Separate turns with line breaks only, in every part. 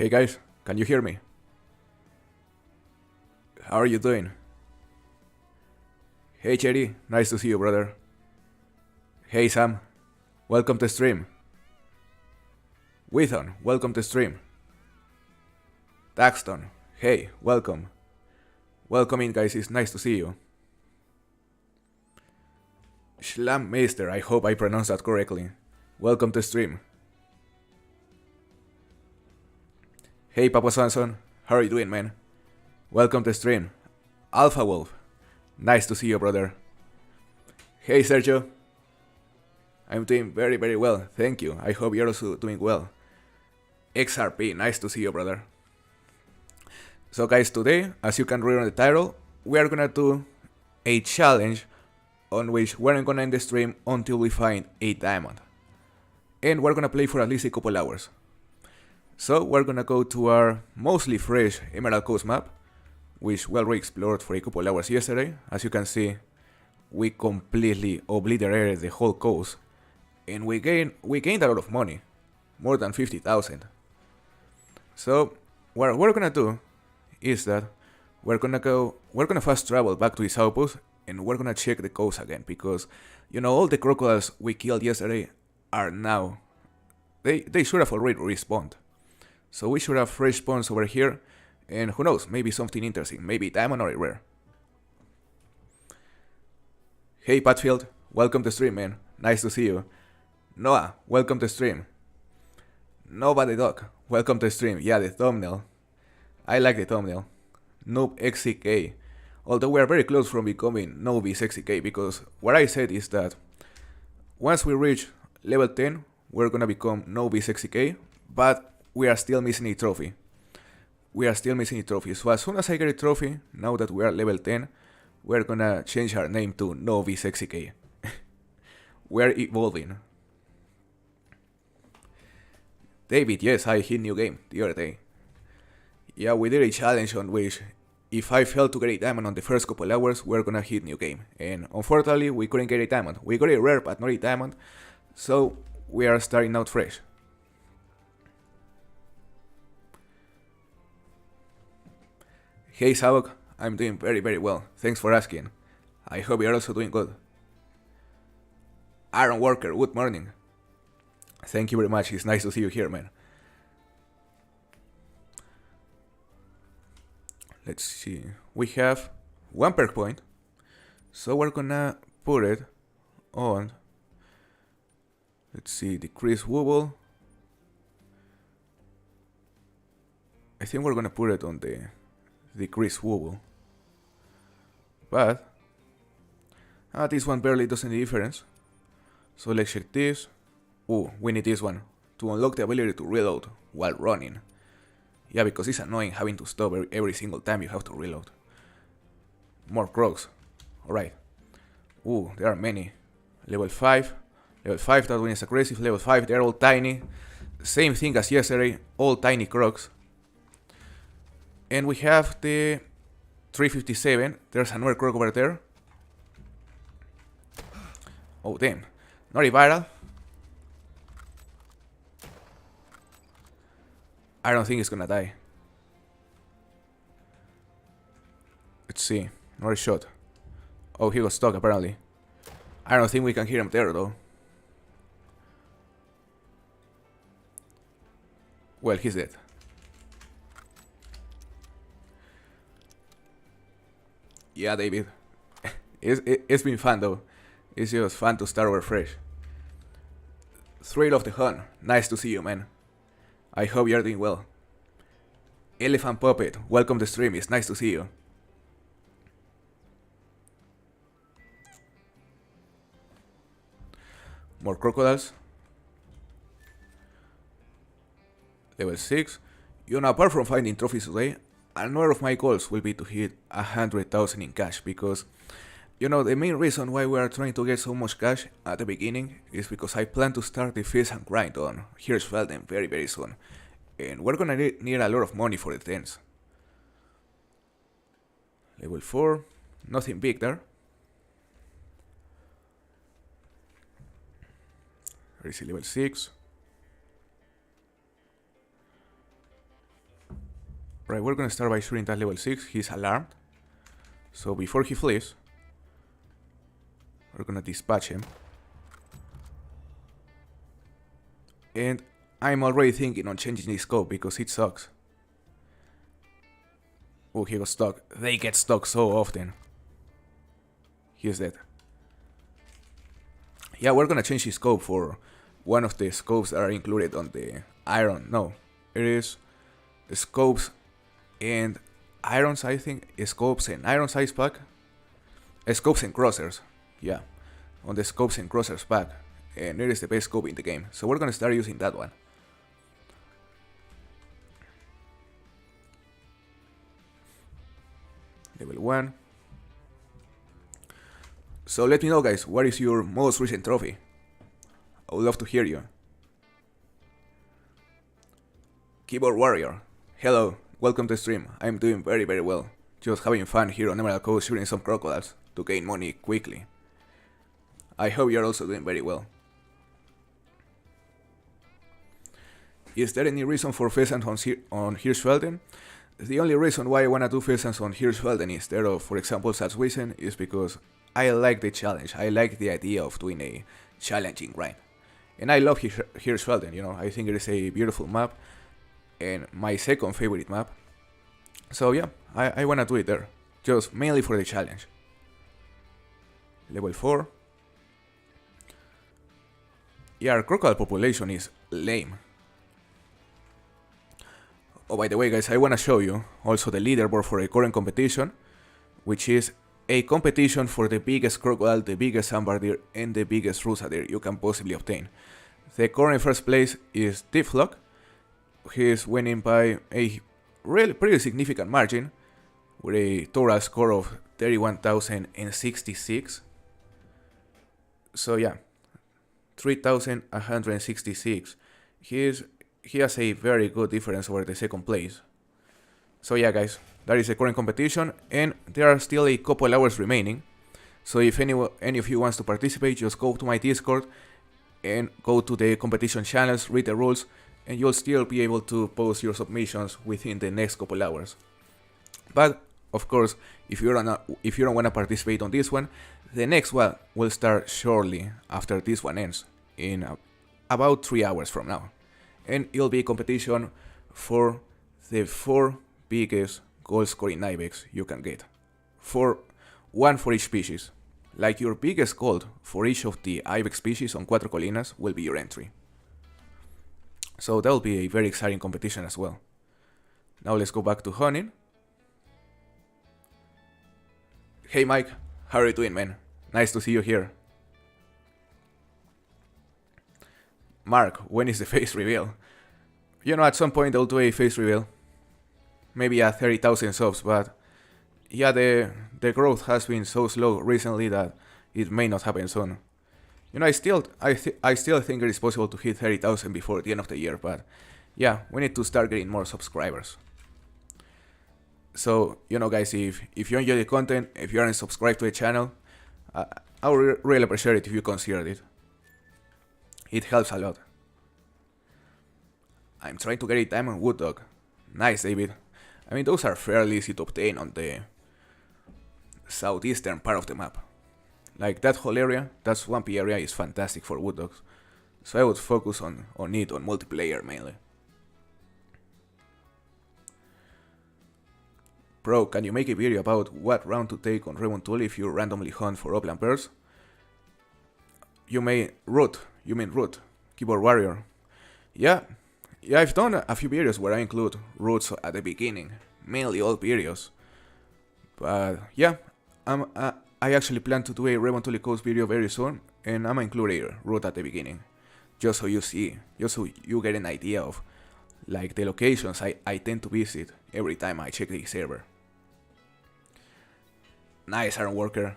Hey guys, can you hear me? How are you doing? Hey Cherry, nice to see you, brother. Hey Sam, welcome to stream. Withon, welcome to stream. Daxton, hey, welcome. Welcome in guys, it's nice to see you. Schlammeister, I hope I pronounced that correctly. Welcome to stream. Hey Papa Swanson, how are you doing, man? Welcome to stream. Alpha Wolf, nice to see you, brother. Hey Sergio, I'm doing very well, thank you. I hope you're also doing well. XRP, nice to see you, brother. So guys, today, as you can read on the title, we are gonna do a challenge on which we're not gonna end the stream until we find a diamond. And we're gonna play for at least a couple hours. So we're gonna go to our mostly fresh Emerald Coast map, which we already explored for a couple hours yesterday. As you can see, we completely obliterated the whole coast, and we gained a lot of money, more than 50,000. So what we're gonna do is that we're gonna fast travel back to this outpost, and we're gonna check the coast again, because you know all the crocodiles we killed yesterday are now, they should have already respawned. So we should have fresh spawns over here, and who knows, maybe something interesting, maybe diamond or a rare. Hey Patfield, welcome to stream, man, nice to see you. Noah, welcome to stream. Nobody Dog, welcome to stream. Yeah, the thumbnail, I like the thumbnail. Noob XCK, although we are very close from becoming Noobie XCK, because what I said is that once we reach level 10, we're gonna become Noobie XCK, but we are still missing a trophy. So as soon as I get a trophy, now that we are level 10, we're gonna change our name to Noobie XCK. We're evolving. David, yes, I hit new game the other day. Yeah, we did a challenge on which if I failed to get a diamond on the first couple hours, we're gonna hit new game. And unfortunately, we couldn't get a diamond. We got a rare, but not a diamond. So we are starting out fresh. Hey Savok, I'm doing very well. Thanks for asking. I hope you're also doing good. Aaron Walker, good morning. Thank you very much. It's nice to see you here, man. Let's see. We have one perk point, so we're gonna put it on. Let's see, decrease wobble. I think we're gonna put it on the decrease wobble, but this one barely does any difference. So let's check this. Ooh, we need this one to unlock the ability to reload while running. Yeah, because it's annoying having to stop every single time you have to reload. More crocs. Alright. Ooh, there are many. Level 5. Level 5, that one is aggressive. Level 5, they're all tiny. Same thing as yesterday, all tiny crocs. And we have the 357. There's another croc over there. Oh, damn. Not a viral. I don't think it's gonna die. Let's see. Not a shot. Oh, he got stuck apparently. I don't think we can hear him there though. Well, he's dead. Yeah, David. It's been fun though. It's just fun to start over fresh. Thrill of the Hunt. Nice to see you, man. I hope you're doing well. Elephant Puppet, welcome to stream, it's nice to see you. More crocodiles. Level 6. You know, apart from finding trophies today, another of my goals will be to hit 100,000 in cash, because you know, the main reason why we are trying to get so much cash at the beginning is because I plan to start the feast and grind on Hirschfelden very soon. And we're gonna need a lot of money for the tents. Level 4, nothing big there. Where is level 6? Right, we're gonna start by shooting that level 6. He's alarmed. So before he flees, we're gonna dispatch him. And I'm already thinking on changing the scope because it sucks. Oh, he got stuck. They get stuck so often. He's dead. Yeah, we're gonna change the scope for one of the scopes that are included on the iron. No, it is scopes and irons, I think. Scopes and iron size pack. Scopes and crossers. Yeah, on the scopes and crossers pack. And it is the best scope in the game. So we're gonna start using that one. Level 1. So let me know, guys, what is your most recent trophy? I would love to hear you. Keyboard Warrior. Hello, welcome to the stream. I'm doing very well. Just having fun here on Emerald Coast shooting some crocodiles to gain money quickly. I hope you're also doing very well. Is there any reason for pheasants on Hirschfelden? The only reason why I wanna do pheasants on Hirschfelden instead of, for example, Salzwiesen is because I like the challenge. I like the idea of doing a challenging grind. And I love Hirschfelden, you know, I think it is a beautiful map and my second favorite map. So yeah, I wanna do it there, just mainly for the challenge. Level 4. Yeah, our crocodile population is lame. Oh, by the way, guys, I wanna show you also the leaderboard for a current competition, which is a competition for the biggest crocodile, the biggest sambar deer, and the biggest rusa deer you can possibly obtain. The current first place is Tiflock. He is winning by a really pretty significant margin with a total score of 31,066. So yeah, 3,166. He has a very good difference over the second place. So yeah, guys, that is the current competition, and there are still a couple hours remaining. So if any of you wants to participate, just go to my Discord and go to the competition channels, read the rules, and you'll still be able to post your submissions within the next couple hours. But of course, if you don't want to participate on this one, the next one will start shortly after this one ends, in about 3 hours from now, and it'll be a competition for the 4 biggest gold scoring ibex you can get, one for each species. Like your biggest gold for each of the ibex species on Cuatro Colinas will be your entry. So that will be a very exciting competition as well. Now let's go back to hunting. Hey Mike, how are you doing, man? Nice to see you here. Mark, when is the face reveal? You know, at some point I'll do a face reveal. Maybe at 30,000 subs, but yeah, the growth has been so slow recently that it may not happen soon. You know, I still think it is possible to hit 30,000 before the end of the year, but yeah, we need to start getting more subscribers. So, you know, guys, if you enjoy the content, if you aren't subscribed to the channel, I would really appreciate it if you considered it. It helps a lot. I'm trying to get a diamond wood dog. Nice, David. I mean, those are fairly easy to obtain on the southeastern part of the map. Like that whole area, that swampy area is fantastic for wood dogs. So I would focus on it on multiplayer mainly. Bro, can you make a video about what round to take on Remontuli if you randomly hunt for upland bears? You mean root, keyboard warrior. Yeah, I've done a few videos where I include roots at the beginning, mainly old videos. But yeah, I actually plan to do a Remontuli Coast video very soon, and I'm gonna include a route at the beginning, just so you see, just so you get an idea of like the locations I tend to visit every time I check the server. Nice, Iron Worker.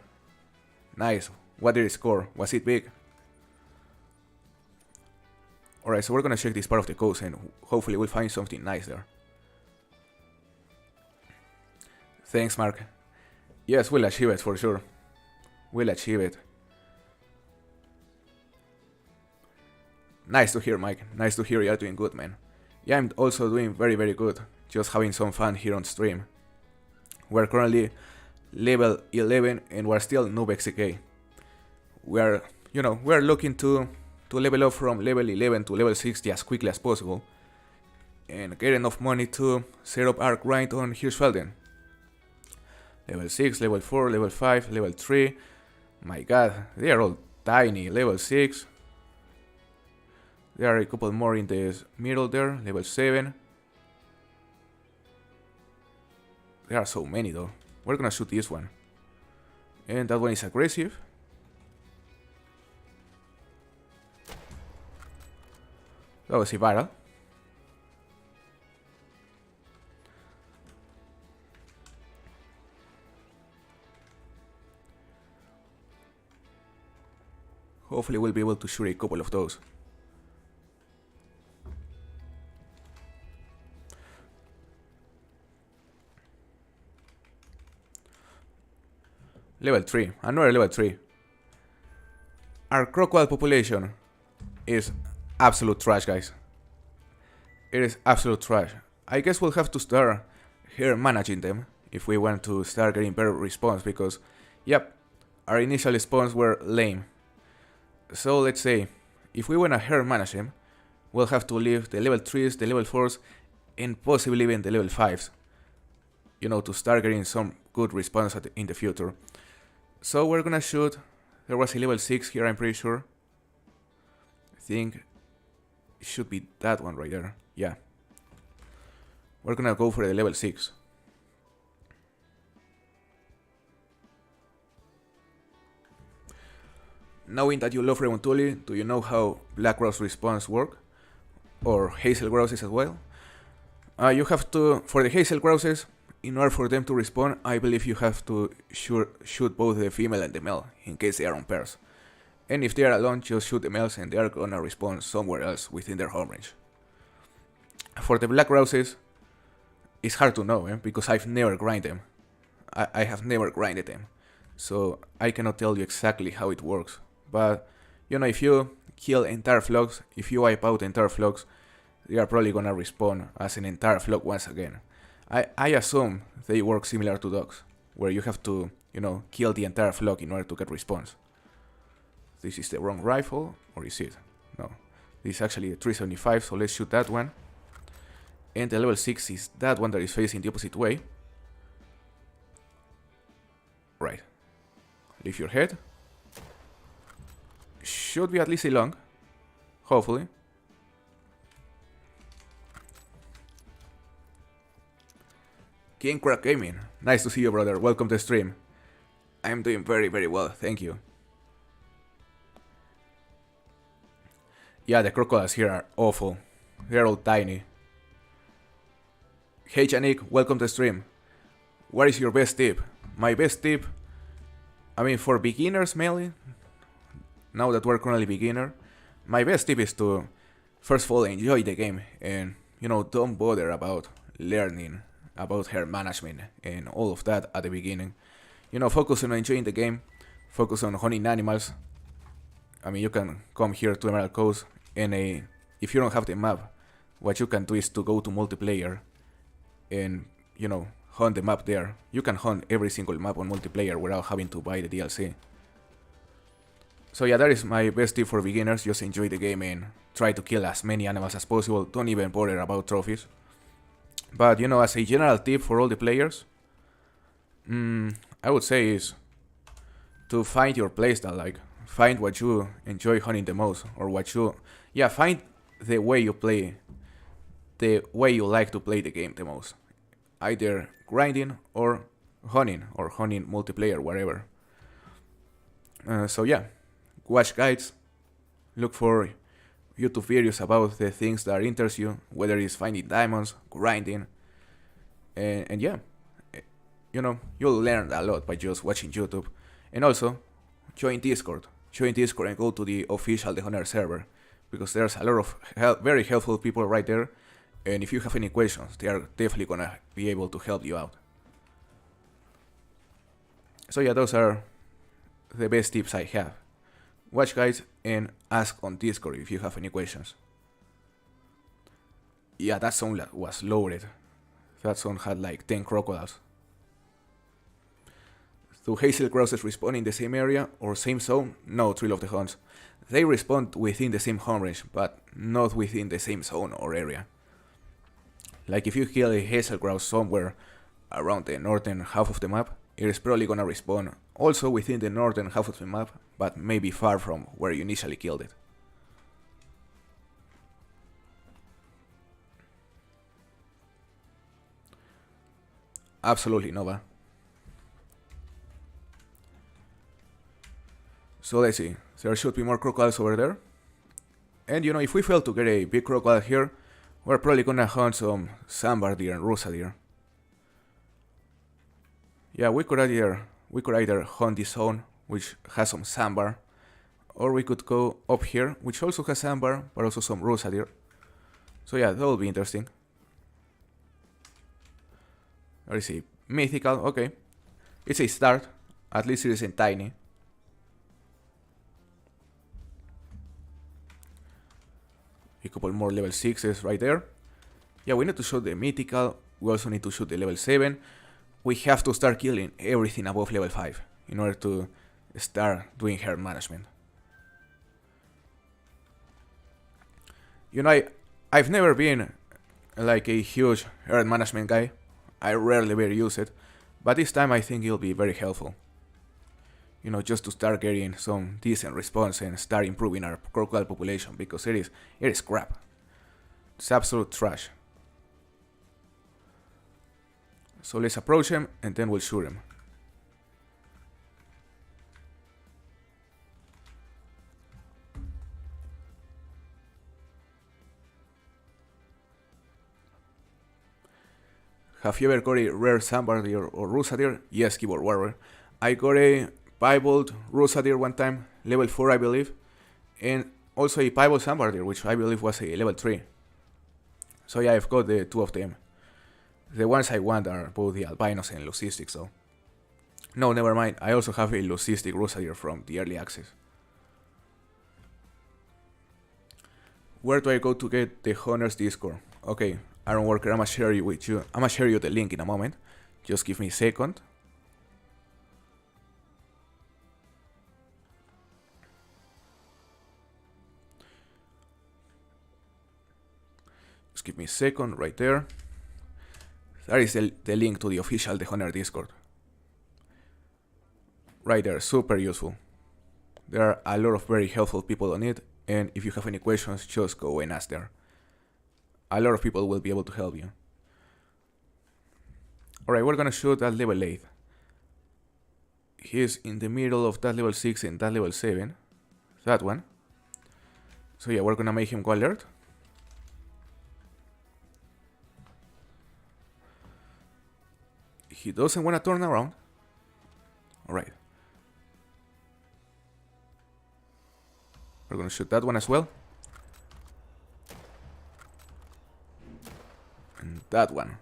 Nice. What did it score? Was it big? Alright, so we're gonna check this part of the coast and hopefully we'll find something nice there. Thanks, Mark. Yes, we'll achieve it for sure. We'll achieve it. Nice to hear, Mike. Nice to hear you're doing good, man. Yeah, I'm also doing very good. just having some fun here on stream. We're currently level 11 and we're still noob XK. We're looking to level up from level 11 to level 60 as quickly as possible and get enough money to set up our grind on Hirschfelden. Level 6, level 4, level 5, level 3. My god, they are all tiny. Level 6. There are a couple more in the middle there. Level 7. There are so many though. We're gonna shoot this one. And that one is aggressive. That was a viral. Hopefully we'll be able to shoot a couple of those. Level 3, another level 3. Our crocodile population is absolute trash, guys. It is absolute trash. I guess we'll have to start here managing them if we want to start getting better response, because, yep, our initial spawns were lame. So let's say, if we want to hair manage them, we'll have to leave the level 3s, the level 4s, and possibly even the level 5s. You know, to start getting some good response in the future. So we're gonna shoot, there was a level 6 here, I'm pretty sure. I think it should be that one right there, yeah. We're gonna go for the level 6. Knowing that you love Remontuli, do you know how Black Rose response work? Or Hazel Grosses as well? You have to, for the Hazel Grosses, in order for them to respawn, I believe you have to shoot both the female and the male, in case they are on pairs. And if they are alone, just shoot the males and they are gonna respawn somewhere else within their home range. For the Black Roses, it's hard to know, because I've never grinded them. I have never grinded them. So I cannot tell you exactly how it works. But, you know, if you kill entire flocks, if you wipe out entire flocks, they are probably gonna respawn as an entire flock once again. I assume they work similar to dogs, where you have to, you know, kill the entire flock in order to get response. This is the wrong rifle, or is it? No. This is actually a 375, so let's shoot that one. And the level 6 is that one that is facing the opposite way. Right. Lift your head. Should be at least a long. Hopefully. King Crack Gaming. Nice to see you, brother. Welcome to the stream. I'm doing very, very well. Thank you. Yeah, the crocodiles here are awful. They're all tiny. Hey Chanik, welcome to the stream. What is your best tip? My best tip, I mean, for beginners mainly, now that we're currently beginner, my best tip is to, first of all, enjoy the game and, you know, don't bother about learning about hair management and all of that at the beginning. You know, focus on enjoying the game, focus on hunting animals. I mean, you can come here to Emerald Coast and if you don't have the map, what you can do is to go to multiplayer and, you know, hunt the map there. You can hunt every single map on multiplayer without having to buy the DLC. So yeah, that is my best tip for beginners. Just enjoy the game and try to kill as many animals as possible. Don't even bother about trophies. But, you know, as a general tip for all the players, I would say is to find your playstyle, like find what you enjoy hunting the most, or what you, yeah, find the way you play, the way you like to play the game the most. Either grinding or hunting multiplayer, whatever. So yeah, watch guides, look for YouTube videos about the things that interest you, whether it's finding diamonds, grinding, and yeah, you know, you'll learn a lot by just watching YouTube. And also, join Discord and go to the official theHunter server, because there's a lot of very helpful people right there, and if you have any questions, they are definitely gonna be able to help you out. So yeah, those are the best tips I have. Watch guys and ask on Discord if you have any questions. Yeah, that sound was loaded. That zone had like 10 crocodiles. Do hazel crosses respawn in the same area or same zone? No, Thrill of the Hunts. They respawn within the same home range, but not within the same zone or area. Like if you kill a hazel grouse somewhere around the northern half of the map, it is probably gonna respawn also within the northern half of the map, but maybe far from where you initially killed it. Absolutely Nova. So let's see, there should be more crocodiles over there. And you know, if we fail to get a big crocodile here, we're probably gonna hunt some sambar deer and rusa deer. Yeah, we could either hunt this zone, which has some sambar, or we could go up here, which also has sambar, but also some rusa deer. So yeah, that will be interesting. Let's see, mythical, okay. It's a start, at least it isn't tiny. A couple more level 6s right there. Yeah, we need to shoot the mythical, we also need to shoot the level 7. We have to start killing everything above level 5 in order to start doing herd management. You know, I've never been like a huge herd management guy. I rarely ever use it, but this time I think it'll be very helpful. You know, just to start getting some decent response and start improving our crocodile population, because it is crap. It's absolute trash. So let's approach him and then we'll shoot him. Have you ever got a rare sambar deer or rusa deer? Yes, keyboard warrior. I got a piebald rusa deer one time, level 4 I believe, and also a piebald sambar deer, which I believe was a level 3. So yeah, I've got the two of them. The ones I want are both the albinos and leucistic, so... No, never mind, I also have a leucistic rusa deer from the early access. Where do I go to get the Hunter's Discord? Okay, Iron Worker, I'ma share you the link in a moment. Just give me a second. Just give me a second right there. That is the link to the official theHunter Discord. Right there, super useful. There are a lot of very helpful people on it, and if you have any questions, just go and ask there. A lot of people will be able to help you. Alright, we're gonna shoot at level 8. He's in the middle of that level 6 and that level 7. That one. So yeah, we're gonna make him go alert. He doesn't want to turn around. Alright. We're gonna shoot that one as well. And that one.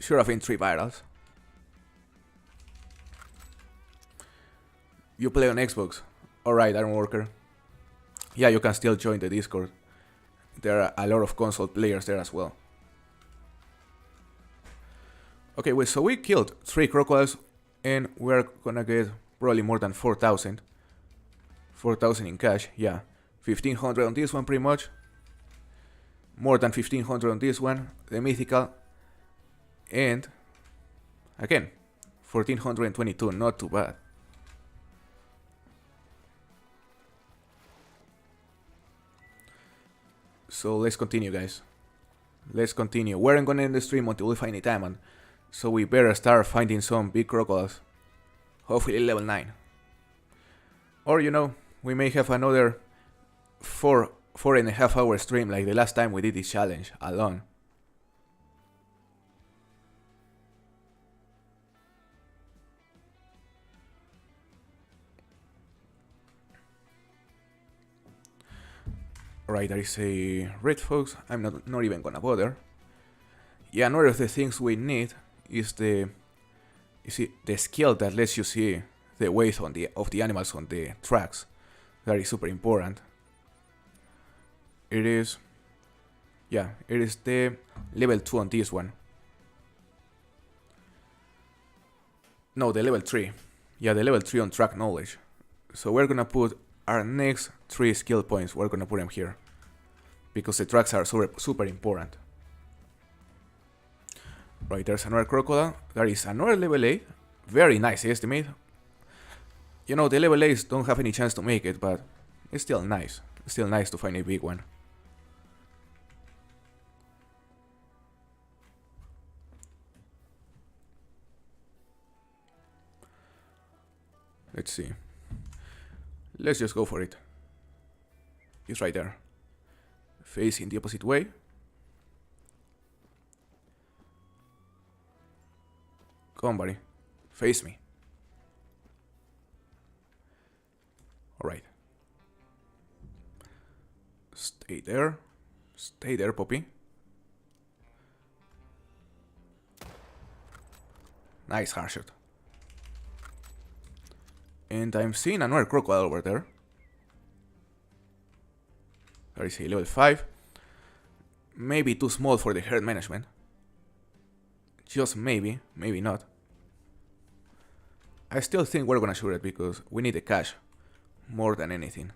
Should have been 3 virals. You play on Xbox? Alright, Iron Worker. Yeah, you can still join the Discord. There are a lot of console players there as well. Okay, wait, so we killed 3 crocodiles and we're gonna get probably more than 4,000. 4,000 in cash, yeah. 1,500 on this one pretty much. More than 1,500 on this one, the mythical. And again, 1,422, not too bad. So let's continue, guys. Let's continue. We aren't gonna end the stream until we find a diamond. So we better start finding some big crocodiles. Hopefully level 9. Or you know, we may have another 4.5 hour stream like the last time we did this challenge alone. Alright, there is a red fox. I'm not even gonna bother. Yeah, another of the things we need is the skill that lets you see the weight of the animals on the tracks. That is super important. It is the level 2 on this one. No, the level 3. Yeah, the level 3 on track knowledge. So we're gonna put our next 3 skill points, we're gonna put them here. Because the tracks are super important. Right, there's another crocodile. There is another level 8. Very nice estimate. You know, the level 8s don't have any chance to make it, but it's still nice. It's still nice to find a big one. Let's see. Let's just go for it. He's right there. Facing the opposite way. Come on, buddy. Face me. Alright. Stay there. Stay there, Poppy. Nice hard shot. And I'm seeing another crocodile over there. There is a level 5. Maybe too small for the herd management. Just maybe, maybe not. I still think we're gonna shoot it because we need the cash more than anything.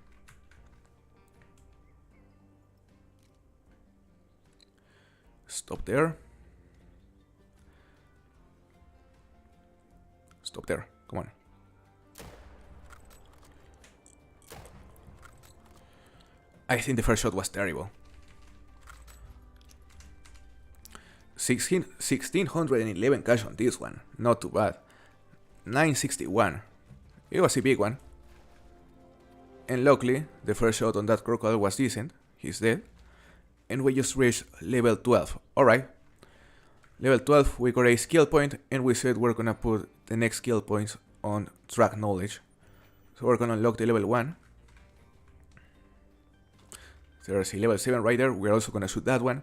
Stop there. Stop there. Come on. I think the first shot was terrible. 1611 cash on this one. Not too bad. 961. It was a big one. And luckily, the first shot on that crocodile was decent. He's dead. And we just reached level 12. Alright. Level 12, we got a skill point, and we said we're gonna put the next skill points on track knowledge. So we're gonna unlock the level 1. There's a level 7 right there. We're also gonna shoot that one.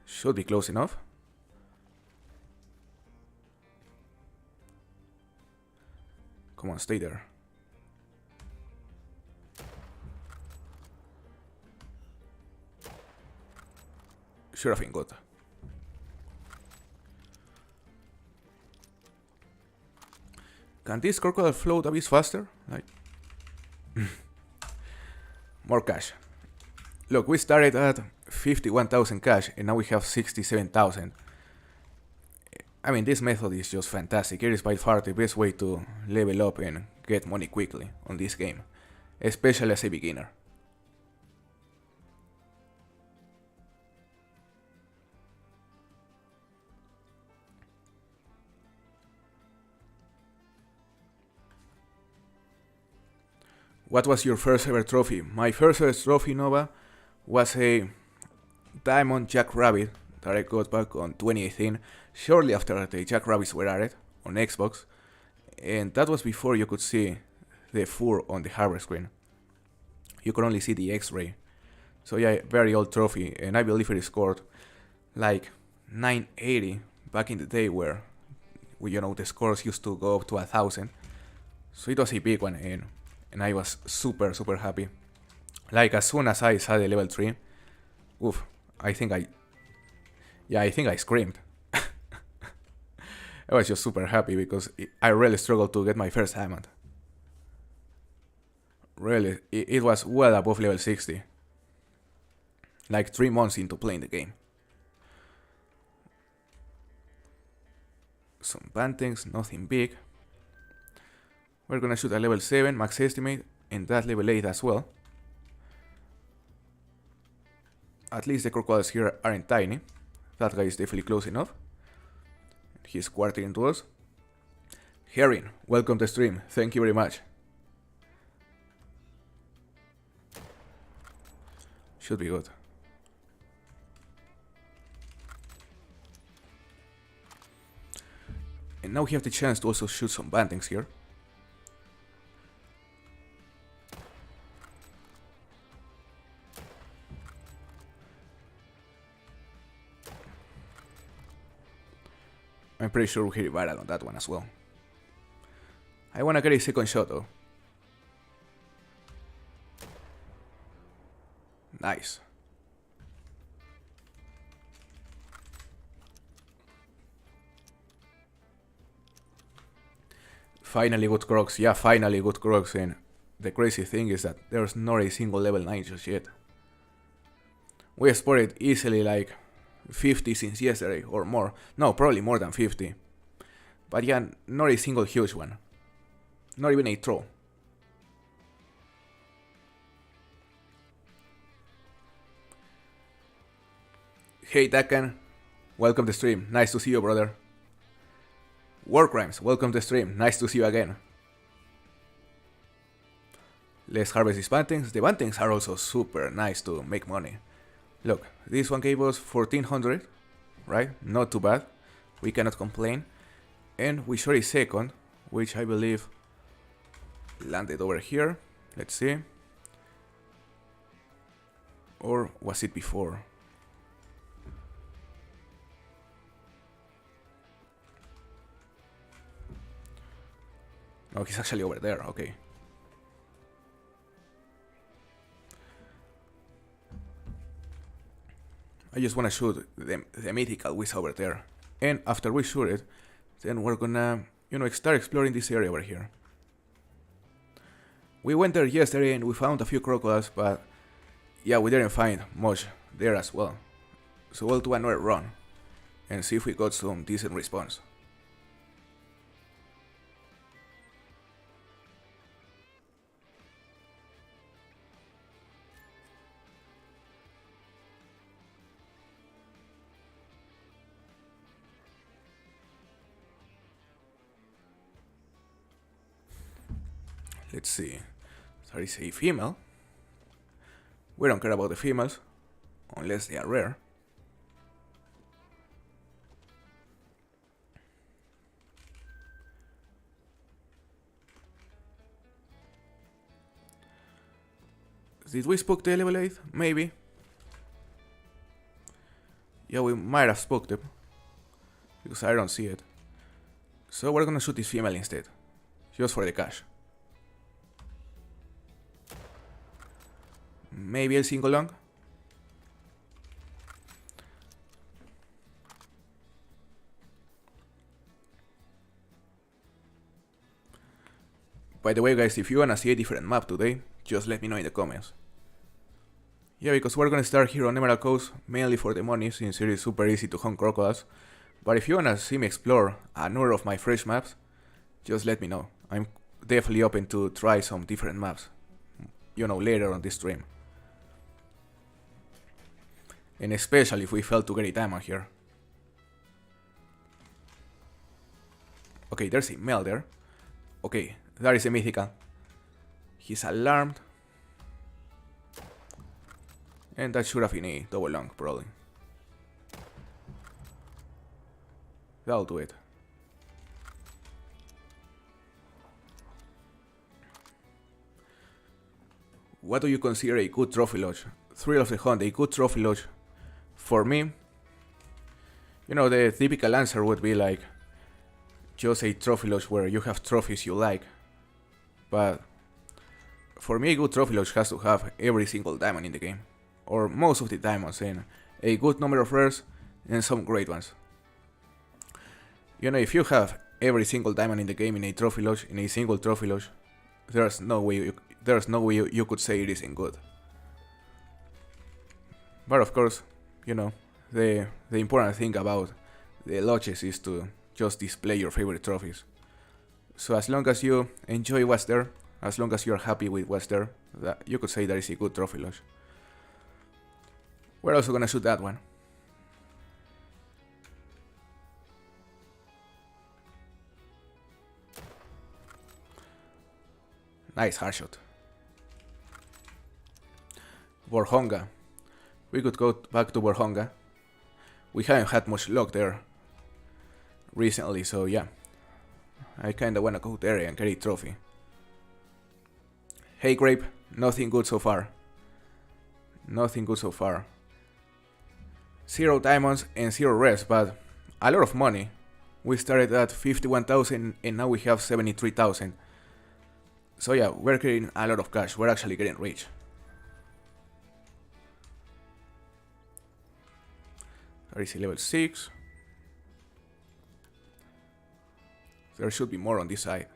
Should be close enough. Come on, stay there. Should have been good. Can this crocodile float a bit faster? Like more cash. Look, we started at 51,000 cash and now we have 67,000. I mean, this method is just fantastic. It is by far the best way to level up and get money quickly on this game, especially as a beginner. What was your first ever trophy? My first ever trophy, Nova, was a Diamond Jackrabbit that I got back on 2018, shortly after the Jackrabbits were added on Xbox, and that was before you could see the fur on the hardware screen. You could only see the X-ray. So yeah, very old trophy, and I believe it scored like 980 back in the day where you know, the scores used to go up to 1,000. So it was a big one, and I was super happy. Like as soon as I saw the level 3, oof, I think I screamed. I was just super happy because I really struggled to get my first diamond. Really, it was well above level 60. Like 3 months into playing the game. Some bantings, nothing big. We're gonna shoot a level 7 max estimate and that level 8 as well. At least the crocodiles here aren't tiny. That guy is definitely close enough. He's quartering to us. Herring, welcome to stream. Thank you very much. Should be good. And now we have the chance to also shoot some bantings here. I'm pretty sure we hit it viral on that one as well. I wanna get a second shot though. Nice. Finally good Crocs. Yeah, finally good Crocs. And the crazy thing is that there's not a single level 9 just yet. We spotted easily like 50 since yesterday or more. No, probably more than 50. But yeah, not a single huge one. Not even a troll. Hey Takan, welcome to stream. Nice to see you, brother. War Crimes, welcome to stream. Nice to see you again. Let's harvest these bantings. The bantings are also super nice to make money. Look, this one gave us 1400, right? Not too bad. We cannot complain. And we shot a second, which I believe landed over here. Let's see. Or was it before? No, he's actually over there. Okay. I just want to shoot the mythical whiz over there. And after we shoot it, then we're gonna, start exploring this area over here. We went there yesterday and we found a few crocodiles, but yeah, we didn't find much there as well. So we'll do another run and see if we got some decent response. Let's see. There is a female. We don't care about the females, unless they are rare. Did we spook the level 8? Maybe. Yeah, we might have spooked them, because I don't see it. So we're gonna shoot this female instead, just for the cash. Maybe a single long. By the way, guys, if you wanna see a different map today, just let me know in the comments. Yeah, because we're gonna start here on Emerald Coast, mainly for the money, since it is super easy to hunt crocodiles. But if you wanna see me explore another of my fresh maps, just let me know. I'm definitely open to try some different maps, later on this stream. And especially if we fail to get a diamond here. Okay, there's a male there. Okay, that is a mythical. He's alarmed. And that should have been a double long, probably. That'll do it. What do you consider a good trophy lodge? Thrill of the Hunt, a good trophy lodge. For me, the typical answer would be like, just a trophy lodge where you have trophies you like. But for me, a good trophy lodge has to have every single diamond in the game, or most of the diamonds, and a good number of rares and some great ones. If you have every single diamond in the game in a trophy lodge, in a single trophy lodge, there's no way you could say it isn't good. But of course, the important thing about the lodges is to just display your favorite trophies. So as long as you enjoy what's there, as long as you're happy with what's there, you could say that is a good trophy lodge. We're also gonna shoot that one. Nice hard shot. Borhonga. We could go back to Borhonga. We haven't had much luck there recently, so yeah. I kinda wanna go there and get a trophy. Hey Grape, nothing good so far. Nothing good so far. 0 diamonds and 0 rares, but a lot of money. We started at 51,000 and now we have 73,000. So yeah, we're getting a lot of cash. We're actually getting rich. There is a level 6. There should be more on this side.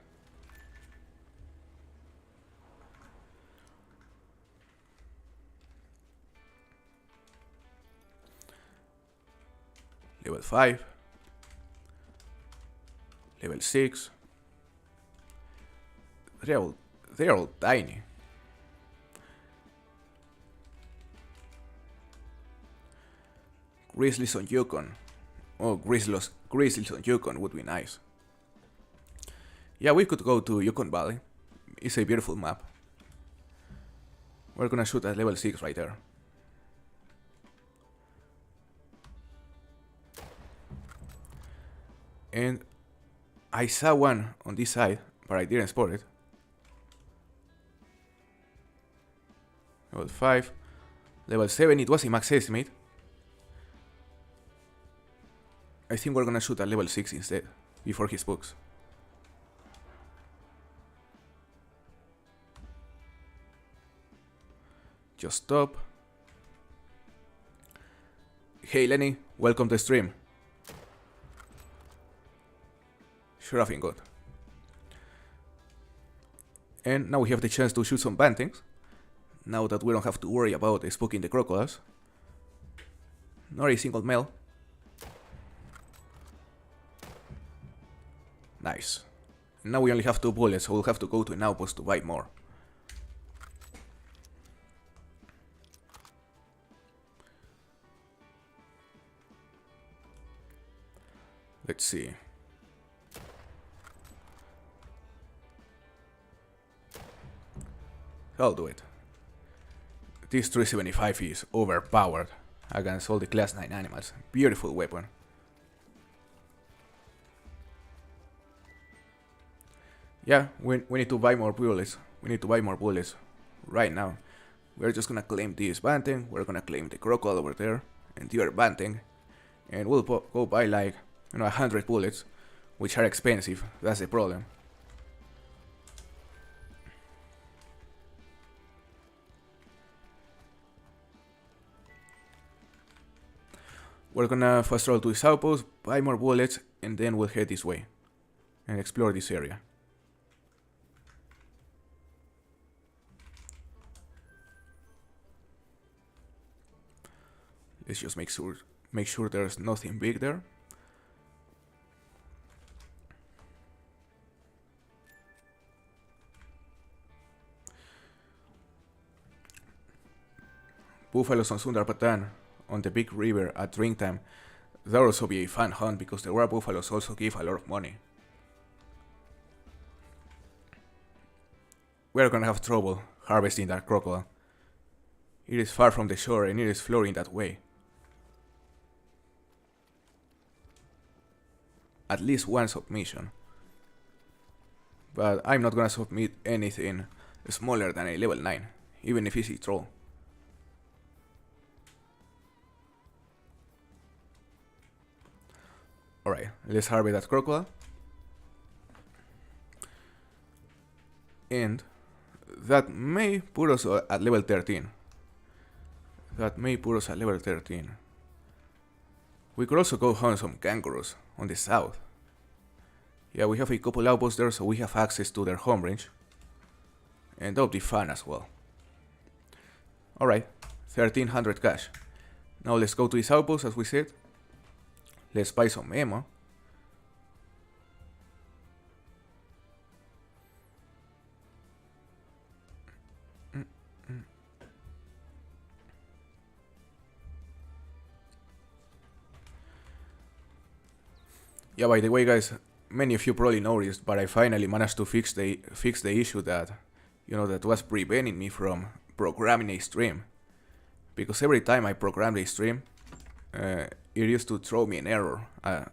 Level 5. Level 6. They're all tiny. Grizzlies on Yukon. Oh, Grizzlies on Yukon would be nice. Yeah, we could go to Yukon Valley. It's a beautiful map. We're gonna shoot at level 6 right there. And I saw one on this side, but I didn't spot it. Level 5. Level 7, it was a max estimate. I think we're gonna shoot at level 6 instead, before he spooks. Just stop. Hey Lenny, welcome to the stream. Sure, I've been good. And now we have the chance to shoot some bantings. Now that we don't have to worry about spooking the crocodiles. Not a single male. Nice. Now we only have 2 bullets, so we'll have to go to an outpost to buy more. Let's see. I'll do it. This 375 is overpowered against all the class 9 animals. Beautiful weapon. Yeah, we need to buy more bullets. We need to buy more bullets right now. We're just gonna claim this banting. We're gonna claim the crocodile over there and the other banting. And we'll go buy like, 100 bullets, which are expensive. That's the problem. We're gonna fast travel to this outpost, buy more bullets, and then we'll head this way and explore this area. Let's just make sure there's nothing big there. Buffaloes on Sundar Patan on the big river at drink time. That would also be a fun hunt because the rare buffaloes also give a lot of money. We're gonna have trouble harvesting that crocodile. It is far from the shore and it is floating that way. At least one submission. But I'm not gonna submit anything smaller than a level 9, even if it's a troll. Alright, let's harvest that crocodile. And that may put us at level 13. We could also go hunt some kangaroos on the south. Yeah, we have a couple outposts there, so we have access to their home range. And that would be fun as well. Alright, 1300 cash. Now let's go to this outpost as we said. Let's buy some ammo. Yeah, by the way guys, many of you probably noticed, but I finally managed to fix the issue that, that was preventing me from programming a stream. Because every time I programmed a stream, it used to throw me an error,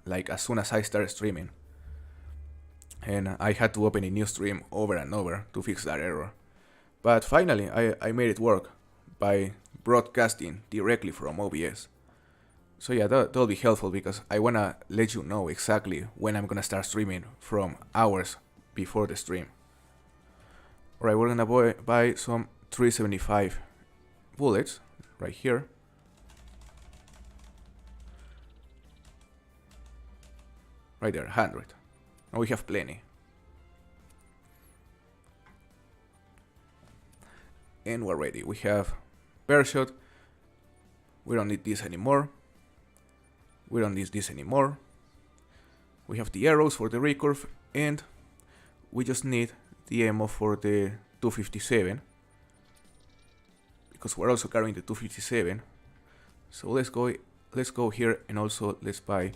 like as soon as I started streaming. And I had to open a new stream over and over to fix that error. But finally, I made it work by broadcasting directly from OBS. So yeah, that'll be helpful because I wanna let you know exactly when I'm gonna start streaming from hours before the stream. Alright, we're gonna buy some 375 bullets right here. Right there, 100. And we have plenty. And we're ready. We have bear shot. We don't need this anymore. We don't need this anymore. We have the arrows for the recurve, and we just need the ammo for the 257, because we're also carrying the 257. So let's go here, and also let's buy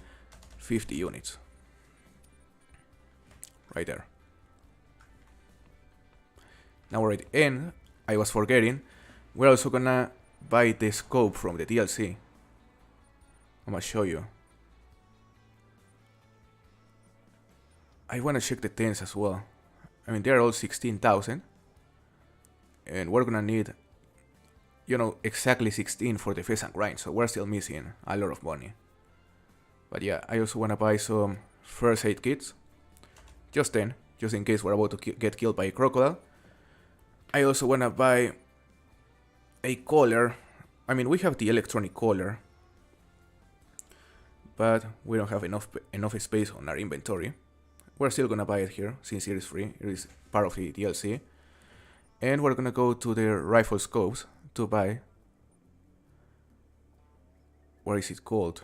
50 units. Right there. Now we're ready. And I was forgetting, we're also gonna buy the scope from the DLC. I'm gonna show you. I wanna check the 10s as well. I mean, they're all 16,000. And we're gonna need, you know, exactly 16 for the pheasant grind. So we're still missing a lot of money. But yeah, I also wanna buy some first aid kits. Just 10, just in case we're about to get killed by a crocodile. I also wanna buy a collar. I mean, we have the electronic collar, but we don't have enough space on our inventory. We're still gonna buy it here, since it is free. It is part of the DLC. And we're gonna go to the rifle scopes to buy, what is it called?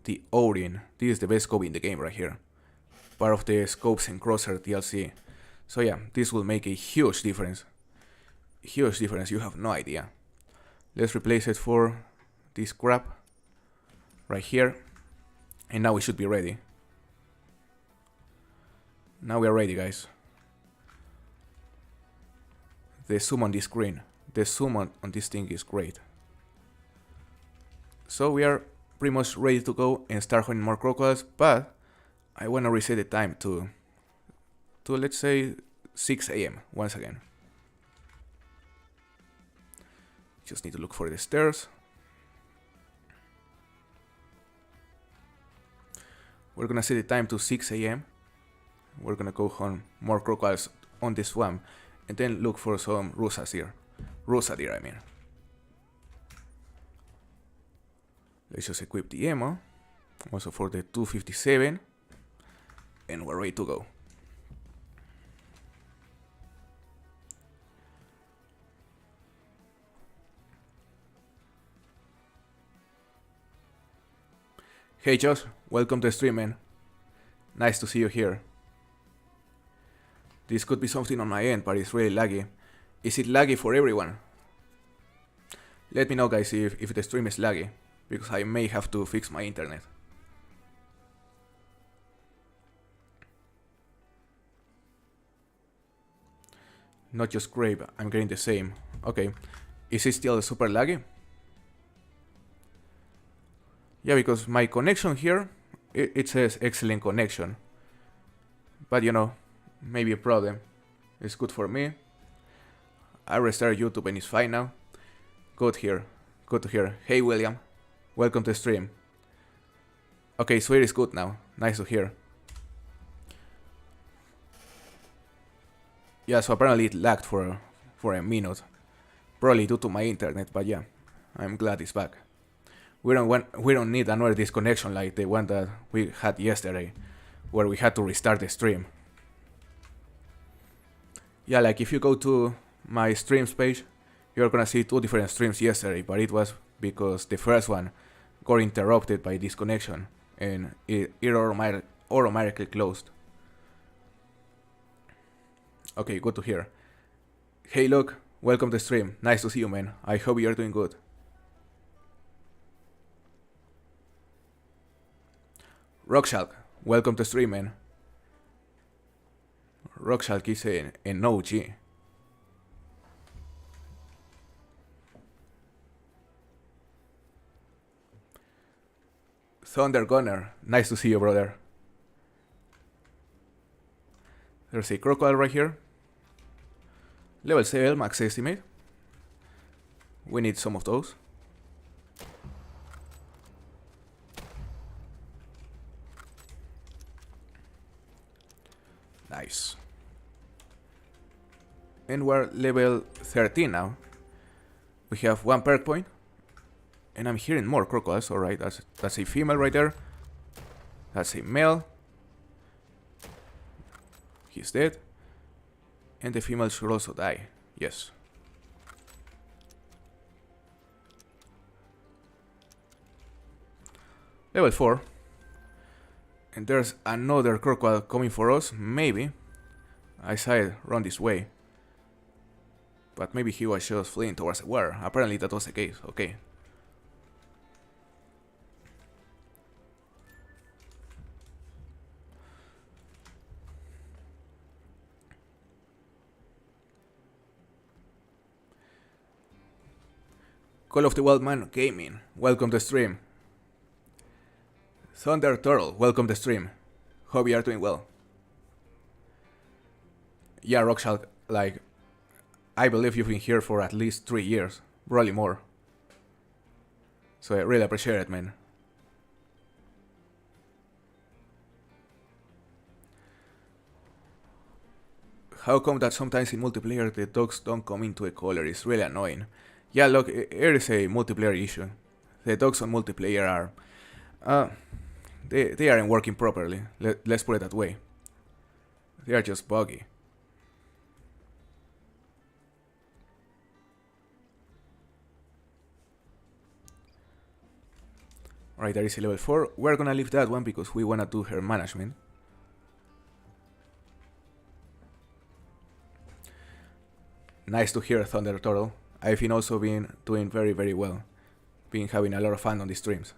The Odin. This is the best scope in the game right here. Part of the Scopes and Crosser DLC. So yeah, this will make a huge difference. Huge difference, you have no idea. Let's replace it for this crap right here. And now we should be ready. Now we are ready, guys. The zoom on this screen, the zoom on this thing is great. So we are pretty much ready to go and start hunting more crocodiles, but I want to reset the time to let's say 6 AM once again. Just need to look for the stairs. We're gonna set the time to 6 AM. We're gonna go hunt more crocodiles on the swamp and then look for some rusa deer, I mean. Let's just equip the ammo, also for the 257, and we're ready to go. Hey Josh, welcome to the stream, man. Nice to see you here. This could be something on my end, but it's really laggy. Is it laggy for everyone? Let me know, guys, if the stream is laggy, because I may have to fix my internet. Not just great, I'm getting the same. Okay, is it still super laggy? Yeah, because my connection here, it says excellent connection. But you know, maybe a problem. It's good for me. I restarted YouTube and it's fine now. Good here. Good to hear. Hey William, welcome to the stream. Okay, so it is good now. Nice to hear. Yeah, so apparently it lagged for a minute. Probably due to my internet, but yeah, I'm glad it's back. We don't need another disconnection like the one that we had yesterday, where we had to restart the stream. Yeah, like if you go to my streams page, you're gonna see 2 different streams yesterday, but it was because the first one got interrupted by disconnection and it automatically closed. Okay, good to hear. Hey Luke, welcome to the stream. Nice to see you, man. I hope you're doing good. Rockshalk, welcome to the stream, man. Rockshalk is an OG. Thunder Gunner, nice to see you, brother. There's a crocodile right here. Level 7 max estimate. We need some of those. Nice. And we're level 13 now. We have 1 perk point. And I'm hearing more crocodiles. Alright, that's a female right there. That's a male. He's dead. And the female should also die. Yes. Level 4. And there's another Crocodile coming for us, maybe. I saw it run this way. But maybe he was just fleeing towards the water. Apparently that was the case, okay. Call of the Wild Man Gaming, welcome to the stream. Thunder Turtle, welcome to the stream. Hope you are doing well. Yeah, Rockshall, like, I believe you've been here for at least 3 years, probably more. So I really appreciate it, man. How come that sometimes in multiplayer the dogs don't come into a color? It's really annoying. Yeah, look, here is a multiplayer issue. The dogs on multiplayer are... They aren't working properly, let's put it that way. They are just buggy. Alright, there is a level 4. We're gonna leave that one because we wanna do her management. Nice to hear, Thunder Turtle. I've been also been doing very well. Been having a lot of fun on the streams.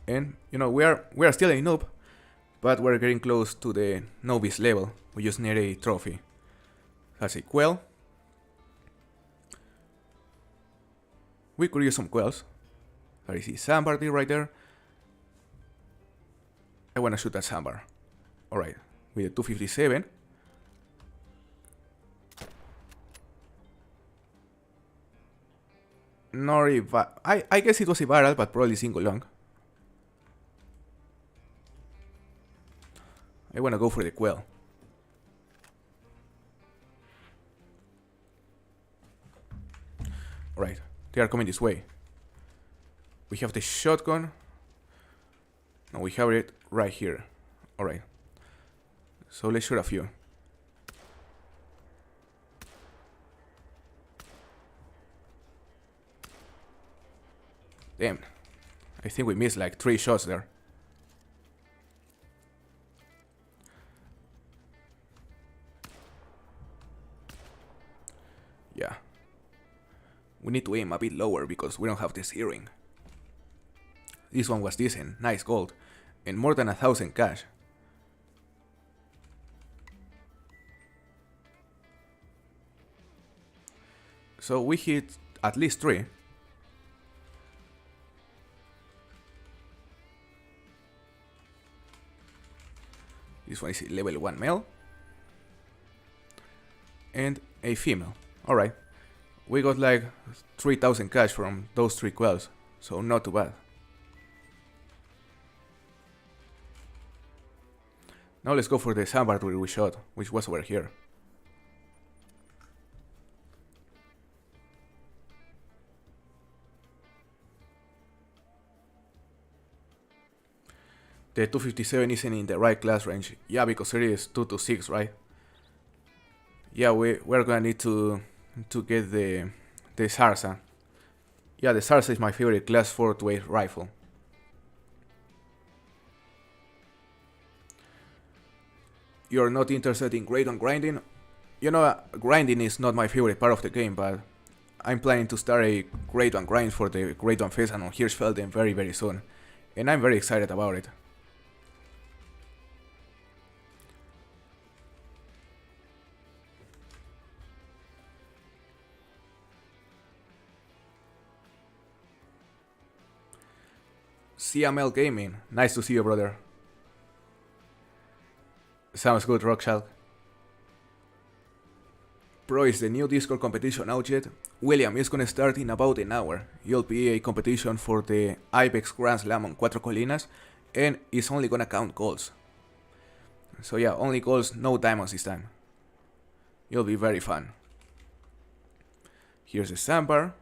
And you know, we are still a noob, but we're getting close to the novice level. We just need a trophy. That's a quail. We could use some quails. There is a sandbar right there. I wanna shoot that sandbar. Alright, with a 257. Nor I guess it was a barrel, but probably single long. I wanna go for the quail. Alright, they are coming this way. We have the shotgun. No, we have it right here. Alright. So let's shoot a few. Damn. I think we missed like 3 shots there. Yeah. We need to aim a bit lower because we don't have this earring. This one was decent, nice gold, and more than 1,000 cash. So we hit at least 3. This one is a level 1 male. And a female. Alright. We got like 3,000 cash from those 3 quails, so not too bad. Now let's go for the sandbar where we shot, which was over here. The 257 isn't in the right class range. Yeah, because it is 226, right? Yeah, we're gonna need to get the Sarsa. Yeah, the Sarsa is my favorite class 4 to 8 rifle. You're not interested in grade on grinding? You know, grinding is not my favorite part of the game, but I'm planning to start a grade 1 grind for the grade 1 phase and on Hirschfelden very soon. And I'm very excited about it. CML Gaming, nice to see you, brother. Sounds good, Rockshall. Pro is the new Discord competition out yet. William, is gonna start in about an hour. You'll be a competition for the Ibex Grand Slam on Cuatro Colinas, and it's only gonna count goals. So yeah, only goals, no diamonds this time. It'll be very fun. Here's the sandbar.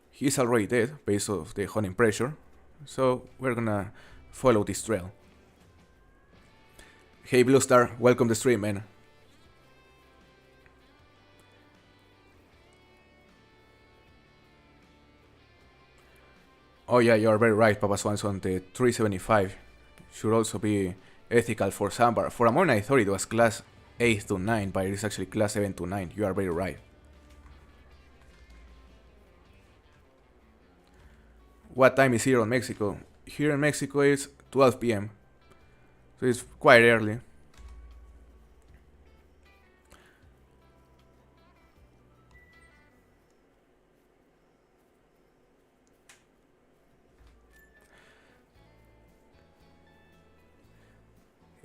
He's already dead based off the hunting pressure, so we're gonna follow this trail. Hey Blue Star, welcome to the stream, man. Oh yeah, you are very right, Papa Swanson. The 375 should also be ethical for Sambar. For a moment I thought it was class 8 to 9, but it is actually class 7 to 9. You are very right. What time is here in Mexico? Here in Mexico it's 12 p.m. So it's quite early.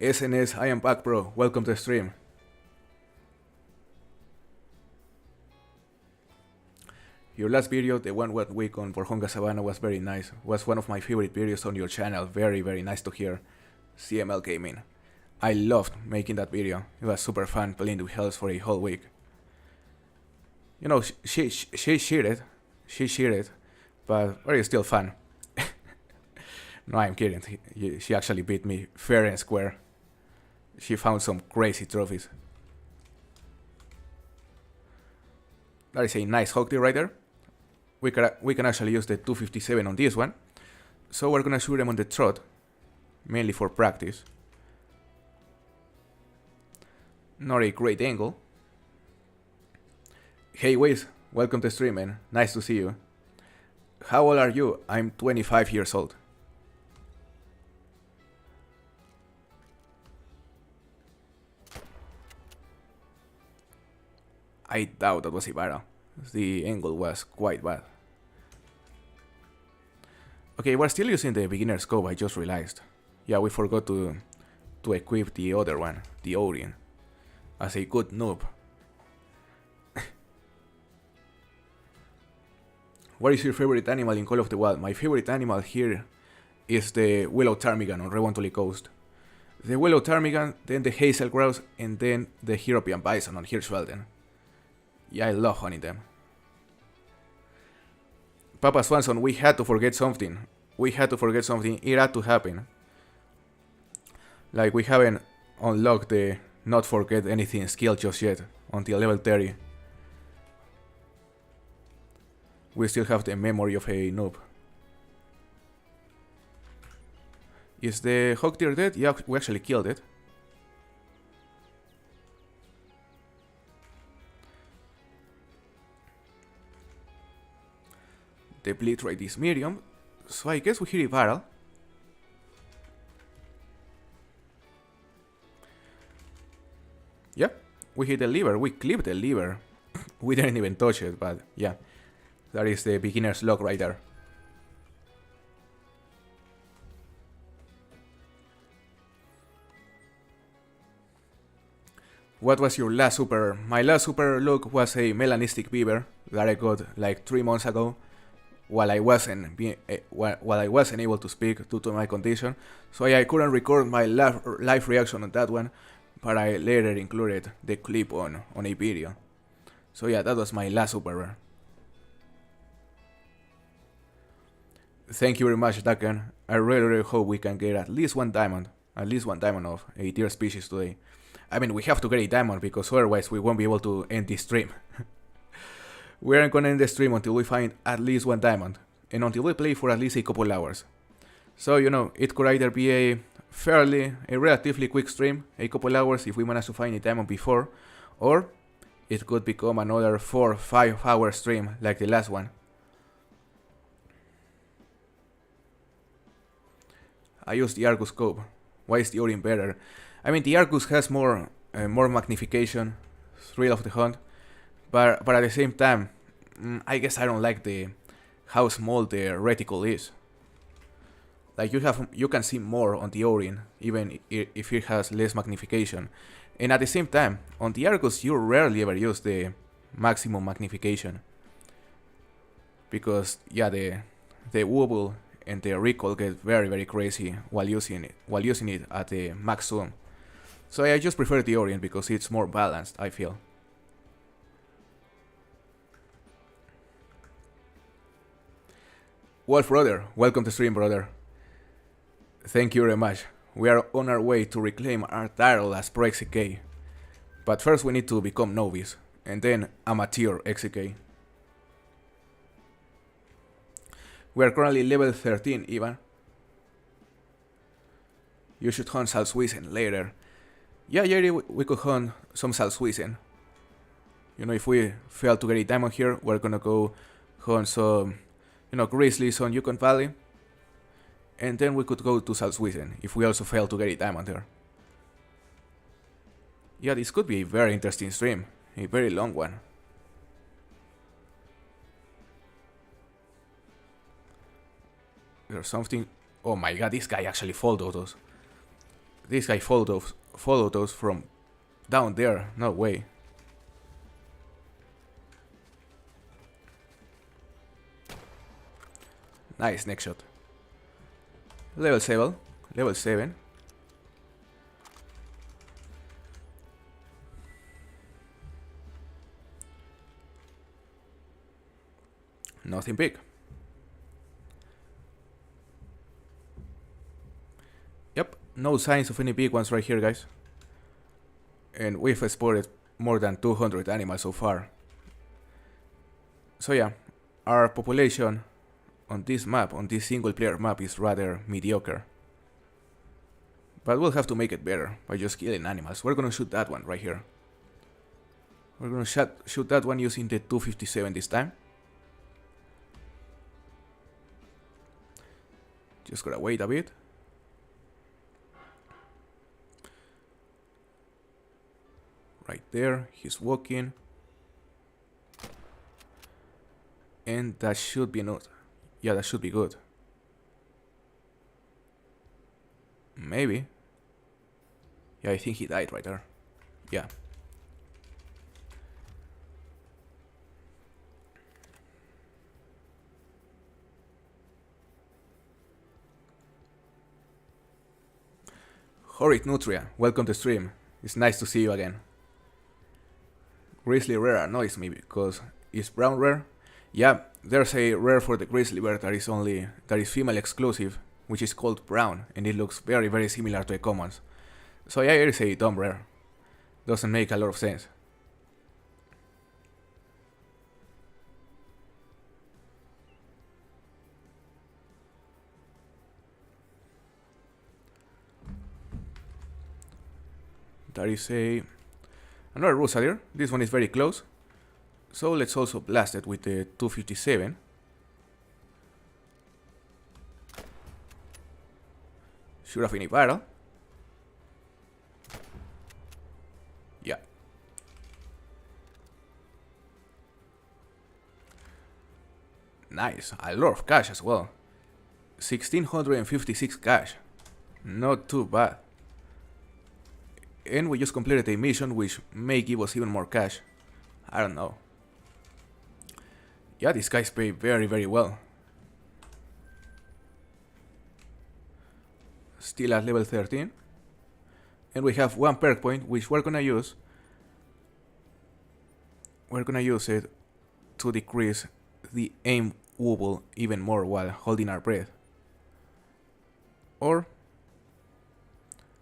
SNS, I am back, bro. Welcome to the stream. Your last video, the one week on Borjonga Savannah, was very nice. Was one of my favorite videos on your channel. Very, very nice to hear. CML Gaming. I loved making that video. It was super fun playing with Hells for a whole week. You know, she cheated. She cheated. But it's still fun. No, I'm kidding. She actually beat me fair and square. She found some crazy trophies. That is a nice hockey right there. We can actually use the 257 on this one. So we're gonna shoot them on the trot. Mainly for practice. Not a great angle. Hey Wiz, welcome to the stream, man. Nice to see you. How old are you? I'm 25 years old. I doubt that was Ibarra. The angle was quite bad. Okay, we're still using the beginner scope, I just realized. Yeah, we forgot to equip the other one, the Orion, as a good noob. What is your favorite animal in Call of the Wild? My favorite animal here is the Willow Ptarmigan on Rewontuli Coast. The Willow Ptarmigan, then the Hazel Grouse, and then the European Bison on Hirschfelden. Yeah, I love hunting them. Papa Swanson, we had to forget something. We had to forget something. It had to happen. Like, we haven't unlocked the not forget anything skill just yet until level 30. We still have the memory of a noob. Is the Hog Deer dead? Yeah, we actually killed it. The bleed rate is medium, so I guess we hit a barrel. Yeah, we hit the liver, we clipped the liver. We didn't even touch it, but yeah, that is the beginner's luck right there. What was your last super? My last super look was a melanistic beaver that I got like 3 months ago. While I wasn't able to speak due to my condition, so I couldn't record my live reaction on that one, but I later included the clip on a video. So yeah, that was my last super rare. Thank you very much, Daken. I really hope we can get at least one diamond of a tier species today. I mean, we have to get a diamond because otherwise we won't be able to end this stream. We aren't gonna end the stream until we find at least one diamond, and until we play for at least a couple hours. So, you know, it could either be a relatively quick stream, a couple hours if we manage to find a diamond before, or it could become another 4 or 5 hour stream like the last one. I use the Argus scope. Why is the Orion better? I mean, the Argus has more magnification, thrill of the hunt. But at the same time, I guess I don't like how small the reticle is. Like, you can see more on the Orion, even if it has less magnification. And at the same time, on the Argus you rarely ever use the maximum magnification. Because yeah, the wobble and the recoil get very, very crazy while using it at the max zoom. So I just prefer the Orion because it's more balanced, I feel. Wolf brother, welcome to stream, brother. Thank you very much. We are on our way to reclaim our title as Pro XK. But first we need to become Novice, and then Amateur XK. We are currently level 13 even. You should hunt Salzwiesen later. Yeah, Jerry, we could hunt some Salzwiesen. You know, if we fail to get a diamond here, we're gonna go hunt some, you know, grizzlies on Yukon Valley. And then we could go to Salzwiesen if we also fail to get a diamond there. Yeah, this could be a very interesting stream. A very long one. There's something... Oh my god, this guy actually followed us. This guy followed us from down there. No way. Nice neck shot. Level 7. Level 7. Nothing big. Yep, no signs of any big ones right here, guys. And we've spotted more than 200 animals so far. So yeah, our population on this map, on this single player map, is rather mediocre. But we'll have to make it better by just killing animals. We're gonna shoot that one right here. We're gonna shoot that one using the 257 this time. Just gotta wait a bit. Right there, he's walking. And that should be enough. Yeah, that should be good. Maybe. Yeah, I think he died right there. Yeah. Horrid Nutria, welcome to stream. It's nice to see you again. Grizzly rare annoys me because it's brown rare. Yeah, there's a rare for the grizzly bear that is female exclusive, which is called brown, and it looks very very similar to the commons. So yeah, it is a dumb rare. Doesn't make a lot of sense. There is another Rusadier. This one is very close. So let's also blast it with the 257. Should have been viral. Yeah. Nice. A lot of cash as well. 1656 cash. Not too bad. And we just completed a mission which may give us even more cash. I don't know. Yeah, these guys pay very very well. Still at level 13. And we have one perk point which we're gonna use. We're gonna use it to decrease the aim wobble even more while holding our breath. Or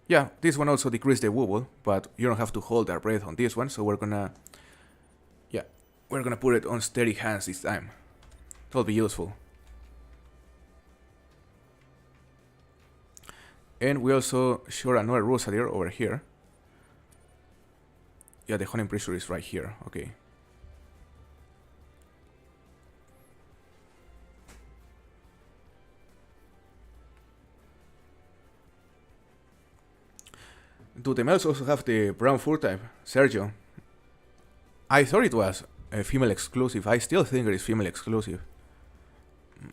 yeah, this one also decreases the wobble, but you don't have to hold our breath on this one, so we're gonna put it on steady hands this time. That'll be useful. And we also shot another Rusadier over here. Yeah, the hunting pressure is right here. Okay. Do the males also have the brown fur type, Sergio? I thought it was a female exclusive. I still think it is female exclusive.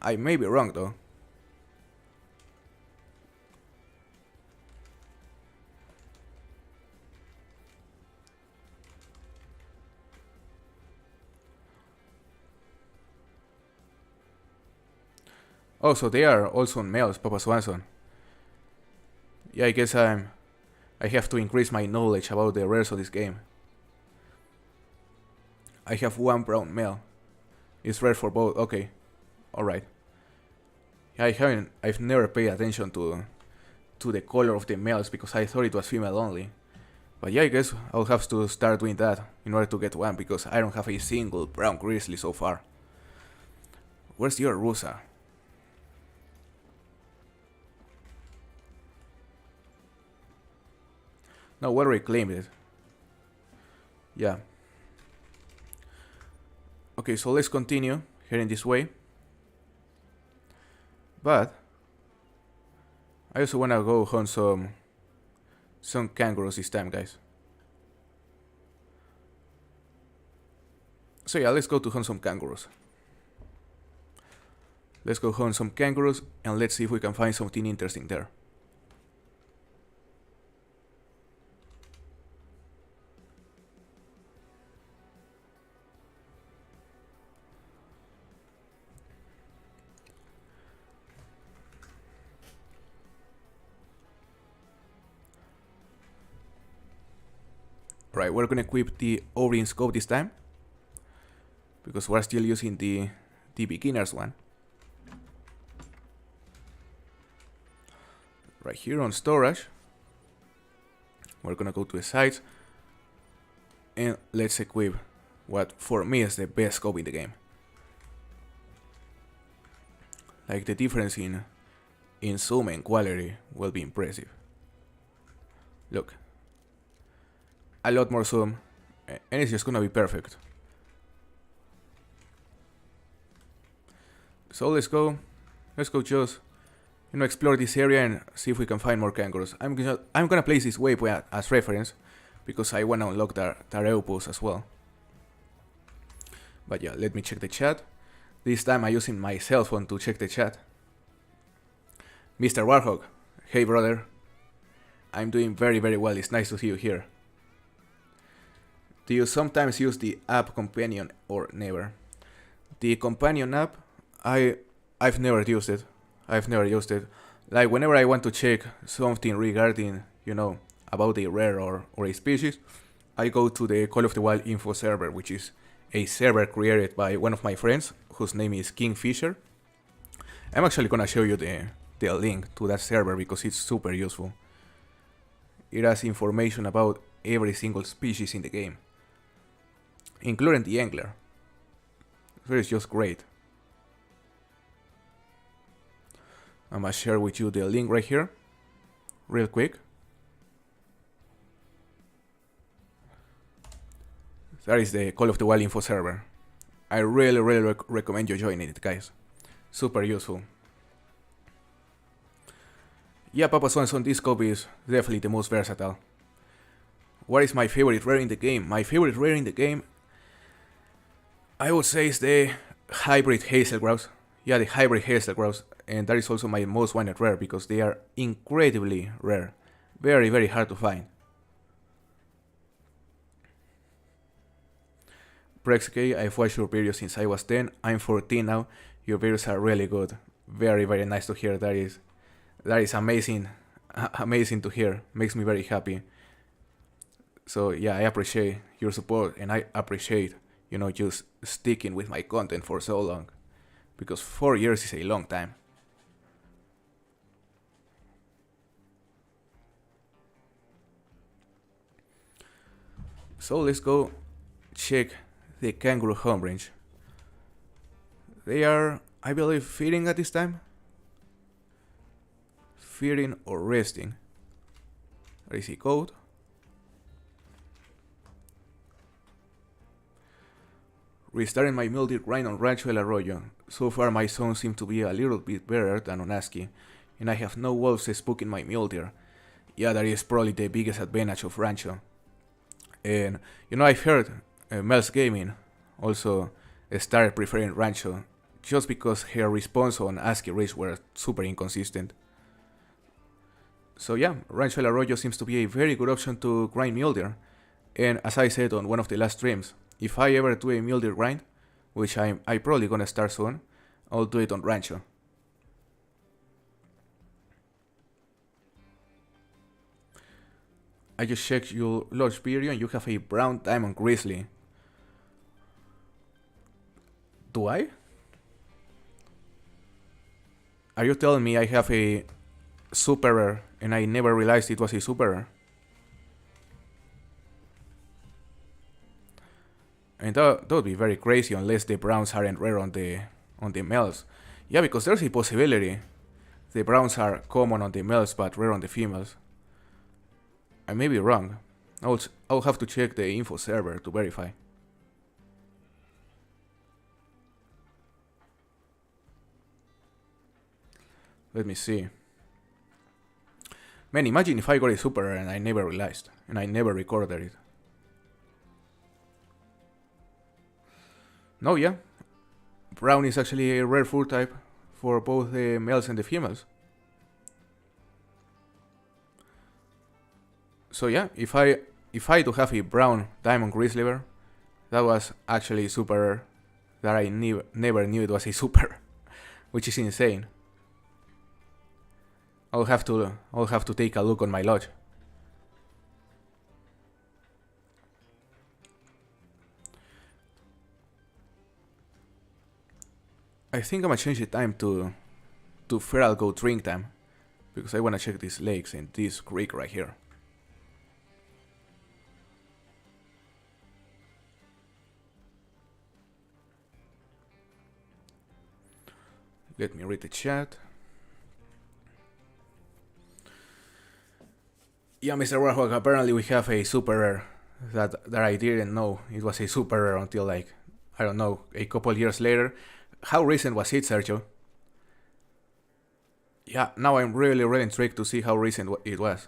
I may be wrong though. Oh, so they are also males, Papa Swanson. Yeah, I guess I have to increase my knowledge about the rares of this game. I have one brown male. It's rare for both. Okay, all right. Yeah, I've never paid attention to to the color of the males because I thought it was female only. But yeah, I guess I'll have to start doing that in order to get one because I don't have a single brown grizzly so far. Where's your Rusa? No, well reclaimed it. Yeah. Okay, so let's continue heading this way. But I also wanna go hunt some kangaroos this time, guys. So yeah, let's go to hunt some kangaroos. Let's go hunt some kangaroos and let's see if we can find something interesting there. Right, we're gonna equip the Orient scope this time because we're still using the beginner's one. Right here on storage, we're gonna go to the sites and let's equip what for me is the best scope in the game. Like the difference in zoom and quality will be impressive. Look, a lot more zoom and it's just gonna be perfect. So let's go just explore this area and see if we can find more kangaroos. I'm gonna place this waypoint as reference because I wanna unlock the Tareopus as well. But yeah, let me check the chat. This time I'm using my cell phone to check the chat. Mr. Warhawk, hey brother. I'm doing very well, it's nice to see you here. Do you sometimes use the app companion or never? The companion app, I've never used it. Like whenever I want to check something regarding, about a rare or a species, I go to the Call of the Wild info server, which is a server created by one of my friends whose name is Kingfisher. I'm actually gonna show you the link to that server because it's super useful. It has information about every single species in the game, including the angler. So it's just great. I'm gonna share with you the link right here, real quick. That is the Call of the Wild info server. I really recommend you joining it, guys. Super useful. Yeah, Papa Swanson, this scope is definitely the most versatile. What is my favorite rare in the game? My favorite rare in the game, I would say, is the hybrid hazel grouse. Yeah, the hybrid hazel grouse. And that is also my most wanted rare because they are incredibly rare. Very hard to find. Prexk, I've watched your videos since I was 10. I'm 14 now. Your videos are really good. Very nice to hear. That is amazing. Amazing to hear. Makes me very happy. So yeah, I appreciate your support and I appreciate, just sticking with my content for so long. Because 4 years is a long time. So let's go check the kangaroo home range. They are, I believe, feeding at this time. Feeding or resting. There is a code. Restarting my mule deer grind on Rancho El Arroyo. So far my zones seem to be a little bit better than on ASCII, and I have no wolves spooking my mule deer. Yeah, that is probably the biggest advantage of Rancho. And I've heard Mel's Gaming also started preferring Rancho just because her response on ASCII raids were super inconsistent. So yeah, Rancho El Arroyo seems to be a very good option to grind mule deer. And as I said on one of the last streams, if I ever do a mule deer grind, which I'm probably gonna start soon, I'll do it on Rancho. I just checked your launch video and you have a brown diamond grizzly. Do I? Are you telling me I have a super rare and I never realized it was a super rare. And that would be very crazy unless the browns aren't rare on the males. Yeah, because there's a possibility the browns are common on the males but rare on the females. I may be wrong. I'll have to check the info server to verify. Let me see. Man, imagine if I got a super rare and I never realized, and I never recorded it. No, yeah. Brown is actually a rare fur type for both the males and the females. So yeah, if I do have a brown diamond grizzly, that was actually super rare. That I never knew it was a super, which is insane. I'll have to take a look on my lodge. I think I'm gonna change the time to feral goat drink time, because I wanna check these lakes and this creek right here. Let me read the chat. Yeah, Mr. Warhawk, apparently we have a super rare that I didn't know it was a super rare until, like, I don't know, a couple years later. How recent was it, Sergio? Yeah, now I'm really intrigued to see how recent it was.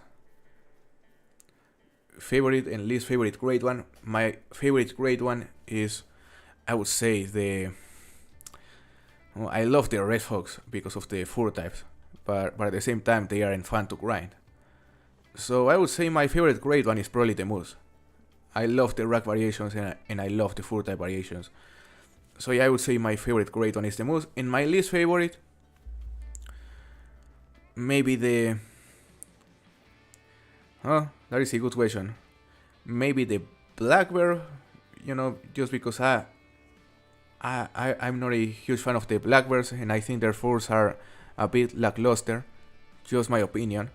Favorite and least favorite grade one. My favorite grade one is, I would say, well, I love the red fox because of the fur types, but at the same time they aren't fun to grind. So I would say my favorite grade one is probably the moose. I love the rack variations and I love the fur type variations. So yeah, I would say my favorite grade one is the moose. And my least favorite, maybe the... That is a good question. Maybe the black bear, just because I'm not a huge fan of the black bears and I think their furs are a bit lackluster. Just my opinion.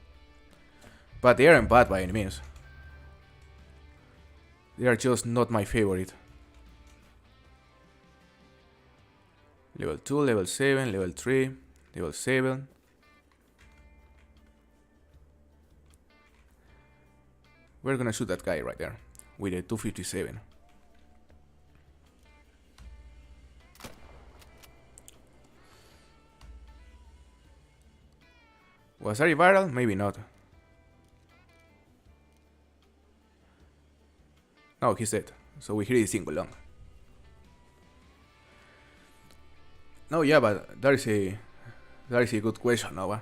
But they aren't bad by any means. They are just not my favorite. Level 2, level 7, level 3, level 7. We're gonna shoot that guy right there with a 257. Was that viral? Maybe not. No, he's dead. So we hear his single long. No, yeah, but that is a good question, Nova.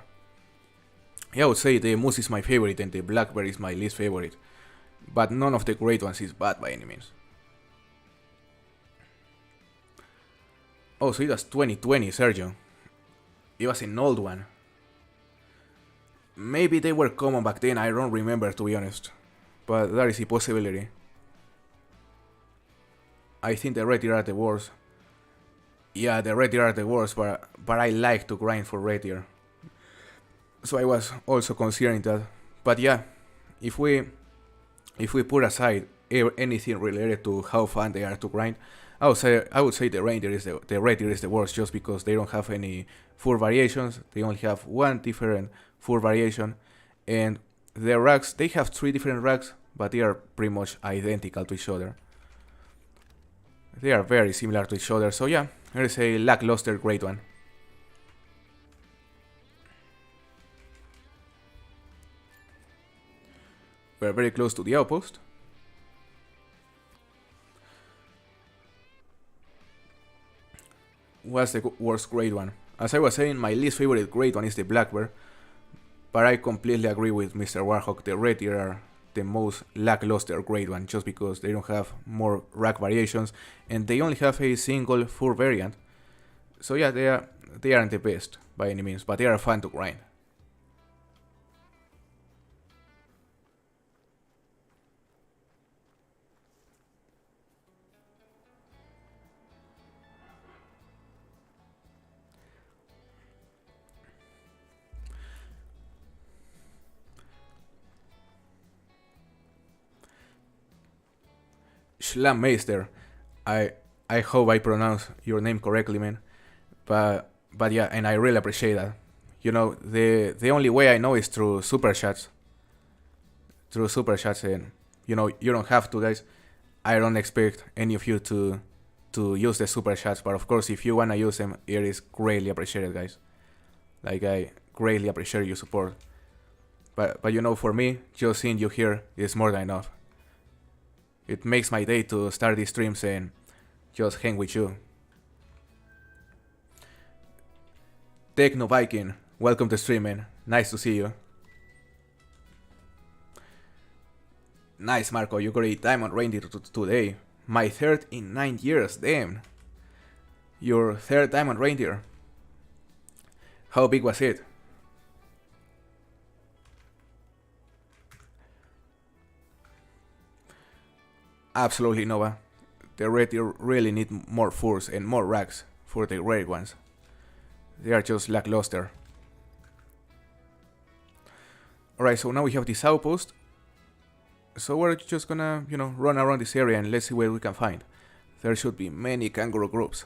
Yeah, I would say the moose is my favorite and the black bear is my least favorite. But none of the great ones is bad by any means. Oh, so it was 2020, Sergio. It was an old one. Maybe they were common back then, I don't remember, to be honest. But that is a possibility. I think the red deer are the worst. Yeah, the red deer are the worst, but I like to grind for red deer. So I was also considering that. But yeah, if we put aside anything related to how fun they are to grind, I would say the red deer is the worst, just because they don't have any fur variations. They only have one different fur variation, and the racks, they have 3 different racks, but they are pretty much identical to each other. They are very similar to each other, so yeah, there is a lackluster great one. We're very close to the outpost. What's the worst grade one? As I was saying, my least favorite grade one is the black bear, but I completely agree with Mr. Warhawk. The red deer are the most lackluster grade one, just because they don't have more rack variations and they only have a single fur variant. So yeah, they aren't the best by any means, but they are fun to grind. Schlammeister. I I hope I pronounce your name correctly, man. But yeah, and I really appreciate that. You know, the only way I know is through super chats. Through super chats, and you know, you don't have to, guys. I don't expect any of you to use the super chats, but of course, if you wanna use them, it is greatly appreciated, guys. Like, I greatly appreciate your support. But you know, for me, just seeing you here is more than enough. It makes my day to start these streams and just hang with you. Techno Viking, welcome to stream, man. Nice to see you. Nice, Marco. You got a diamond reindeer today. My third in 9 years. Damn. Your third diamond reindeer. How big was it? Absolutely, Nova. The red deer really need more furs and more racks for the rare ones. They are just lackluster. Alright, so now we have this outpost. So we're just gonna, you know, run around this area and let's see what we can find. There should be many kangaroo groups.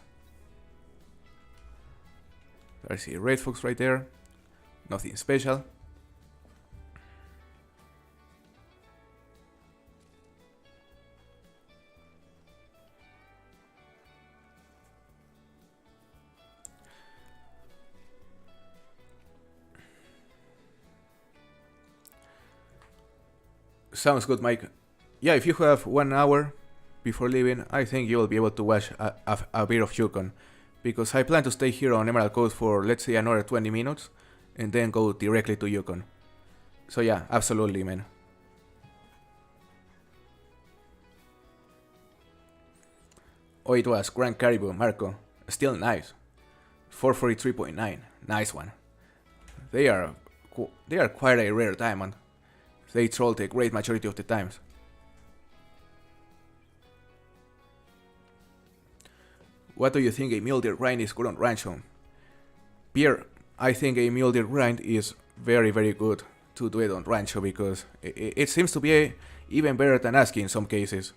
There's a red fox right there. Nothing special. Sounds good, Mike. Yeah, if you have 1 hour before leaving, I think you will be able to watch a bit of Yukon. Because I plan to stay here on Emerald Coast for, let's say, another 20 minutes. And then go directly to Yukon. So yeah, absolutely, man. Oh, it was Grand Caribou, Marco. Still nice. 443.9. Nice one. They are quite a rare diamond. They troll the great majority of the times. What do you think a mule deer grind is good on Rancho? Pierre, I think a mule deer grind is very good to do it on Rancho because it seems to be even better than ASCII in some cases.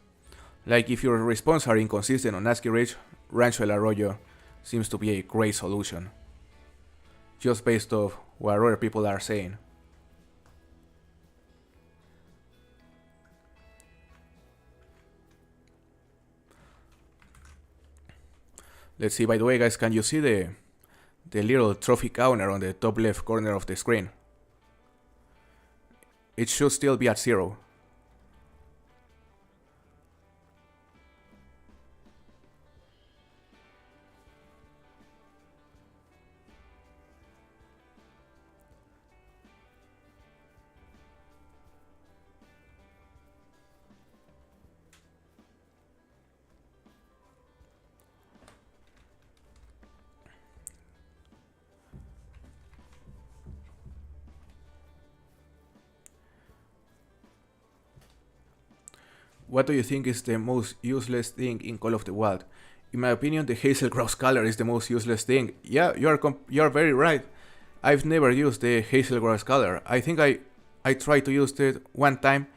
Like if your response are inconsistent on ASCII Ridge, Rancho El Arroyo seems to be a great solution. Just based off what other people are saying. Let's see, by the way, guys, can you see the little trophy counter on the top left corner of the screen? It should still be at 0. What do you think is the most useless thing in Call of the Wild? In my opinion, the Hazel Grouse color is the most useless thing. Yeah, you're very right. I've never used the Hazel Grouse color. I think I tried to use it one time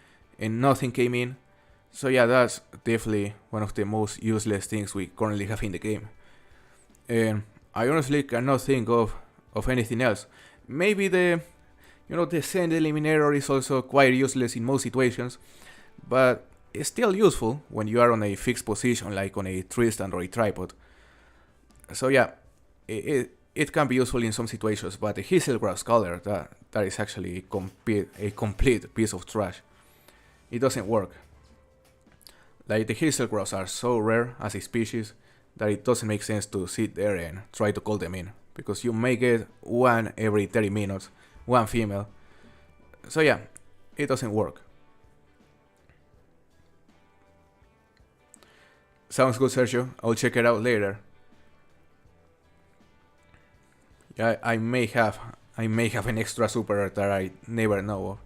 and nothing came in. So yeah, that's definitely one of the most useless things we currently have in the game. And I honestly cannot think of anything else. Maybe the send eliminator is also quite useless in most situations, but it's still useful when you are on a fixed position like on a tree stand or a tripod. So yeah, it can be useful in some situations, but the Hazel Grouse color, that is actually a complete piece of trash. It doesn't work. Like the Hazel Grouse are so rare as a species that it doesn't make sense to sit there and try to call them in, because you may get one every 30 minutes, one female. So yeah, it doesn't work. Sounds good, Sergio. I'll check it out later. Yeah, I may have an extra super that I never know of.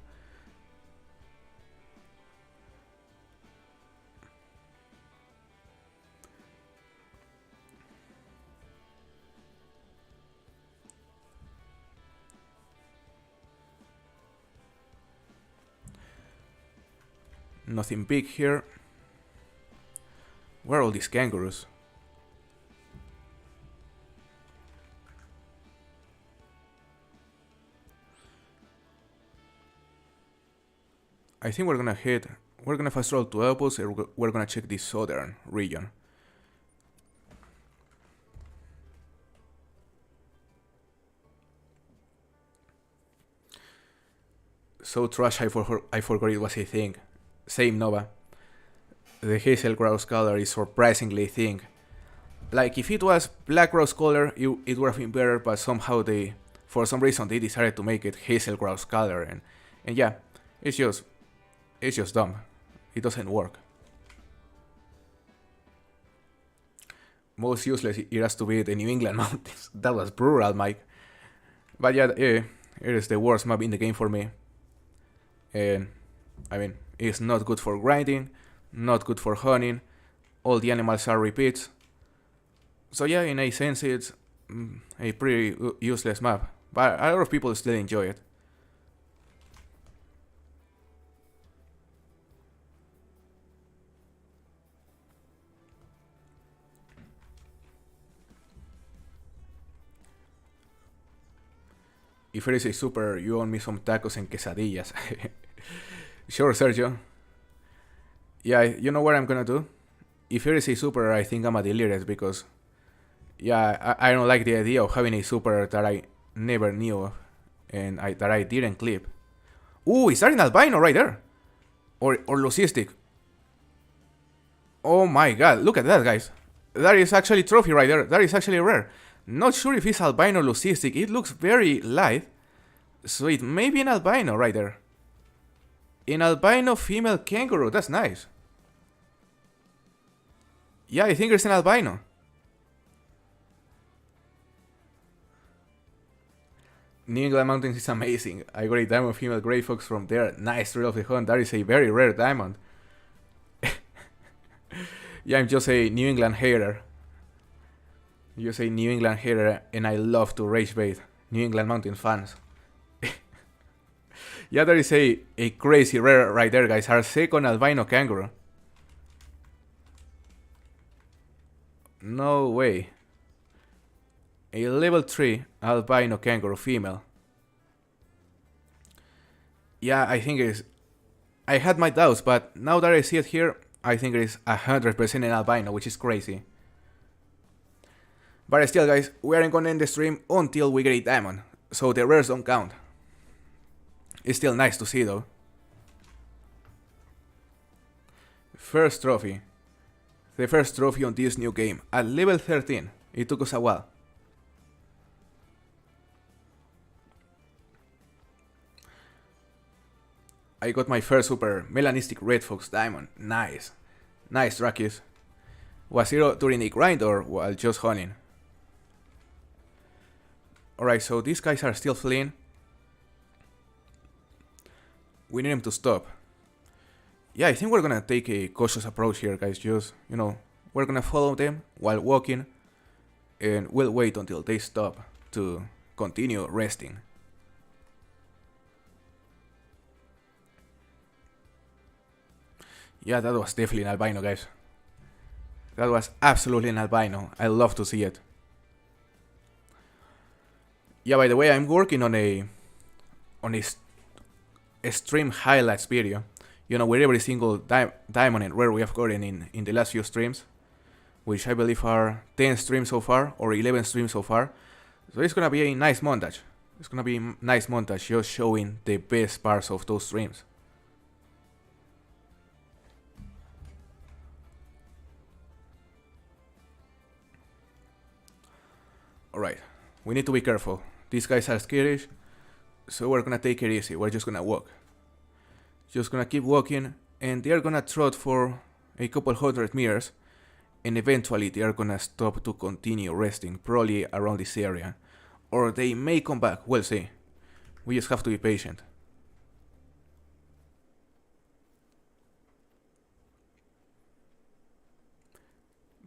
Nothing big here. Where are all these kangaroos? I think we're gonna fast travel to Opus and we're gonna check the southern region. So trash, I forgot it was a thing. Same Nova. The hazel grouse color is surprisingly thin. Like if it was black grouse color, it would have been better, but somehow for some reason they decided to make it hazel grouse color, and yeah, it's just dumb. It doesn't work. Most useless it has to be the New England mountains. That was brutal, Mike. But yeah, it is the worst map in the game for me. And I mean, it's not good for grinding, not good for hunting. All the animals are repeats. So yeah, in a sense, it's a pretty useless map. But a lot of people still enjoy it. If it is a super, you owe me some tacos and quesadillas. Sure, Sergio. Yeah, you know what I'm gonna do? If it is a super, I think I'm gonna delete it because, yeah, I don't like the idea of having a super that I never knew of and that I didn't clip. Ooh, is that an albino right there? Or leucistic? Oh my god, look at that, guys. That is actually trophy right there. That is actually rare. Not sure if it's albino or leucistic. It looks very light. So it may be an albino right there. An albino female kangaroo. That's nice. Yeah, I think it's an albino. New England Mountains is amazing. I got a diamond female gray fox from there. Nice thrill of the hunt. That is a very rare diamond. Yeah, I'm just a New England hater. Just a New England hater, and I love to rage bait New England Mountain fans. Yeah, there is a crazy rare right there, guys. Our second albino kangaroo. No way. A level 3 albino kangaroo female. Yeah, I think it is. I had my doubts, but now that I see it here, I think it is 100% an albino, which is crazy. But still, guys, we aren't gonna end the stream until we get a diamond, so the rares don't count. It's still nice to see, though. First trophy. The first trophy on this new game, at level 13. It took us a while. I got my first super melanistic red fox diamond. Nice. Nice, Drakis. Was it during a grind or while just hunting? Alright, so these guys are still fleeing. We need them to stop. Yeah, I think we're gonna take a cautious approach here, guys. Just, we're gonna follow them while walking. And we'll wait until they stop to continue resting. Yeah, that was definitely an albino, guys. That was absolutely an albino. I love to see it. Yeah, by the way, I'm working on a stream highlights video. With every single diamond and rare we have gotten in the last few streams, which I believe are 10 streams so far or 11 streams so far. So it's gonna be a nice montage. It's gonna be a nice montage just showing the best parts of those streams. Alright, we need to be careful. These guys are skittish, so we're gonna take it easy. We're just gonna walk. Just gonna keep walking, and they're gonna trot for a couple hundred meters, and eventually they're gonna stop to continue resting, probably around this area. Or they may come back, we'll see. We just have to be patient.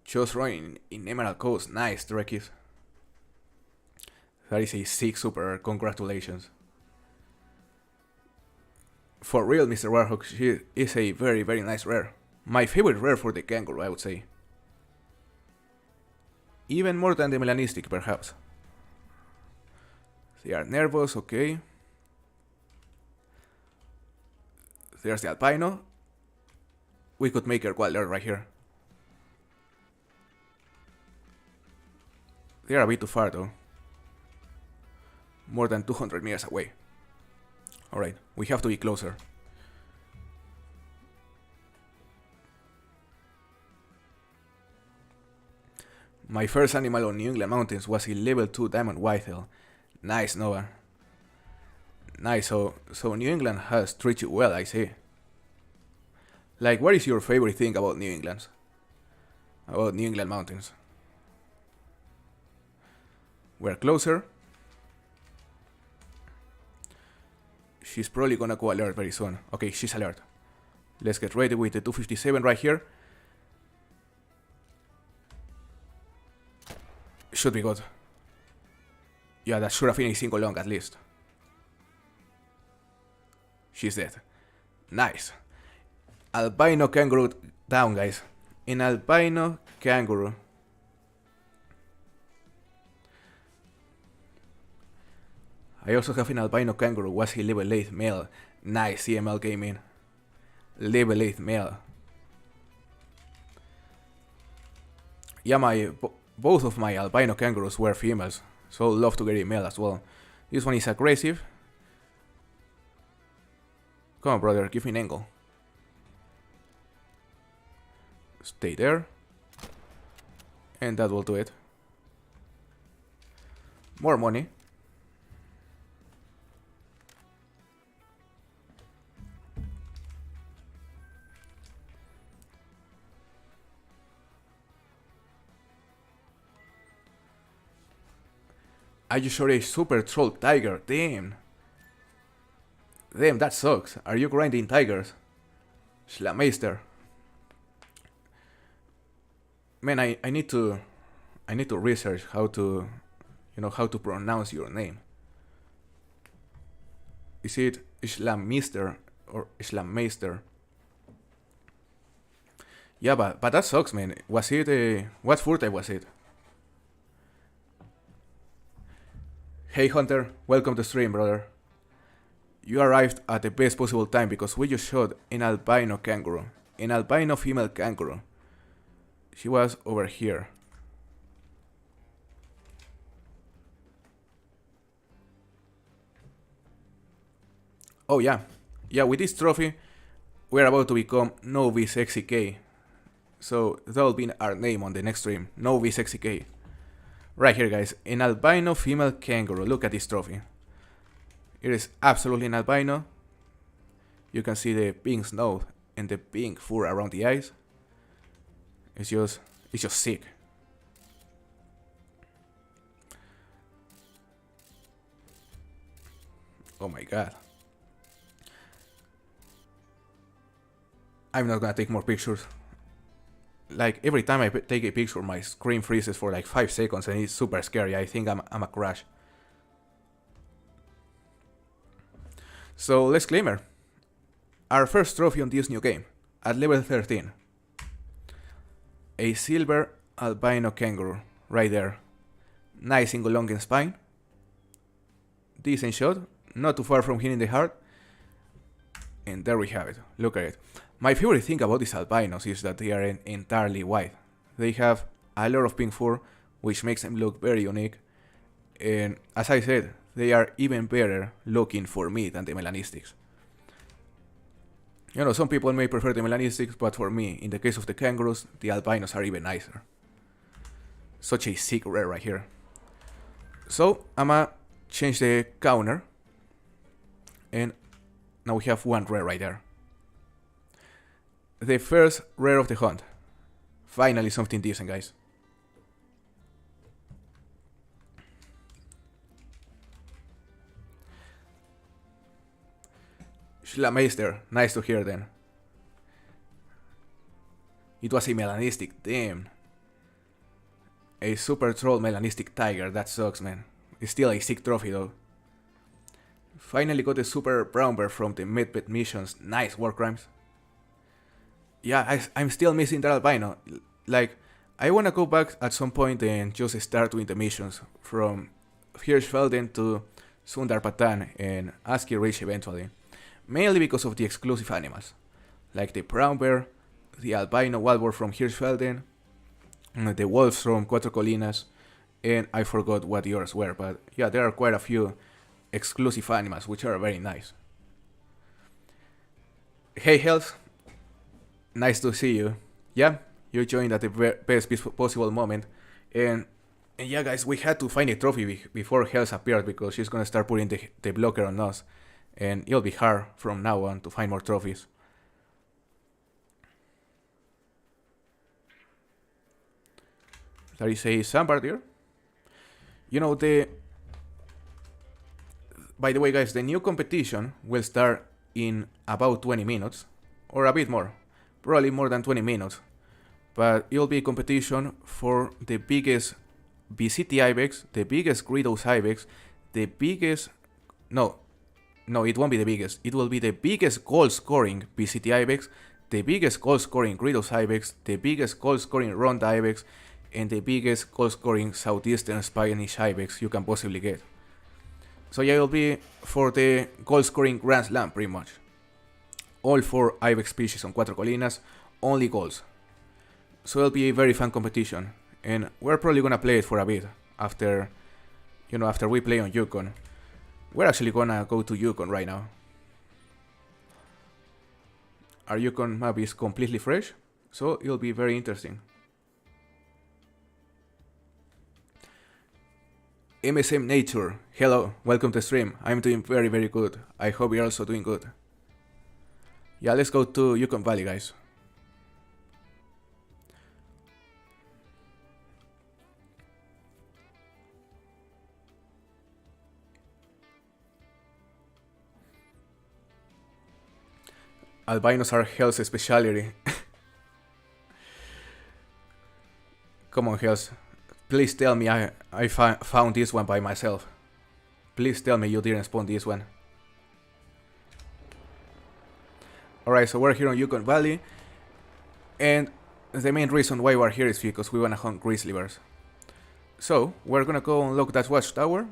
Just running in Emerald Coast, nice, Drakis. That is a sick super, congratulations. For real, Mr. Warhawk, she is a very, very nice rare. My favorite rare for the kangaroo, I would say. Even more than the melanistic, perhaps. They are nervous, okay. There's the albino. We could make her quite alert right here. They are a bit too far though. More than 200 meters away. Alright, we have to be closer. My first animal on New England mountains was a level 2 diamond whitetail. Nice, Noah. Nice, so New England has treated you well, I see. Like, what is your favorite thing about New England? About New England mountains? We're closer. She's probably gonna go alert very soon. Okay, she's alert. Let's get ready with the 257 right here. Should be good. Yeah, that should have finished single long at least. She's dead. Nice. Albino kangaroo down, guys. An albino kangaroo. I also have an albino kangaroo, was a level 8 male. Nice, CML gaming. Level 8 male. Yeah, both of my albino kangaroos were females, so love to get a male as well. This one is aggressive. Come on, brother, give me an angle. Stay there. And that will do it. More money. Are you sure a super troll tiger? Damn. Damn, that sucks. Are you grinding tigers? Schlammeister. Man, I need to research how to, how to pronounce your name. Is it Schlammeister or Schlammeister? Yeah, but that sucks, man. Was it what fur type was it? Hey Hunter, welcome to stream, brother. You arrived at the best possible time because we just shot an albino kangaroo. An albino female kangaroo. She was over here. Oh yeah. Yeah, with this trophy, we're about to become NoviSexyK. So that'll be our name on the next stream. NoviSexyK. Right here, guys, an albino female kangaroo. Look at this trophy. It is absolutely an albino. You can see the pink snout and the pink fur around the eyes. It's just sick. Oh my god. I'm not gonna take more pictures. Like, every time I take a picture, my screen freezes for like 5 seconds and it's super scary. I think I'm a crash. So let's claim her. Our first trophy on this new game, at level 13. A silver albino kangaroo, right there. Nice single long and spine. Decent shot, not too far from hitting the heart. And there we have it, look at it. My favorite thing about these albinos is that they are entirely white. They have a lot of pink fur, which makes them look very unique. And as I said, they are even better looking for me than the melanistics. You know, some people may prefer the melanistics, but for me, in the case of the kangaroos, the albinos are even nicer. Such a sick rare right here. So, I'ma change the counter. And now we have one rare right there. The first rare of the hunt. Finally something decent, guys. Schlammeister, nice to hear then. It was a melanistic, damn. A super troll melanistic tiger, that sucks, man. It's still a sick trophy though. Finally got a super brown bear from the Medbed missions, nice war crimes. Yeah, I'm still missing that albino. Like, I wanna go back at some point and just start doing the missions from Hirschfelden to Sundarpatan and Aski Ridge eventually. Mainly because of the exclusive animals, like the brown bear, the albino wild boar from Hirschfelden, the wolves from Cuatro Colinas, and I forgot what the others were, but yeah, there are quite a few exclusive animals which are very nice. Hey Health, nice to see you. Yeah, you joined at the best possible moment, and yeah, guys, we had to find a trophy before Health appeared because she's gonna start putting the blocker on us, and it'll be hard from now on to find more trophies. There is a sandbar there. You know, by the way, guys, the new competition will start in about 20 minutes, or a bit more, probably more than 20 minutes. But it'll be a competition for the biggest BCT Ibex, the biggest Gridos Ibex, the biggest... No, it won't be the biggest. It will be the biggest goal-scoring BCT Ibex, the biggest goal-scoring Gridos Ibex, the biggest goal-scoring Ronda Ibex, and the biggest goal-scoring Southeastern Spanish Ibex you can possibly get. So yeah, it'll be for the goal-scoring Grand Slam, pretty much. All 4 Ibex species on Cuatro Colinas, only goals. So it'll be a very fun competition, and we're probably gonna play it for a bit after, after we play on Yukon. We're actually gonna go to Yukon right now. Our Yukon map is completely fresh, so it'll be very interesting. MSM Nature, hello, welcome to stream. I'm doing very, very good. I hope you're also doing good. Yeah, let's go to Yukon Valley, guys. Albinos are Hell's specialty. Come on, Hells. Please tell me I found this one by myself. Please tell me you didn't spawn this one. Alright, so we're here on Yukon Valley. And the main reason why we're here is because we wanna hunt grizzly bears. So, we're gonna go unlock that watchtower.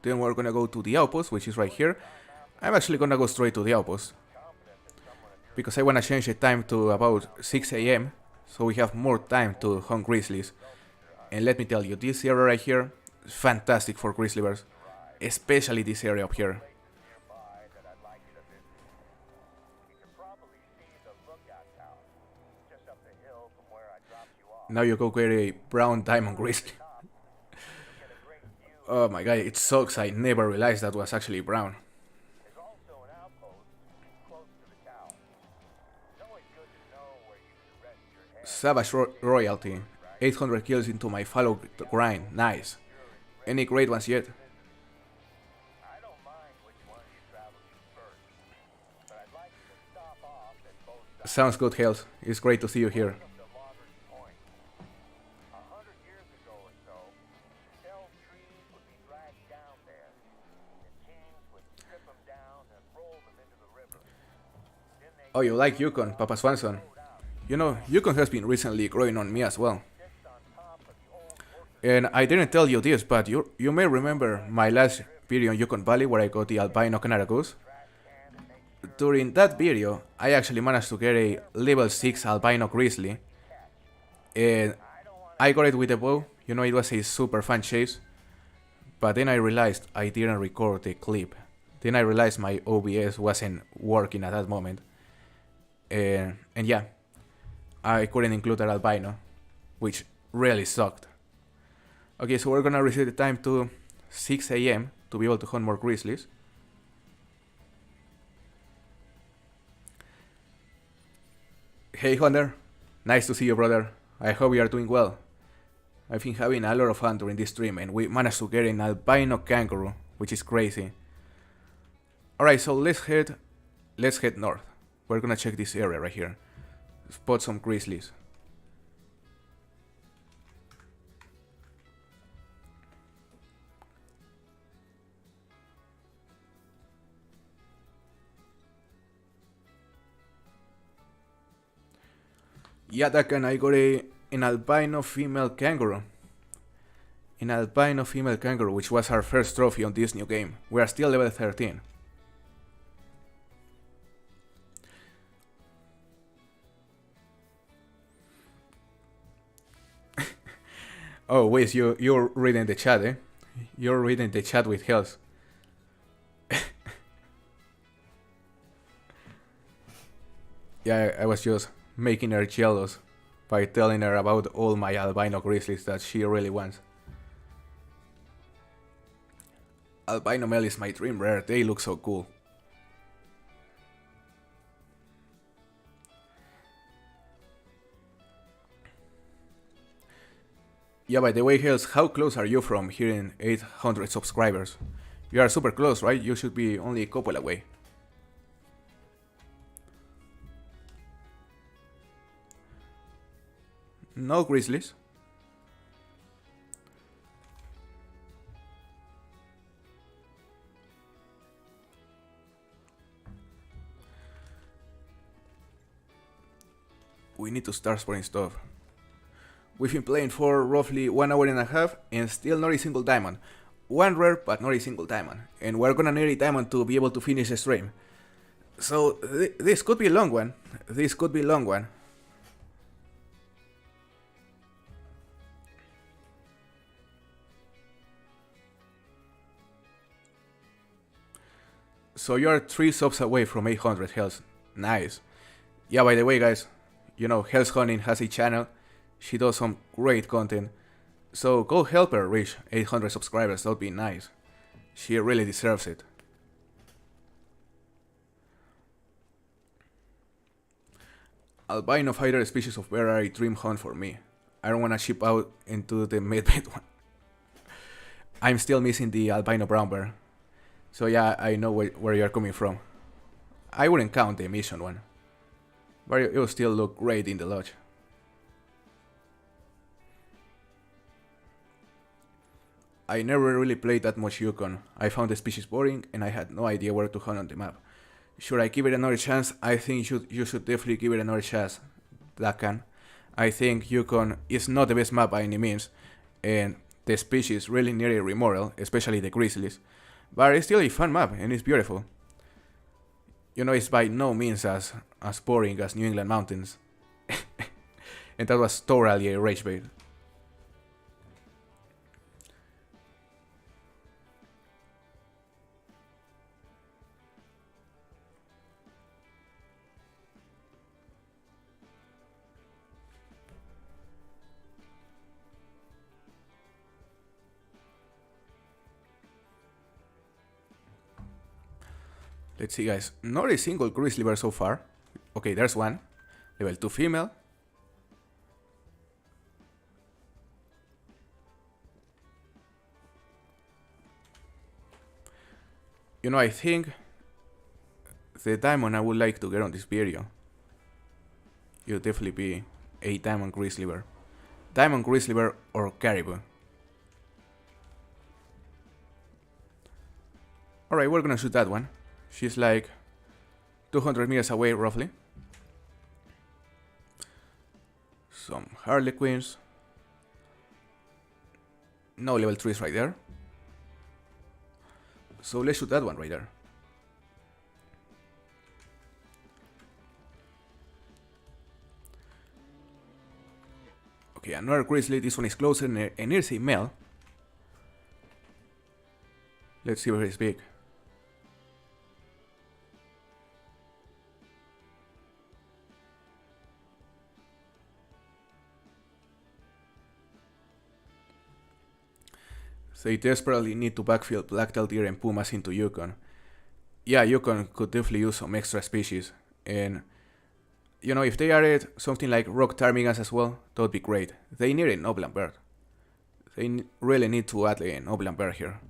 Then we're gonna go to the outpost, which is right here. I'm actually gonna go straight to the outpost, because I wanna change the time to about 6 AM, so we have more time to hunt grizzlies. And let me tell you, this area right here is fantastic for grizzly bears, especially this area up here. Now you go get a brown diamond grizzly. Oh my god, it sucks, I never realized that was actually brown. Savage Royalty, 800 kills into my follow grind, nice. Any great ones yet? Sounds good, Hells. It's great to see you here. Oh, you like Yukon, Papa Swanson? You know, Yukon has been recently growing on me as well. And I didn't tell you this, but you may remember my last video on Yukon Valley where I got the albino Canada goose. During that video, I actually managed to get a level 6 albino grizzly. And I got it with a bow, you know, it was a super fun chase. But then I realized I didn't record the clip. Then I realized my OBS wasn't working at that moment. And yeah, I couldn't include that albino, which really sucked. Okay, so we're gonna reset the time to 6 AM to be able to hunt more grizzlies. Hey Hunter, nice to see you, brother. I hope you are doing well. I've been having a lot of fun during this stream and we managed to get an albino kangaroo, which is crazy. Alright, so let's head north. We're gonna check this area right here. Spot some grizzlies. Yeah, that can I got a an albino female kangaroo. An albino female kangaroo, which was our first trophy on this new game. We are still level 13. Oh, wait, you're reading the chat, eh? You're reading the chat with health. Yeah, I was just making her jealous by telling her about all my albino grizzlies that she really wants. Albino male is my dream rare, they look so cool. Yeah, by the way, Hells, how close are you from hitting 800 subscribers? You are super close, right? You should be only a couple away. No grizzlies. We need to start spotting stuff. We've been playing for roughly 1 hour and a half and still not a single diamond. One rare, but not a single diamond. And we're gonna need a diamond to be able to finish the stream. So this could be a long one. This could be a long one. So you're 3 subs away from 800 health. Nice. Yeah, by the way, guys, you know, Hell's Hunting has a channel. She does some great content. So go help her reach 800 subscribers, that would be nice. She really deserves it. Albino fighter species of bear are a dream hunt for me. I don't wanna ship out into the mid-bait one. I'm still missing the albino brown bear. So yeah, I know where you're coming from. I wouldn't count the mission one. But it will still look great in the lodge. I never really played that much Yukon. I found the species boring and I had no idea where to hunt on the map. Should I give it another chance? I think you should definitely give it another chance, Dakan. I think Yukon is not the best map by any means, and the species really need a remoral, especially the grizzlies. But it's still a fun map and it's beautiful. You know, it's by no means as boring as New England Mountains. And that was totally a rage bait. Let's see, guys. Not a single grizzly bear so far. Okay, there's one. Level 2 female. You know, I think the diamond I would like to get on this video, you'll definitely be a diamond grizzly bear. Diamond grizzly bear or caribou. Alright, we're gonna shoot that one. She's like 200 meters away, roughly. Some harlequins. No level 3s right there. So let's shoot that one right there. Okay, another grizzly. This one is closer and here's a male. Let's see where he's big. They desperately need to backfill black-tailed deer and pumas into Yukon. Yeah, Yukon could definitely use some extra species. And, you know, if they added something like rock ptarmigans as well, that would be great. They need an upland bird. They really need to add an upland bird here.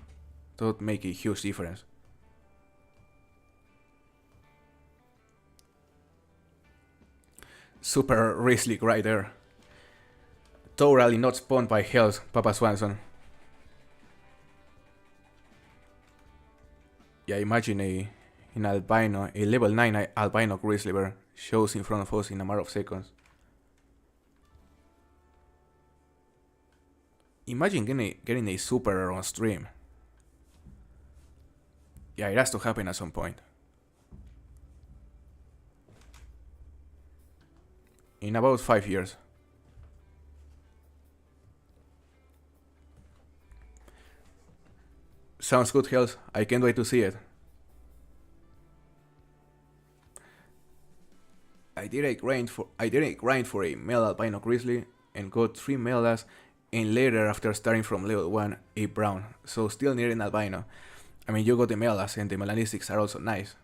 That would make a huge difference. Super Riesling right there. Totally not spawned by Hells, Papa Swanson. Yeah, imagine an albino, a level 9 albino grizzly bear shows in front of us in a matter of seconds. Imagine getting a super error on stream. Yeah, it has to happen at some point. In about 5 years. Sounds good, Hells. I can't wait to see it. I did a grind for a male albino grizzly and got 3 melas, and later after starting from level 1 a brown, so still near an albino. I mean, you got the melas and the melanistics are also nice.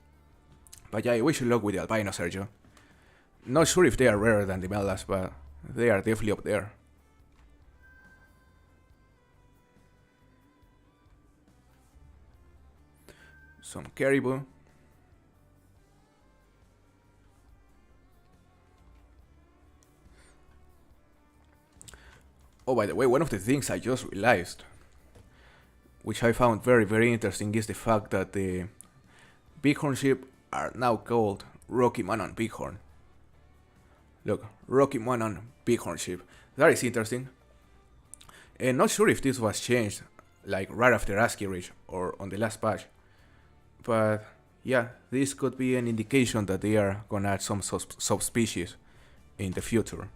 But yeah, I wish you luck with the albino, Sergio. Not sure if they are rarer than the melas, but they are definitely up there. Some caribou. Oh, by the way, one of the things I just realized, which I found very, very interesting, is the fact that the bighorn sheep are now called Rocky Mountain bighorn. Look, Rocky Mountain bighorn sheep. That is interesting. And not sure if this was changed, like right after ASCII Reach or on the last patch. But yeah, this could be an indication that they are gonna add some subspecies in the future.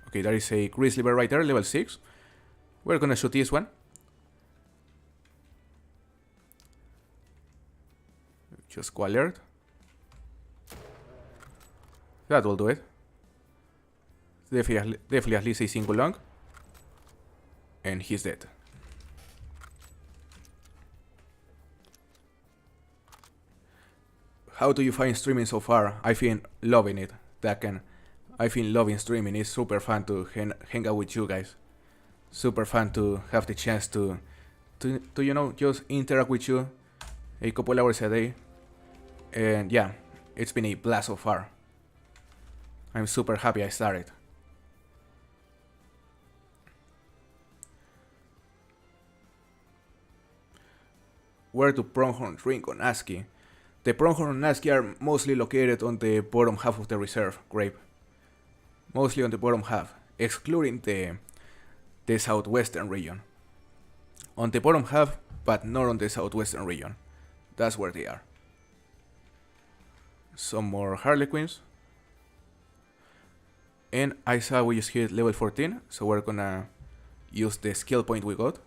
Okay, there is a grizzly bear right there, level 6. We're gonna shoot this one. Just go alert. That will do it. Definitely at least a single lung. And he's dead. How do you find streaming so far? I've been loving it, Daken. I've been loving streaming. It's super fun to hang out with you guys. Super fun to have the chance to you know, just interact with you a couple hours a day. And yeah, it's been a blast so far. I'm super happy I started. Where do pronghorn drink on ASCII? The pronghorn on ASCII are mostly located on the bottom half of the reserve grape. Mostly on the bottom half, excluding the southwestern region. On the bottom half, but not on the southwestern region. That's where they are. Some more harlequins. And I saw we just hit level 14, so we're gonna use the skill point we got.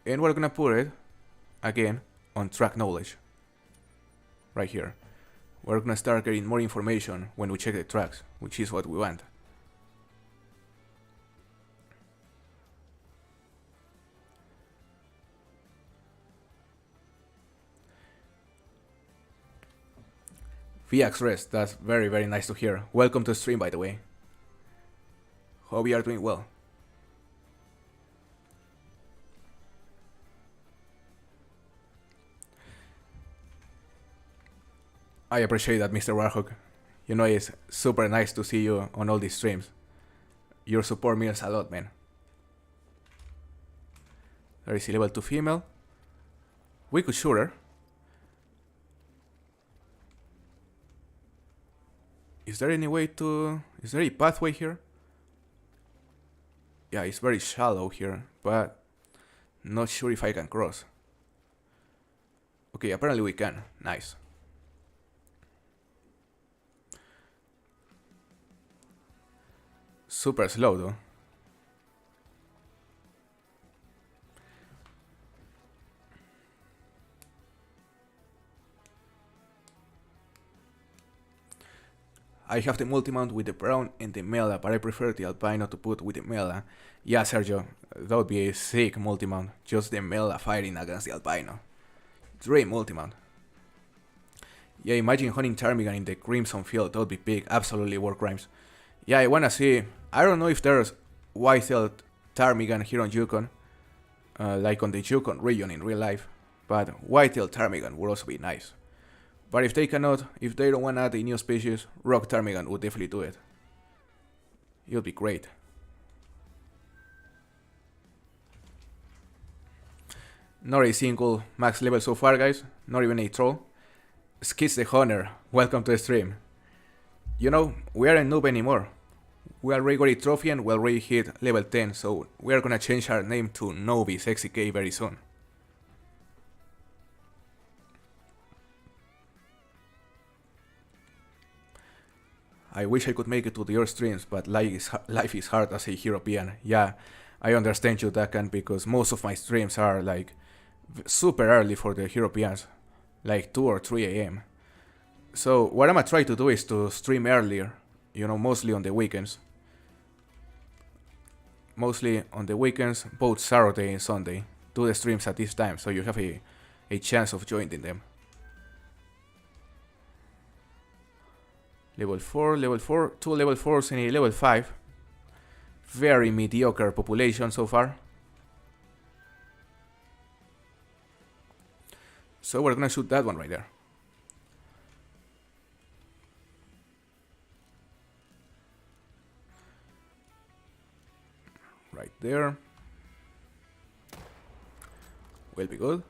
And we're gonna put it, again, on track knowledge. Right here. We're gonna start getting more information when we check the tracks, which is what we want. VX Rest, that's very, very nice to hear. Welcome to stream, by the way. Hope you are doing well. I appreciate that, Mr. Warhawk. You know, it's super nice to see you on all these streams. Your support means a lot, man. There is a level 2 female. We could shoot her. Is there any way to... Is there a pathway here? Yeah, it's very shallow here, but not sure if I can cross. Okay, apparently we can. Nice. Super slow though. I have the multi-mount with the brown and the mela, but I prefer the albino to put with the mela. Yeah, Sergio, that would be a sick multi-mount. Just the mela fighting against the albino. Dream multi-mount. Yeah, imagine hunting ptarmigan in the Crimson Field. That would be big. Absolutely war crimes. Yeah, I wanna see. I don't know if there's white-tailed ptarmigan here on Yukon, like on the Yukon region in real life, but white-tailed ptarmigan would also be nice. But if they cannot, if they don't want to add a new species, rock ptarmigan would definitely do it. It would be great. Not a single max level so far, guys. Not even a troll. Skits the Hunter, welcome to the stream. You know, we aren't noob anymore. We already got a trophy and we already hit level 10, so we are gonna change our name to Novi Sexy K very soon. I wish I could make it to your streams, but life is hard as a European. Yeah, I understand you, Dakan, because most of my streams are like super early for the Europeans, like 2 or 3 a.m. So what I'm gonna try to do is to stream earlier, you know, mostly on the weekends. Mostly on the weekends, both Saturday and Sunday. Do the streams at this time, so you have a chance of joining them. Level 4, 2 level 4s and a level 5. Very mediocre population so far. So we're gonna shoot that one right there. Right there. Will be good.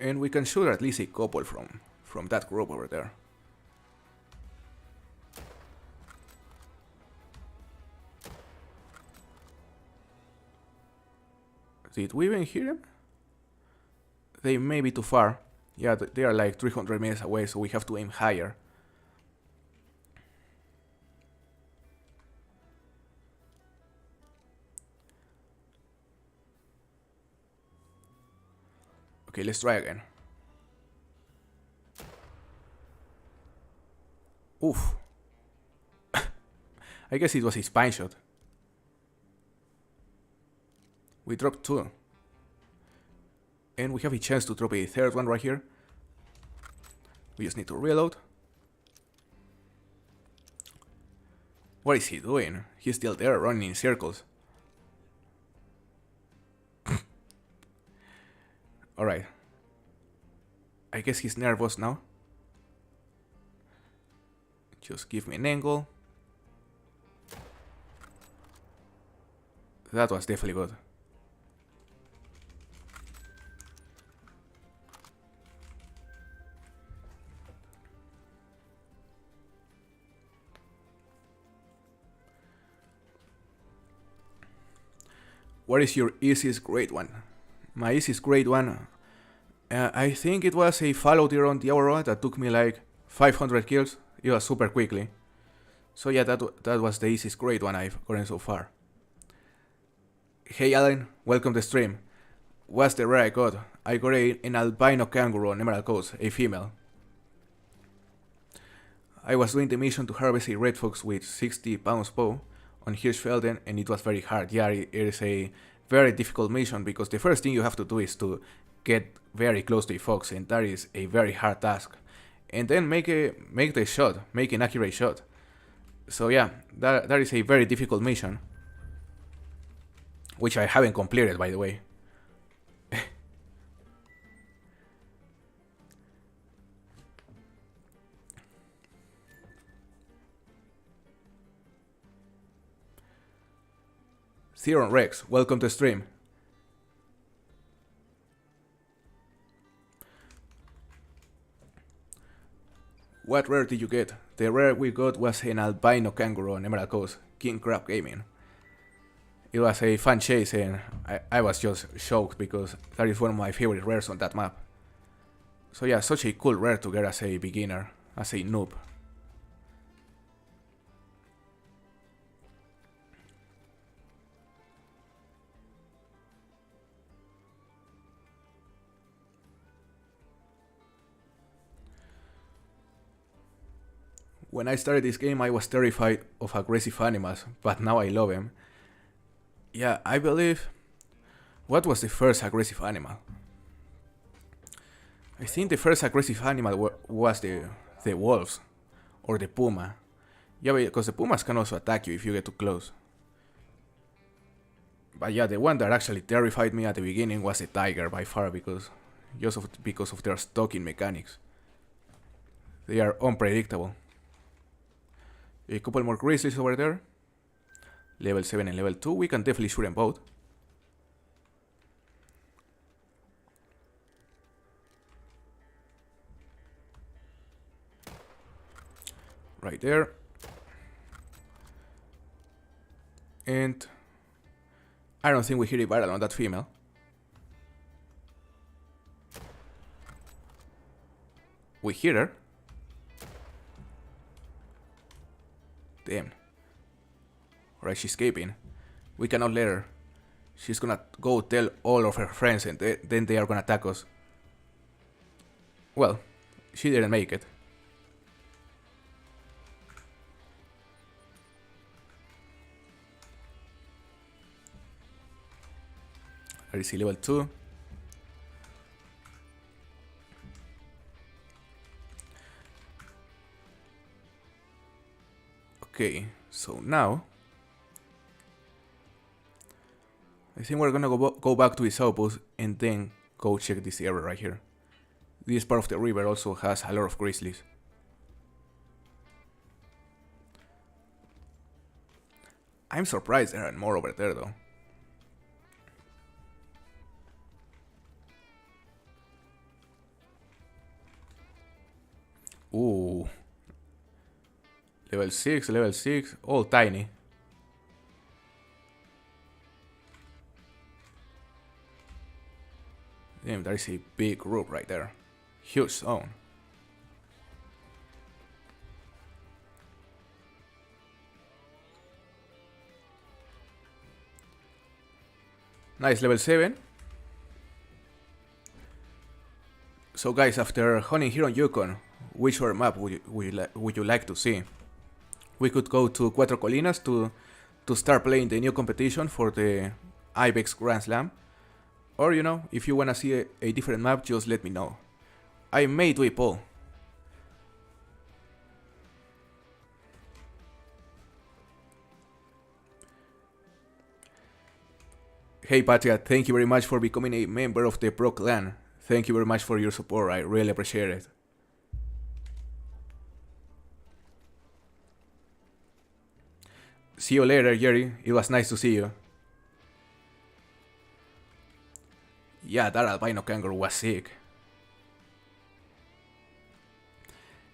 And we can shoot at least a couple from that group over there. Did we even hear them? They may be too far. Yeah, they are like 300 meters away, so we have to aim higher. Okay, let's try again. Oof. I guess it was a spine shot. We dropped 2. And we have a chance to drop a 3rd one right here. We just need to reload. What is he doing? He's still there, running in circles. Alright. I guess he's nervous now. Just give me an angle. That was definitely good. What is your easiest grade one? My easiest grade one, I think it was a fallow deer on the Aurora that took me like 500 kills. It was super quickly. So yeah, that was the easiest grade one I've gotten so far. Hey Alan, welcome to the stream. What's the rare I got? I got an albino kangaroo on Emerald Coast, a female. I was doing the mission to harvest a red fox with 60 pounds bow on Hirschfelden, and it was very hard. Yeah, it is a very difficult mission because the first thing you have to do is to get very close to a fox, and that is a very hard task. And then make the shot, make an accurate shot. So yeah, that is a very difficult mission, which I haven't completed, by the way. Theron Rex, welcome to stream. What rare did you get? The rare we got was an albino kangaroo on Emerald Coast, King Crab Gaming. It was a fun chase, and I was just shocked because that is one of my favorite rares on that map. So yeah, such a cool rare to get as a beginner, as a noob. When I started this game, I was terrified of aggressive animals, but now I love them. Yeah, I believe... What was the first aggressive animal? I think the first aggressive animal was the wolves, or the puma. Yeah, because the pumas can also attack you if you get too close. But yeah, the one that actually terrified me at the beginning was the tiger by far, because of their stalking mechanics. They are unpredictable. A couple more grizzlies over there. Level 7 and level 2. We can definitely shoot them both. Right there. And I don't think we hit a viral on that female. We hit her. Damn. Alright, she's escaping. We cannot let her. She's gonna go tell all of her friends and then they are gonna attack us. Well, she didn't make it. I see level 2. Okay, so now I think we're gonna go back to his outpost and then go check this area right here. This part of the river also has a lot of grizzlies. I'm surprised there aren't more over there though. Ooh. Level 6, all tiny. Damn, there is a big group right there. Huge zone. Nice, level 7. So guys, after hunting here on Yukon, which other map would you like to see? We could go to Cuatro Colinas to start playing the new competition for the Ibex Grand Slam. Or, you know, if you wanna see a different map, just let me know. I may do a poll. Hey Patria, thank you very much for becoming a member of the Pro Clan. Thank you very much for your support, I really appreciate it. See you later, Jerry. It was nice to see you. Yeah, that albino kangaroo was sick.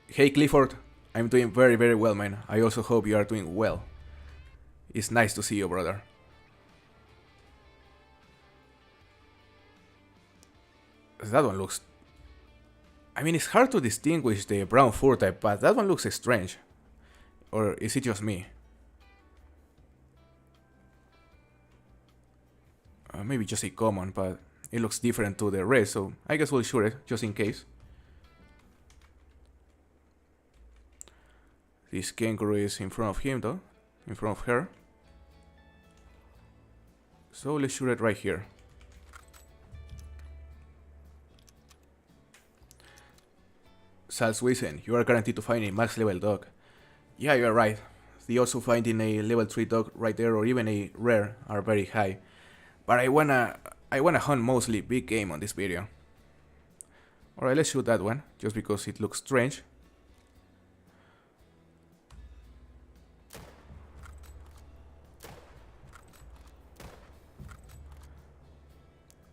Hey Clifford, I'm doing very very well, man. I also hope you are doing well. It's nice to see you, brother. That one looks... I mean, it's hard to distinguish the brown fur type, but that one looks strange. Or is it just me? Maybe just a common, but it looks different to the rest, so I guess we'll shoot it, just in case. This kangaroo is in front of him, though. In front of her. So let's shoot it right here. Salswisen, you are guaranteed to find a max level dog. Yeah, you're right. The odds of finding a level 3 dog right there or even a rare are very high. But I wanna hunt mostly big game on this video. Alright, let's shoot that one, just because it looks strange.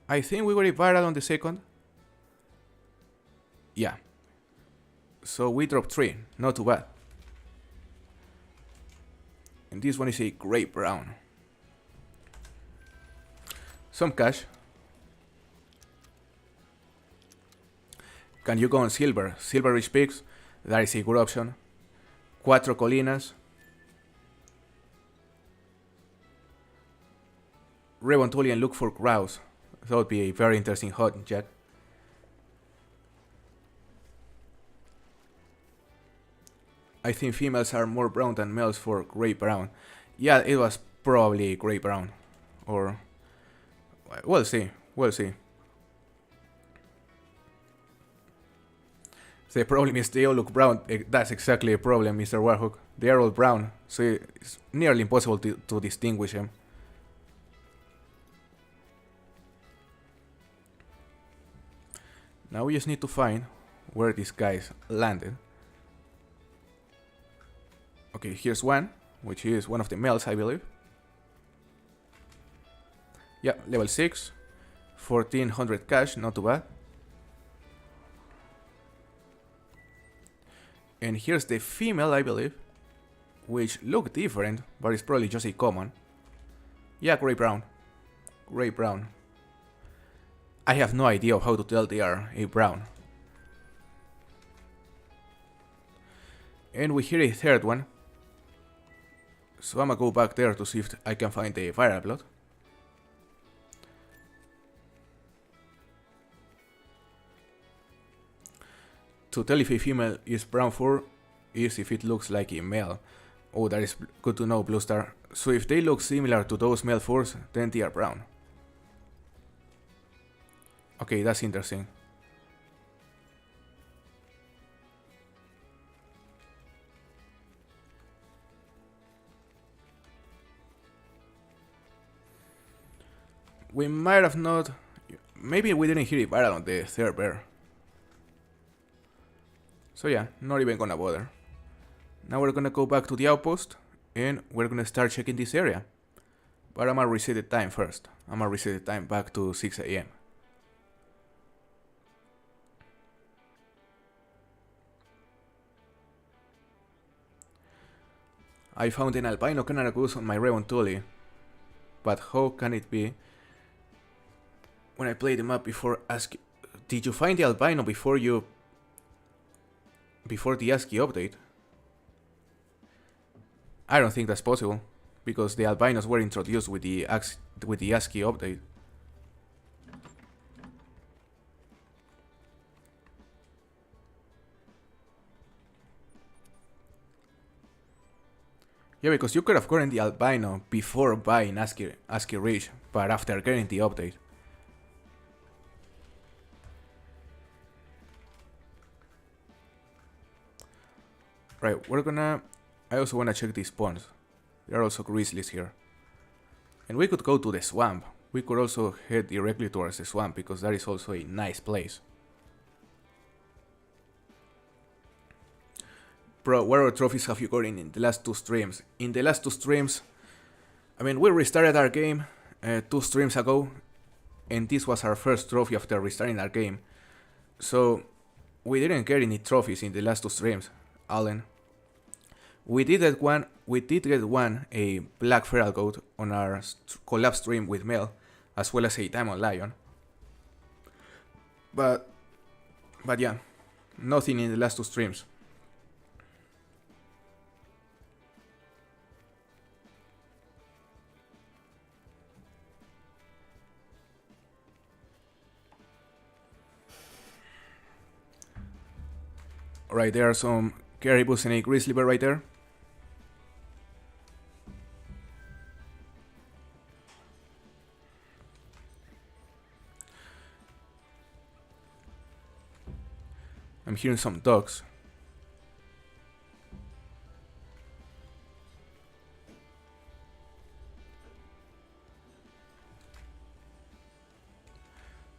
I think we got it viral on the second. Yeah. So we dropped 3, not too bad. And this one is a great brown. Some cash. Can you go on silver? Silver Rich Peaks, that is a good option. Cuatro Colinas. Rebontuli and look for grouse. That would be a very interesting hunt, Jack. I think females are more brown than males for gray brown. Yeah, it was probably gray brown. Or... we'll see. We'll see. The problem is they all look brown. That's exactly a problem, Mr. Warhawk. They are all brown, so it's nearly impossible to distinguish them. Now we just need to find where these guys landed. Okay, here's one, which is one of the males, I believe. Yeah, level 6, 1400 cash, not too bad. And here's the female, I believe, which look different, but it's probably just a common. Yeah, gray brown. Gray brown. I have no idea of how to tell they are a brown. And we hear a third one. So I'm gonna go back there to see if I can find the viral blood. To tell if a female is brown fur is if it looks like a male. Oh, that is good to know, Blue Star. So if they look similar to those male furs, then they are brown. Okay, that's interesting. We might have not... Maybe we didn't hear it viral on the third bear. So yeah, not even gonna bother. Now we're gonna go back to the outpost and we're gonna start checking this area. But I'm gonna reset the time first. I'm gonna reset the time back to 6 AM. I found an albino Canada goose on my Revon Tully. But how can it be? When I played the map before, did you find the albino before the ASCII update? I don't think that's possible, because the albinos were introduced with the ASCII update. Yeah, because you could have gotten the albino before buying ASCII Reach, but after getting the update. Right, I also wanna check these ponds. There are also grizzlies here. And we could go to the swamp. We could also head directly towards the swamp, because that is also a nice place. Bro, what other trophies have you gotten in the last 2 streams? In the last 2 streams, I mean, we restarted our game 2 streams ago, and this was our first trophy after restarting our game. So, we didn't get any trophies in the last 2 streams, Allen. We did get one, a black feral goat on our collab stream with Mel, as well as a diamond lion. But yeah, nothing in the last 2 streams. Alright, there are some caribous and a grizzly bear right there. I'm hearing some dogs.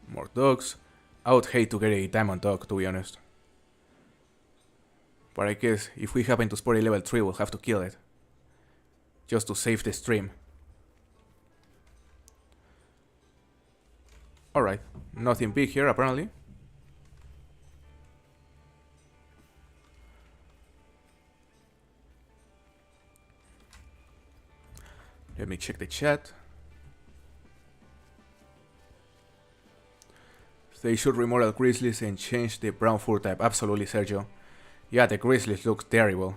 More dogs. I would hate to get a diamond dog, to be honest. But I guess if we happen to spot a level 3, we'll have to kill it. Just to save the stream. Alright, nothing big here apparently. Let me check the chat. They should remodel grizzlies and change the brown fur type. Absolutely, Sergio. Yeah, the grizzlies look terrible.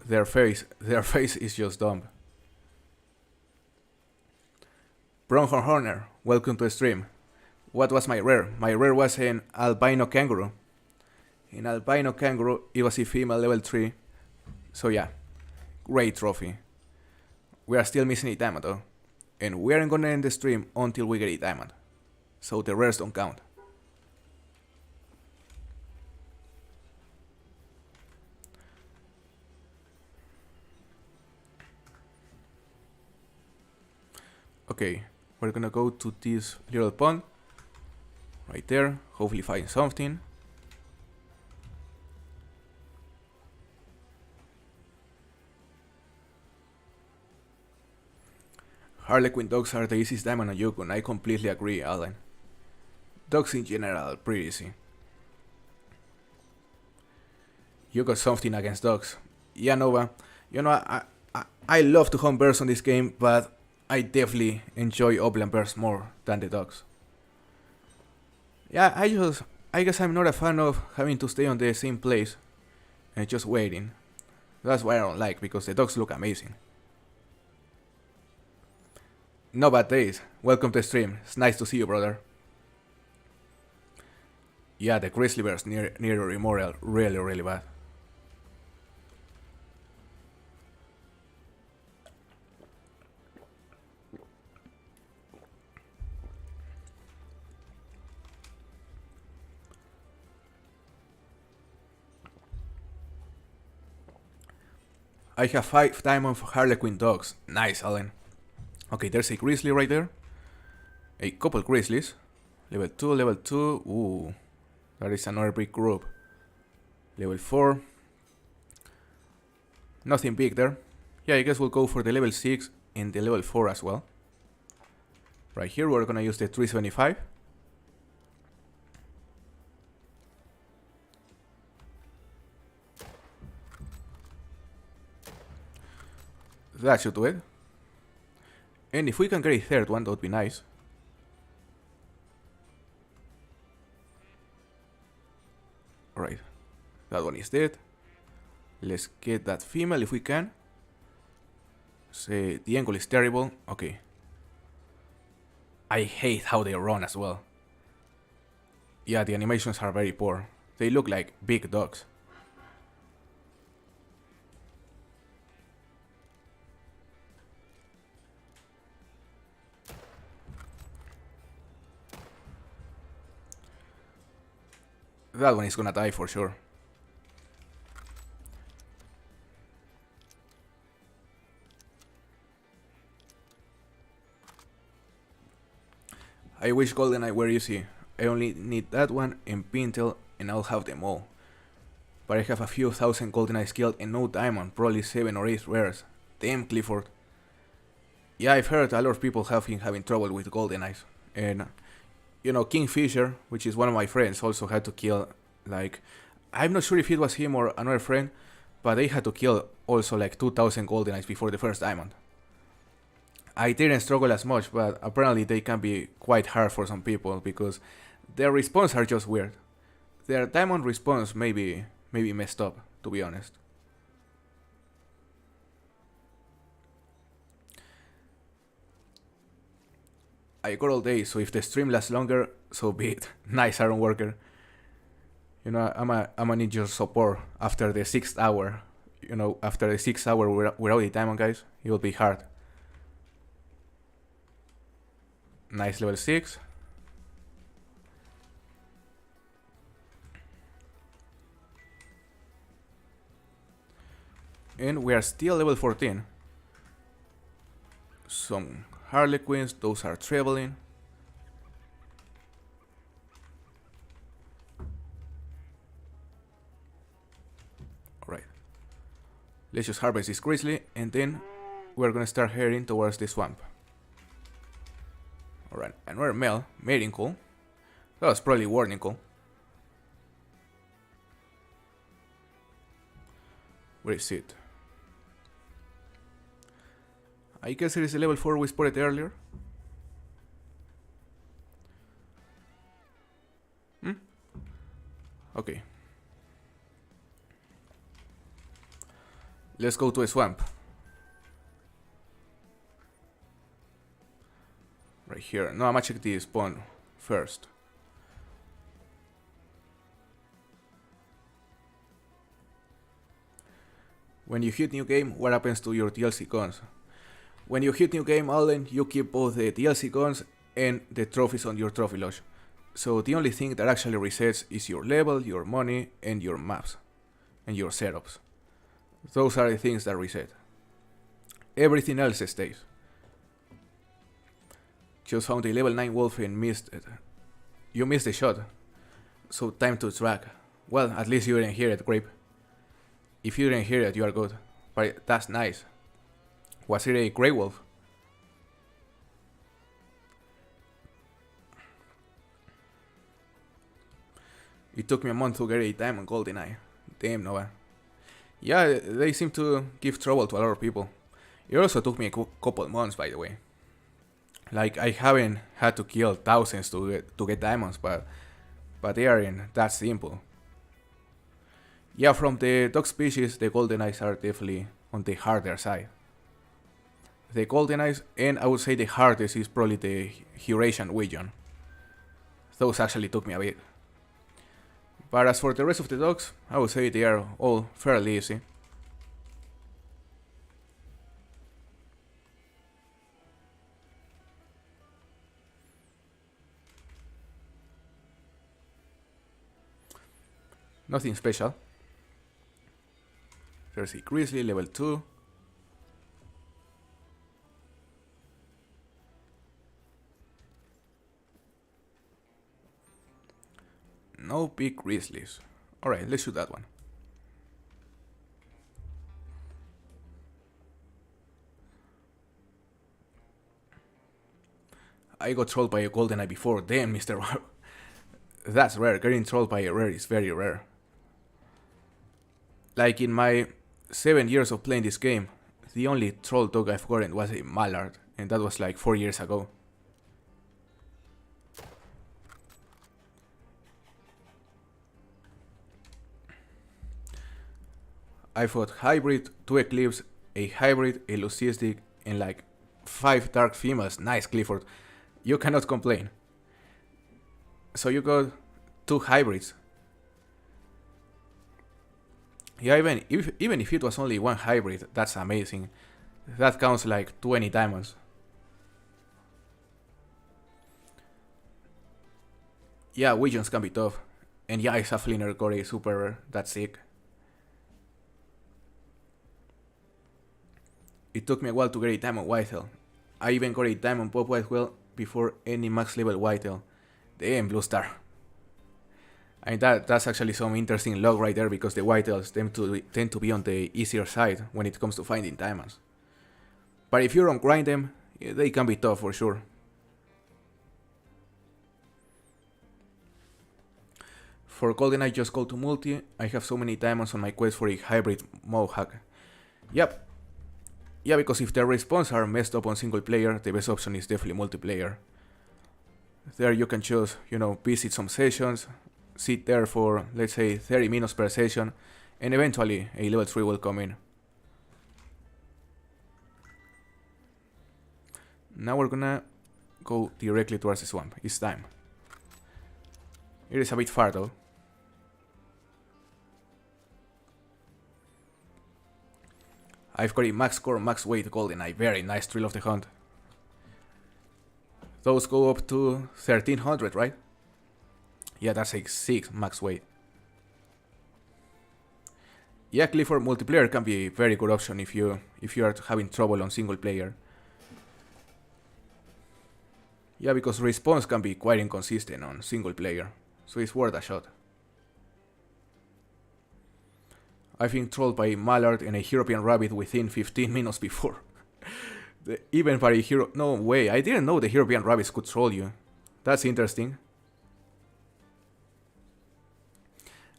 Their face is just dumb. Bronhorn Horner, welcome to the stream. What was my rare? My rare was an albino kangaroo. An albino kangaroo, it was a female level 3. So yeah, great trophy. We are still missing a diamond though. And we aren't gonna end the stream until we get a diamond. So the rares don't count. Okay, we're gonna go to this little pond. Right there, hopefully find something. Harlequin dogs are the easiest diamond on Yukon. I completely agree, Alan. Dogs in general are pretty easy. You got something against dogs. Yeah, Nova. You know, I love to hunt bears on this game, but I definitely enjoy upland bears more than the dogs. Yeah, I guess I'm not a fan of having to stay on the same place and just waiting. That's what I don't like, because the dogs look amazing. No bad days. Welcome to the stream. It's nice to see you, brother. Yeah, the grizzly bears near your memorial, really bad. I have 5 diamond Harlequin dogs. Nice, Allen. Okay, there's a grizzly right there. A couple grizzlies. Level 2, level 2. Ooh, that is another big group. Level 4. Nothing big there. Yeah, I guess we'll go for the level 6 and the level 4 as well. Right here, we're gonna use the 375. That should do it. And if we can get a third one, that would be nice. Alright, that one is dead. Let's get that female if we can. Say, the angle is terrible. Okay. I hate how they run as well. Yeah, the animations are very poor. They look like big dogs. That one is gonna die for sure. I wish GoldenEye were easy. I only need that one and Pintel and I'll have them all. But I have a few thousand GoldenEye skilled and no diamond, probably 7 or 8 rares. Damn, Clifford. Yeah, I've heard a lot of people have been having trouble with GoldenEyes. And, you know, Kingfisher, which is one of my friends, also had to kill, like, I'm not sure if it was him or another friend, but they had to kill also like 2000 GoldenEyes before the first diamond. I didn't struggle as much, but apparently they can be quite hard for some people because their response are just weird. Their diamond response may be messed up, to be honest. I got all day, so if the stream lasts longer, so be it. Nice, Iron Worker. You know, I'm a need your support after the 6th hour. You know, after the 6th hour without the diamond, guys, it will be hard. Nice, level 6. And we are still level 14. Some Harlequins, those are traveling. Alright. Let's just harvest this grizzly and then we're gonna start heading towards the swamp. Alright, another male, mating call. That was probably warning call. Where is it? I guess it is the level 4 we spotted earlier. Okay. Let's go to a swamp. Right here. No, I'm gonna check the spawn first. When you hit new game, what happens to your DLC guns? When you hit new game, Allen, you keep both the DLC guns and the trophies on your trophy lodge. So the only thing that actually resets is your level, your money, and your maps. And your setups. Those are the things that reset. Everything else stays. Just found a level 9 wolf and missed it. You missed the shot. So time to track. Well, at least you didn't hear it, Grape. If you didn't hear it, you are good. But that's nice. Was it a grey wolf? It took me a month to get a diamond GoldenEye. Damn, Nova. Yeah, they seem to give trouble to a lot of people. It also took me a couple months, by the way. Like, I haven't had to kill thousands to get diamonds, but they aren't that simple. Yeah, from the dog species, the golden eyes are definitely on the harder side. The golden eyes, and I would say the hardest is probably the Eurasian Wigeon. Those actually took me a bit. But as for the rest of the dogs, I would say they are all fairly easy. Nothing special. There's a Grizzly, level 2. No big Grizzlies. Alright, let's shoot that one. I got trolled by a golden eye before, damn Mr. That's rare, getting trolled by a rare is very rare. Like in my 7 years of playing this game, the only troll dog I've gotten was a Mallard, and that was like 4 years ago. I fought hybrid, 2 Eclipse, a hybrid, a Lucistic, and like 5 dark females. Nice, Clifford. You cannot complain. So you got 2 hybrids. Yeah, even if it was only 1 hybrid, that's amazing. That counts like 20 diamonds. Yeah, Wigeons can be tough. And yeah, it's a Fliner got a super rare, that's sick. It took me a while to get a diamond whitetail. I even got a diamond pop whitetail before any max level whitetail. Damn, blue star. And that's actually some interesting log right there, because the whitetails tend to be on the easier side when it comes to finding diamonds. But if you don't grind them, they can be tough for sure. For golden I just go to multi. I have so many diamonds on my quest for a hybrid Mohawk. Yep. Yeah, because if the respawns are messed up on single player, the best option is definitely multiplayer. There you can choose, visit some sessions, sit there for, let's say, 30 minutes per session, and eventually a level 3 will come in. Now we're gonna go directly towards the swamp. It's time. It is a bit far though. I've got a max core, max weight goldeneye. Very nice, thrill of the hunt. Those go up to 1300, right? Yeah, that's like 6 max weight. Yeah, Clifford, multiplayer can be a very good option if you are having trouble on single player. Yeah, because response can be quite inconsistent on single player, so it's worth a shot. I've been trolled by a Mallard and a European Rabbit within 15 minutes before. Even by a hero... No way, I didn't know the European Rabbits could troll you. That's interesting.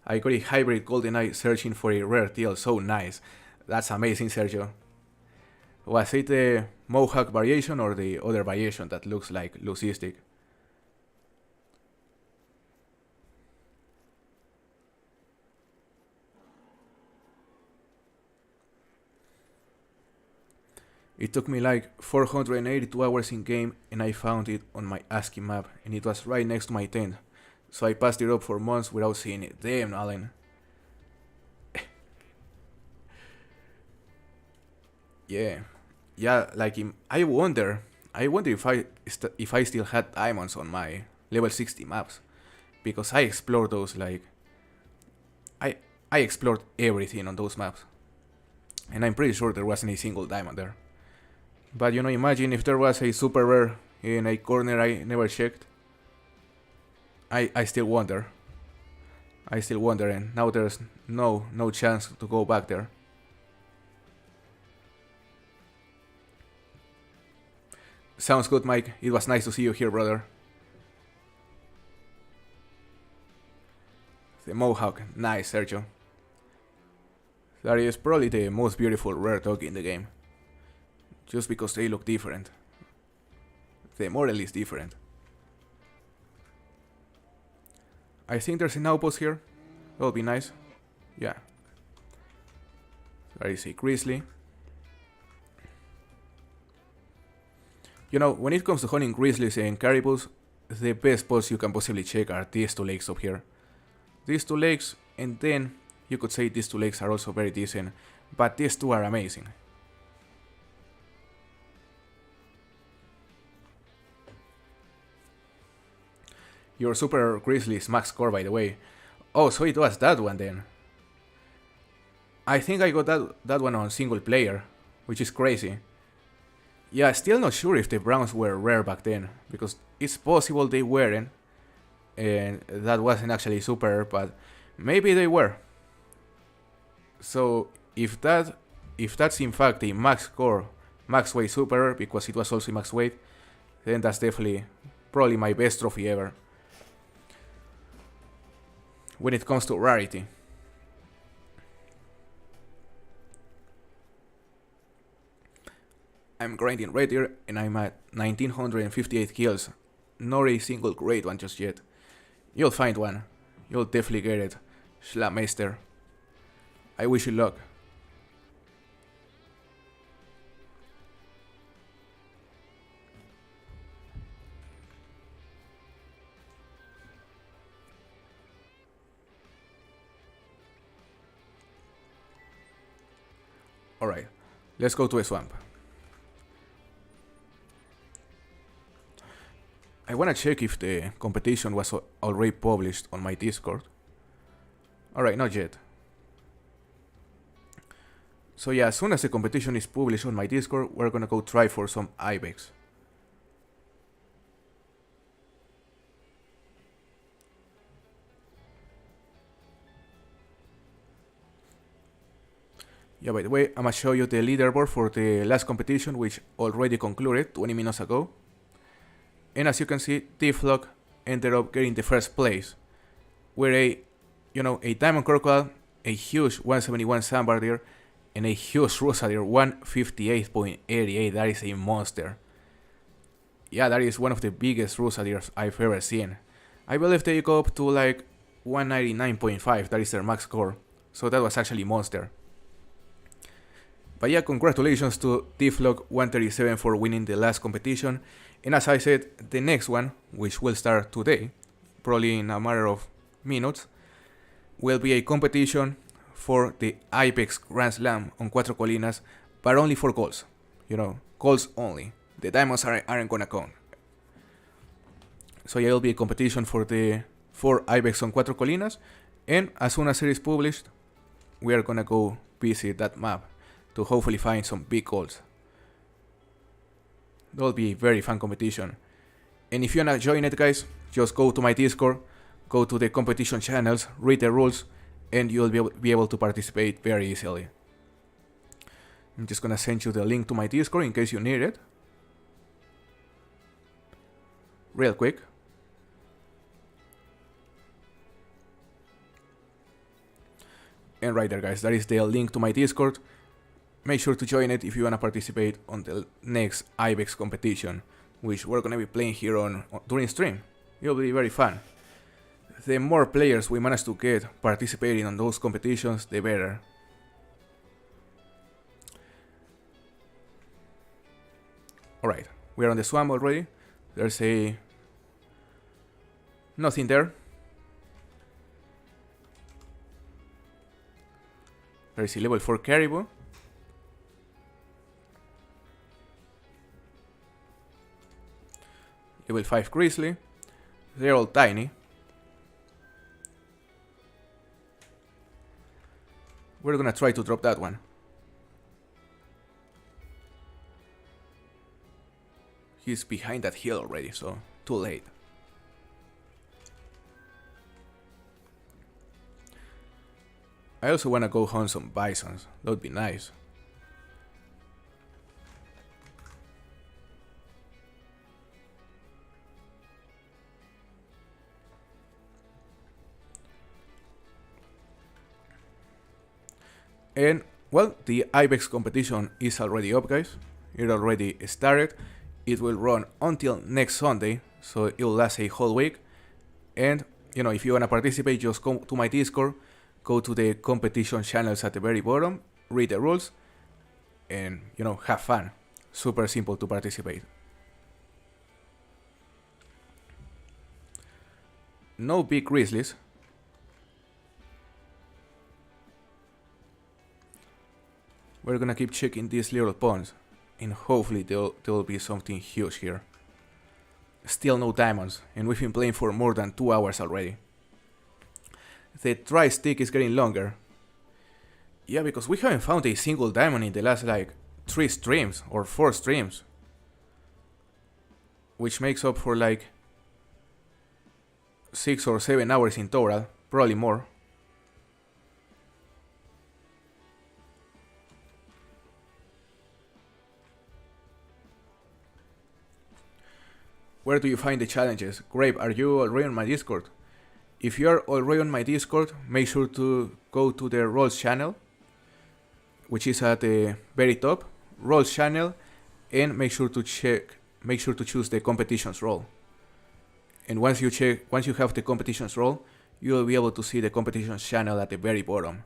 I got a hybrid goldeneye searching for a rare teal, so nice. That's amazing, Sergio. Was it the Mohawk variation or the other variation that looks like Lucistic? It took me like 482 hours in game and I found it on my ASCII map and it was right next to my tent. So I passed it up for months without seeing it. Damn, Allen. Yeah. Yeah, like I wonder if I still had diamonds on my level 60 maps, because I explored those like I explored everything on those maps, and I'm pretty sure there wasn't a single diamond there. But imagine if there was a super rare in a corner I never checked. I still wonder. And now there's no chance to go back there. Sounds good, Mike. It was nice to see you here, brother. The Mohawk. Nice, Sergio. That is probably the most beautiful rare dog in the game. Just because they look different. the model is different. I think there's an outpost here. That would be nice. Yeah. There is a grizzly. You know, when it comes to hunting grizzlies and caribous, the best spots you can possibly check are these two lakes up here. These two lakes, and then you could say these two lakes are also very decent, but these two are amazing. Your super grizzly is max score, by the way. Oh, so it was that one then. I think I got that one on single player, which is crazy. Yeah, still not sure if the Browns were rare back then, because it's possible they weren't, and that wasn't actually super, but maybe they were. So if that's in fact a max score, max weight super, because it was also max weight, then that's definitely probably my best trophy ever when it comes to rarity. I'm grinding right here and I'm at 1958 kills. Not a single great one just yet. You'll find one. You'll definitely get it. Schlammeister. I wish you luck. Alright, let's go to a swamp. I wanna check if the competition was already published on my Discord. Alright, not yet. So yeah, as soon as the competition is published on my Discord, we're gonna go try for some ibex. Yeah, by the way, I'm gonna show you the leaderboard for the last competition, which already concluded 20 minutes ago. And as you can see, T-Flock ended up getting the first place, with a diamond crocodile, a huge 171 sandbar, and a huge rusa deer, 158.88. That is a monster. Yeah, that is one of the biggest rusa deers I've ever seen. I believe they go up to like 199.5. That is their max score. So that was actually monster. But yeah, congratulations to T-Flock 137 for winning the last competition. And as I said, the next one, which will start today, probably in a matter of minutes, will be a competition for the Ibex Grand Slam on Cuatro Colinas, but only for calls. You know, calls only. The diamonds aren't gonna count. So yeah, it'll be a competition for the 4 Ibex on Cuatro Colinas, and as soon as it is published, we are gonna go visit that map to hopefully find some big calls. That'll be a very fun competition. And if you wanna join it, guys, just go to my Discord, go to the competition channels, read the rules, and you'll be able to participate very easily. I'm just gonna send you the link to my Discord in case you need it. Real quick. And right there, guys, that is the link to my Discord. Make sure to join it if you wanna participate on the next Ibex competition, which we're gonna be playing here during stream. It'll be very fun. The more players we manage to get participating on those competitions, the better. Alright, we're on the swamp already. There's nothing there. There's a level 4 caribou. Level 5 grizzly. They're all tiny. We're gonna try to drop that one. He's behind that hill already, so too late. I also wanna go hunt some bisons. That would be nice. And, well, the Ibex competition is already up, guys. It already started. It will run until next Sunday, so it will last a whole week. And if you wanna participate, just come to my Discord, go to the competition channels at the very bottom, read the rules, and have fun. Super simple to participate. No big grizzlies. We're gonna keep checking these little ponds, and hopefully there'll be something huge here. Still no diamonds, and we've been playing for more than 2 hours already. The dry stick is getting longer. Yeah, because we haven't found a single diamond in the last 3 streams or 4 streams. Which makes up for 6 or 7 hours in total, probably more. Where do you find the challenges? Grape, are you already on my Discord? If you are already on my Discord, make sure to go to the Roles channel, which is at the very top, Roles channel, and make sure to choose the competitions role. And once you have the competitions role, you will be able to see the competitions channel at the very bottom.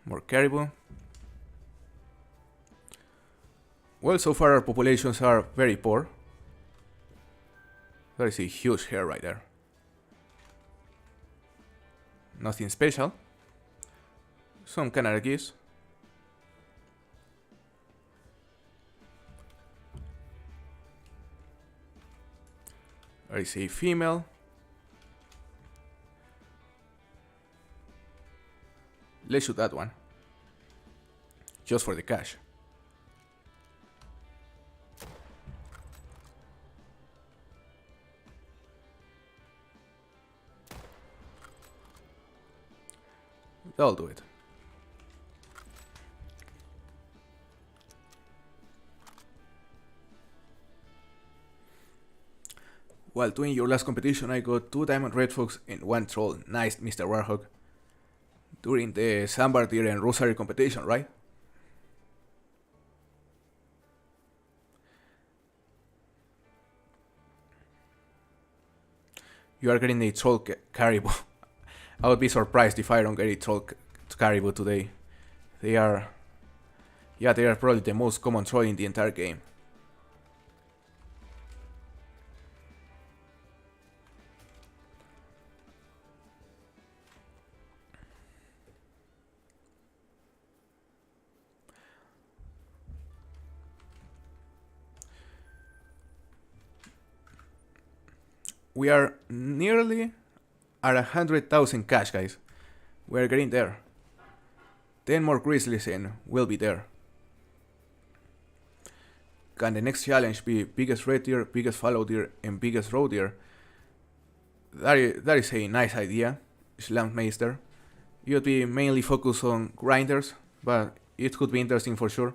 More caribou. Well, so far our populations are very poor. There is a huge hare right there. Nothing special. Some Canada geese. There is a female. Let's shoot that one. Just for the cash. That'll do it. While doing your last competition, I got 2 diamond red fox and 1 troll. Nice, Mr. Warhawk. During the Sambar Deer and Rosary competition, right? You are getting a troll caribou. I would be surprised if I don't get a troll caribou today. They are probably the most common troll in the entire game. We are nearly at 100,000 cash, guys. We are getting there. 10 more grizzlies and we'll be there. Can the next challenge be biggest red deer, biggest fallow deer, and biggest roe deer? That is a nice idea, Slammeister. You'd be mainly focused on grinders, but it could be interesting for sure.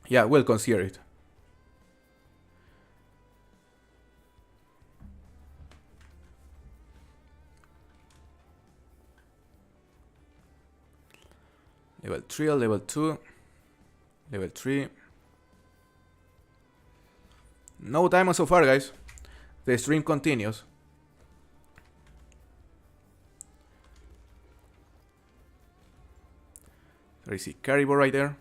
Yeah, we'll consider it. Level 3, level 2, level 3. No diamond so far, guys. The stream continues. There is a caribou right there.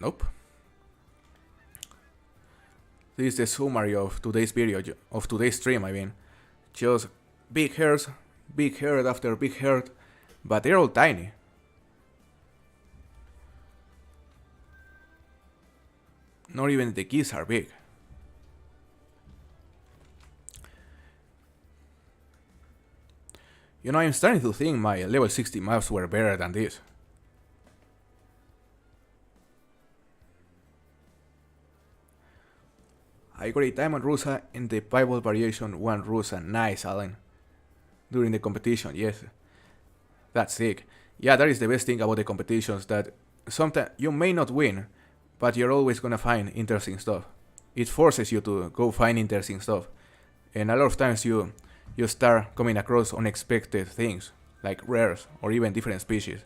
Nope. This is the summary of today's video, of today's stream, I mean. Just big hares, big herd after big herd, but they're all tiny. Not even the geese are big. You know, I'm starting to think my level 60 maps were better than this. I got a Diamond Rusa and the Bible Variation 1 Rusa. Nice, Alan. During the competition, yes. That's sick. Yeah, that is the best thing about the competitions, that sometimes you may not win, but you're always gonna find interesting stuff. It forces you to go find interesting stuff. And a lot of times you start coming across unexpected things, like rares or even different species.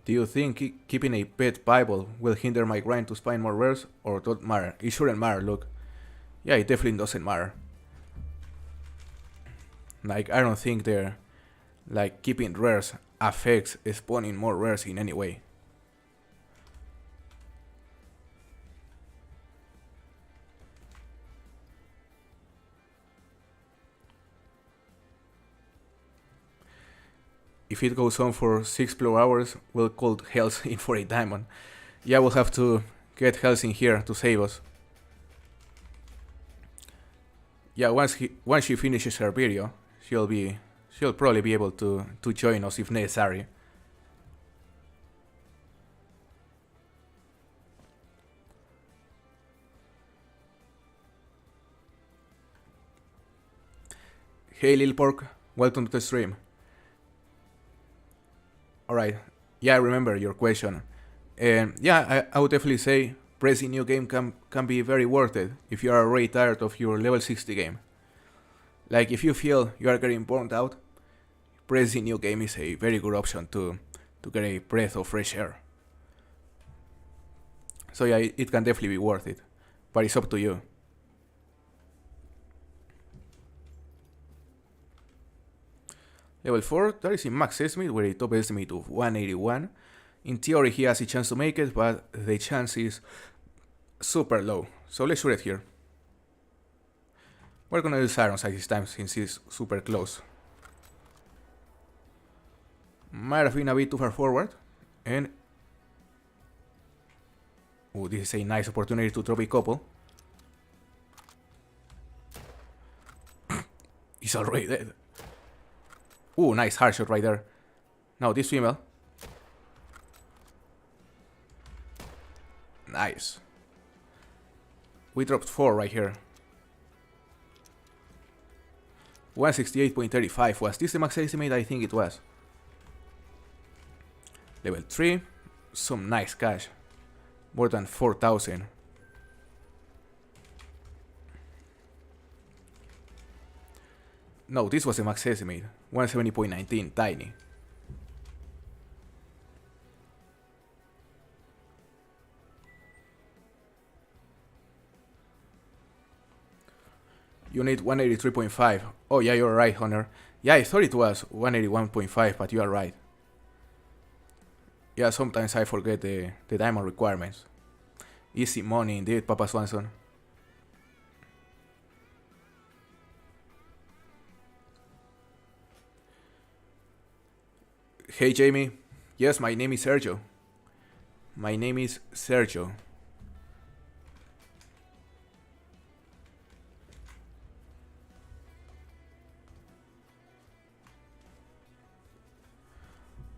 Do you think keeping a pet Bible will hinder my grind to find more rares, or don't matter? It shouldn't matter, look. Yeah, it definitely doesn't matter. Like, I don't think they're, like, keeping rares affects spawning more rares in any way. If it goes on for 6 plus hours, we'll call Hells in for a diamond. Yeah, we'll have to get Hells in here to save us. Yeah, once she finishes her video, she'll probably be able to join us if necessary. Hey Lil Pork, welcome to the stream. Alright, yeah, I remember your question. And yeah, I would definitely say pressing new game can be very worth it if you are already tired of your level 60 game. Like, if you feel you are getting burnt out, pressing new game is a very good option to get a breath of fresh air. So yeah, it can definitely be worth it, but it's up to you. Level 4, that is in max estimate with a top estimate of 181. In theory he has a chance to make it, but the chance is super low. So let's shoot it here. We're gonna use Iron Sight this time since it's super close. Might have been a bit too far forward. And oh, this is a nice opportunity to drop a couple. He's already dead. Ooh, nice hard shot right there. Now this female. Nice. We dropped 4 right here. 168.35. Was this the max estimate? I think it was. Level 3. Some nice cash. More than 4,000. No, this was the max estimate. 170.19, tiny. You need 183.5. Oh yeah, you're right, Hunter. Yeah, I thought it was 181.5, but you are right. Yeah, sometimes I forget the diamond requirements. Easy money indeed, Papa Swanson. Hey Jamie, yes, my name is Sergio. My name is Sergio.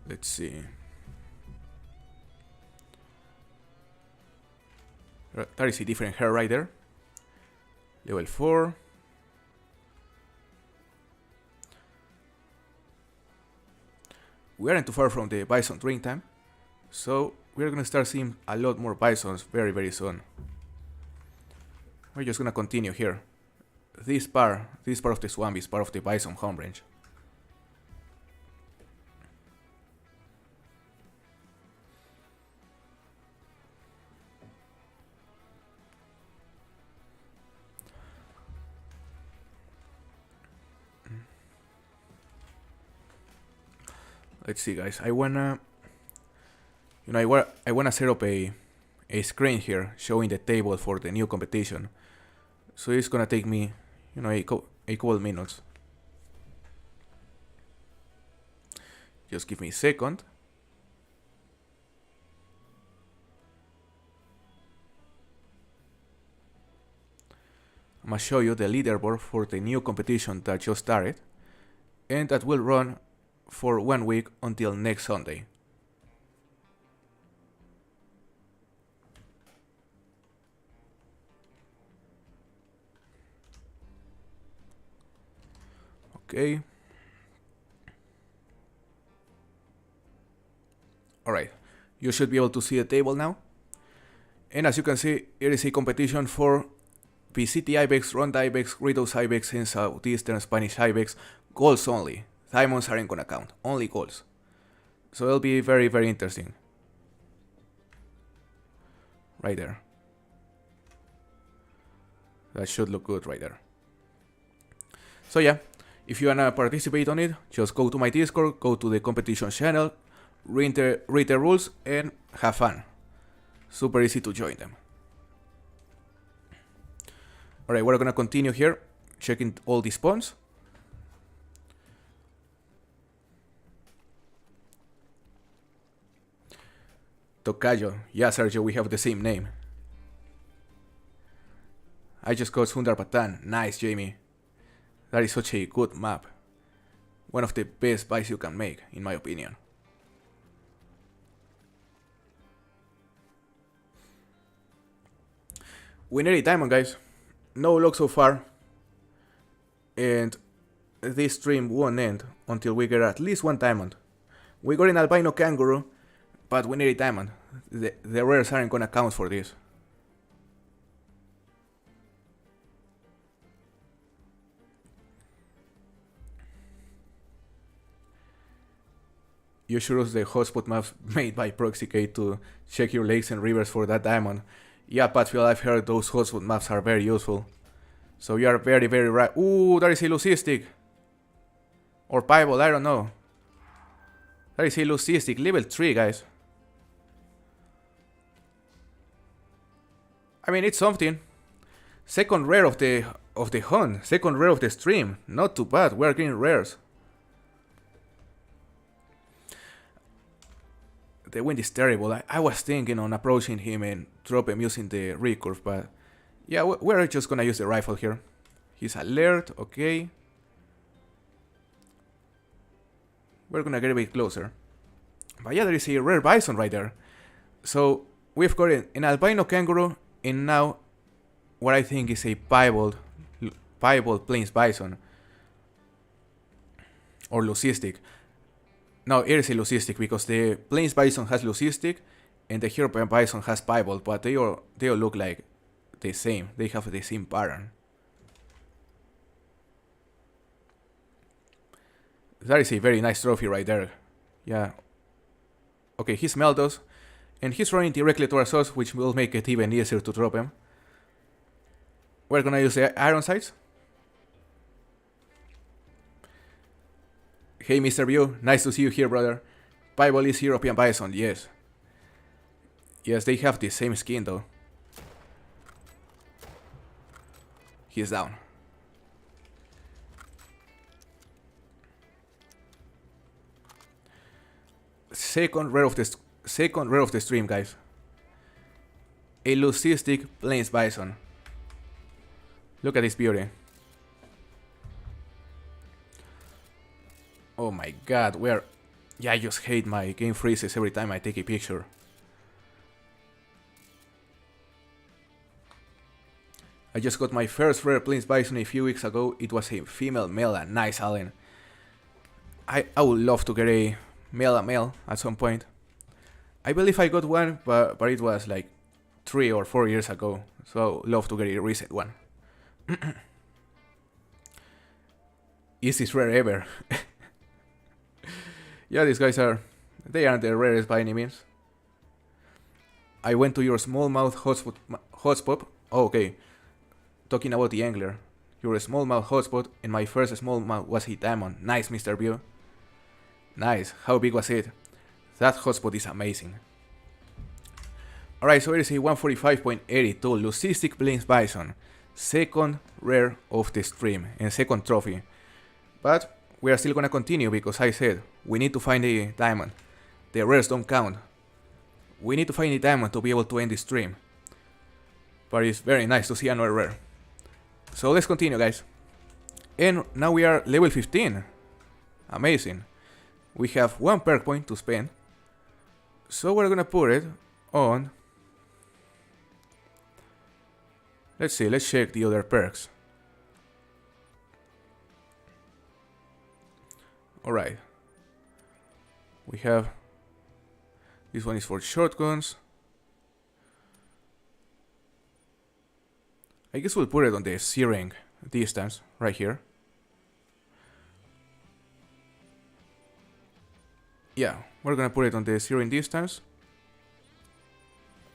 Let's see. That is a different hair right there. Level 4. We aren't too far from the bison drink time, so we're gonna start seeing a lot more bisons very, very soon. We're just gonna continue here. This part of the swamp is part of the bison home range. Let's see, guys. I wanna set up a screen here showing the table for the new competition. So it's gonna take me, a couple minutes. Just give me a second. I'm gonna show you the leaderboard for the new competition that just started, and that will run for 1 week until next Sunday. Okay. Alright, you should be able to see the table now. And as you can see, it is a competition for PCT Ibex, Ronda Ibex, Ritos Ibex, and Southeastern Spanish Ibex. Goals only. Diamonds aren't gonna count, only goals. So it'll be very, very interesting. Right there. That should look good right there. So yeah, if you wanna participate on it, just go to my Discord, go to the competition channel, read the rules, and have fun. Super easy to join them. Alright, we're gonna continue here, checking all the spawns. Tocayo. Yeah, Sergio, we have the same name. I just got Sundar Patan. Nice, Jamie. That is such a good map. One of the best buys you can make, in my opinion. We need a diamond, guys. No luck so far. And this stream won't end until we get at least 1 diamond. We got an albino kangaroo, but we need a diamond. The rares aren't gonna count for this. You should use the hotspot maps made by Proxykate to check your lakes and rivers for that diamond. Yeah, Patfield, I've heard those hotspot maps are very useful. So you are very, very right. Ooh, that is a Lucistic. Or Piebald, I don't know. That is a Lucistic, level 3, guys. I mean, it's something. Second rare of the hunt, second rare of the stream. Not too bad, we're getting rares. The wind is terrible. I was thinking on approaching him and drop him using the recurve, but yeah, we're just gonna use the rifle here. He's alert, okay. We're gonna get a bit closer. But yeah, there is a rare bison right there. So we've got an albino kangaroo and now what I think is a piebald plains bison. Or leucistic. No, it is a leucistic because the plains bison has leucistic and the European bison has piebald, but they all look like the same. They have the same pattern. That is a very nice trophy right there. Yeah. Okay, he smelled us. And he's running directly towards us, which will make it even easier to drop him. We're gonna use the iron sights. Hey, Mr. View, nice to see you here, brother. Piebald is European bison, yes. Yes, they have the same skin, though. He's down. Second rare of the stream, guys. A leucistic plains bison. Look at this beauty. Oh my god, yeah, I just hate my game freezes every time I take a picture. I just got my first rare plains bison a few weeks ago. It was a female male. Nice, Allen. I would love to get a male at some point. I believe I got one, but it was like 3 or 4 years ago. So love to get a recent one. Easiest rare ever. Yeah, these guys they aren't the rarest by any means. I went to your smallmouth hotspot. Oh, okay. Talking about the angler. Your smallmouth hotspot and my first smallmouth was a diamond. Nice, Mr. View. Nice. How big was it? That hotspot is amazing. Alright, so it is a 145.82 leucistic plains bison. Second rare of the stream and second trophy. But we are still gonna continue because I said we need to find a diamond. The rares don't count. We need to find a diamond to be able to end the stream. But it's very nice to see another rare. So let's continue, guys. And now we are level 15. Amazing. We have 1 perk point to spend. So we're gonna put it on... Let's see, let's check the other perks. Alright. We have... This one is for shotguns. I guess we'll put it on the searing distance, right here. Yeah, we're gonna put it on the searing distance.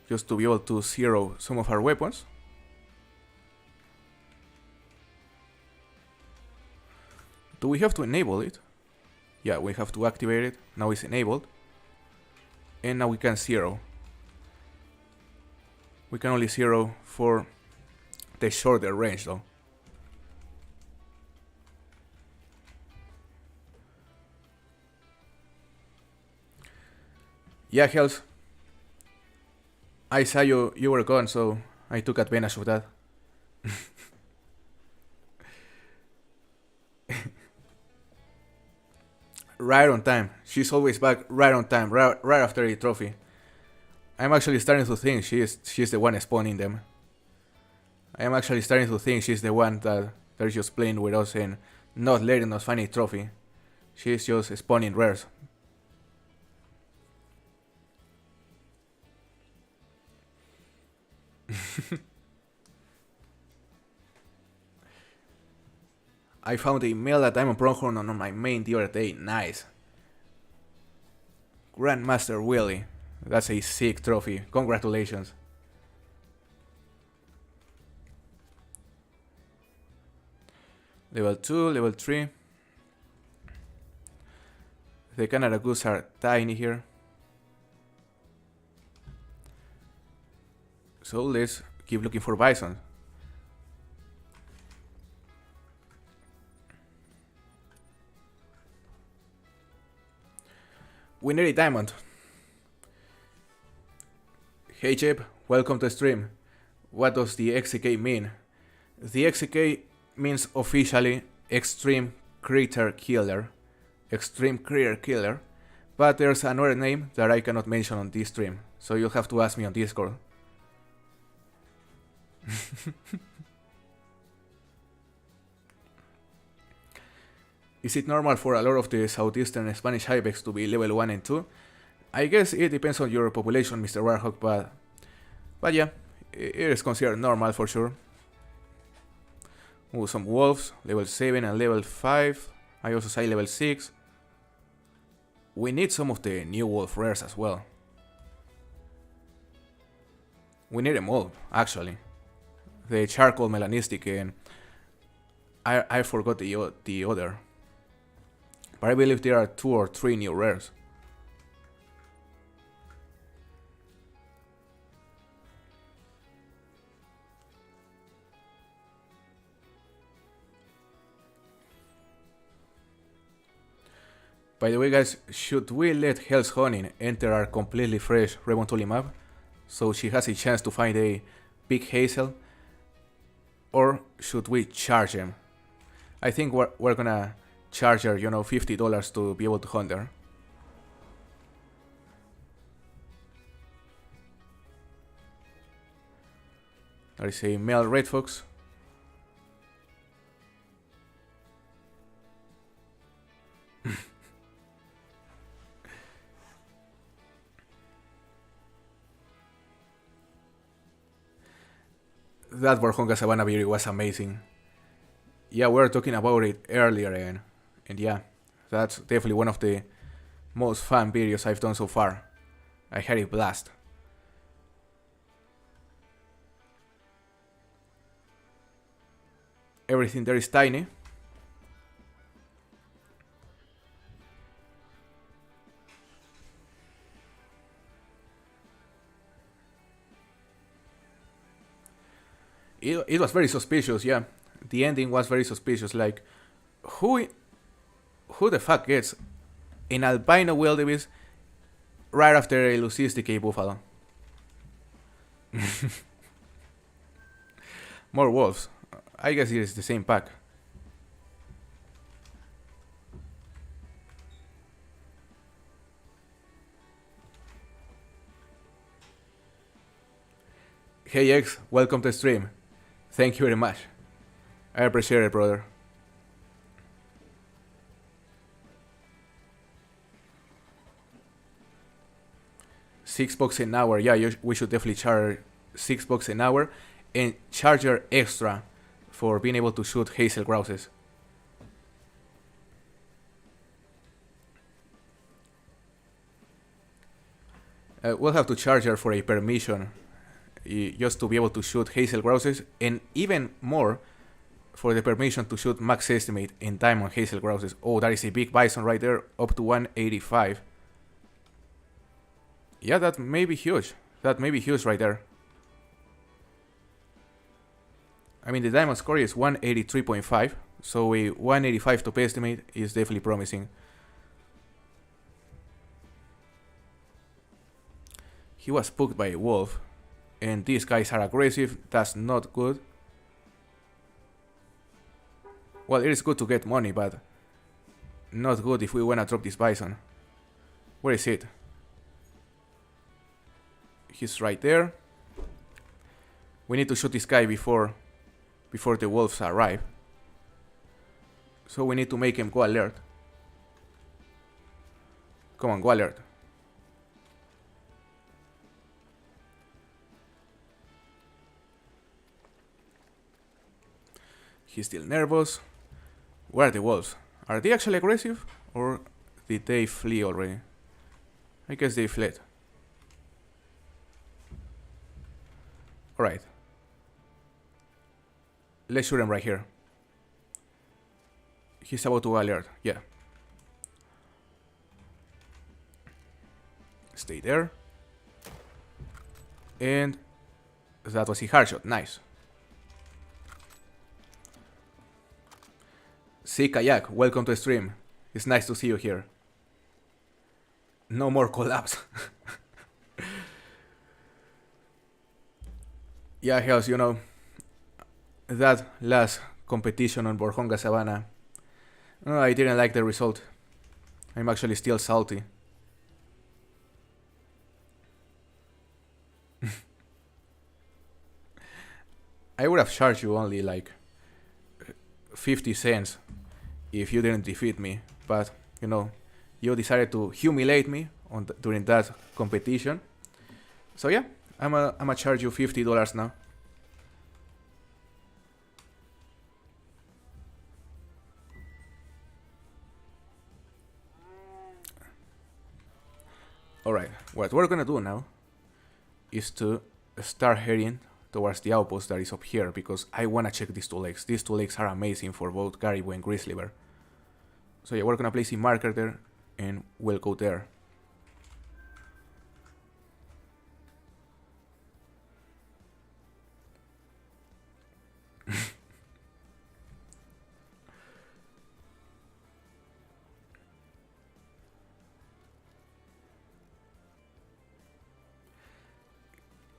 Just to be able to zero some of our weapons. Do we have to enable it? Yeah, we have to activate it. Now it's enabled. And now we can zero. We can only zero for the shorter range though. Yeah, Hells. I saw you were gone, so I took advantage of that. Right on time. She's always back right on time, right after a trophy. I'm actually starting to think she's the one spawning them. I am actually starting to think she's the one that is just playing with us and not letting us find a trophy. She's just spawning rares. I found a Mela Diamond Pronghorn on my main the other day. Nice. Grandmaster Willie. That's a sick trophy. Congratulations. Level 2, level 3. The Canada Goose are tiny here. So let's keep looking for bison. We need a diamond. Hey Chip, welcome to stream. What does the XCK mean? The XCK means officially Extreme Critter Killer. Extreme Critter Killer. But there's another name that I cannot mention on this stream. So you'll have to ask me on Discord. Is it normal for a lot of the southeastern Spanish ibex to be level 1 and 2? I guess it depends on your population, Mr. Warhawk, but yeah, it is considered normal for sure. Ooh, some wolves, level 7 and level 5. I also say level 6. We need some of the new wolf rares as well. We need them all, actually. The charcoal melanistic and I forgot the other. But I believe there are 2 or 3 new rares. By the way guys, should we let Hell's Honing enter our completely fresh Remontuli map? So she has a chance to find a big hazel? Or should we charge him? I think we're gonna charge her, you know, $50 to be able to hunt her. There is a male red fox. That Borjonga Savannah Beauty was amazing. Yeah, we were talking about it earlier and yeah, that's definitely one of the most fun videos I've done so far. I had a blast. Everything there is tiny. It was very suspicious, yeah. The ending was very suspicious, like, who the fuck gets an albino wildebeest right after a Lucistic buffalo? More wolves. I guess it is the same pack. Hey X, welcome to the stream. Thank you very much. I appreciate it, brother. $6 an hour. Yeah, we should definitely charge $6 an hour and charge her extra for being able to shoot hazel grouses. We'll have to charge her for a permission just to be able to shoot hazel grouses, and even more for the permission to shoot max estimate in time on hazel grouses. Oh, that is a big bison right there, up to 185. Yeah, that may be huge. That may be huge right there. I mean, the diamond score is 183.5, so a 185 top estimate is definitely promising. He was spooked by a wolf, and these guys are aggressive. That's not good. Well, it is good to get money, but not good if we wanna drop this bison. Where is it? He's right there. We need to shoot this guy before the wolves arrive. So we need to make him go alert. Come on, go alert. He's still nervous. Where are the wolves? Are they actually aggressive? Or did they flee already? I guess they fled. Alright. Let's shoot him right here. He's about to go alert. Yeah. Stay there. And that was a hard shot. Nice. See Kayak, welcome to the stream. It's nice to see you here. No more collapse. Yeah, Hells, you know, that last competition on Borjonga Savannah, I didn't like the result. I'm actually still salty. I would have charged you only like 50 cents if you didn't defeat me, but you know, you decided to humiliate me during that competition. So yeah, I'm gonna charge you $50 now. Alright, what we're gonna do now is to start heading towards the outpost that is up here, because I wanna check these two lakes. These two lakes are amazing for both caribou and grizzly bear. So yeah, we're gonna place a marker there and we'll go there.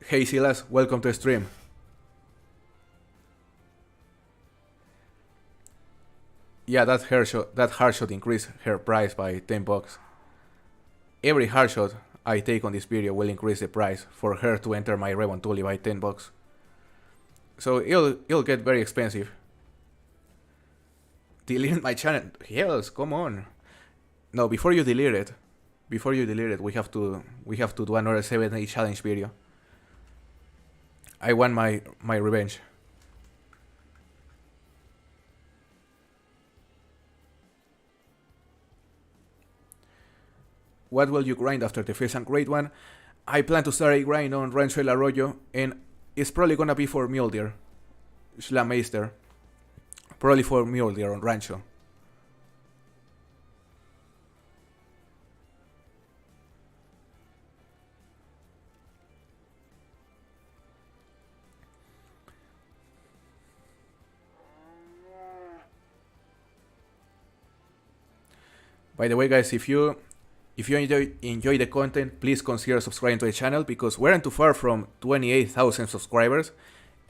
Hey Silas, welcome to the stream. Yeah, that hard shot increased her price by $10. Every hard shot I take on this video will increase the price for her to enter my Revan Tully by $10. So it'll get very expensive. Delete my channel. Hells, come on. No, before you delete it, we have to do another 7-day challenge video. I want my revenge. What will you grind after the first and great one? I plan to start a grind on Rancho El Arroyo, and it's probably gonna be for mule deer. Schlameister. Probably for mule deer on Rancho. By the way, guys, if you enjoy the content, please consider subscribing to the channel, because we're not too far from 28,000 subscribers,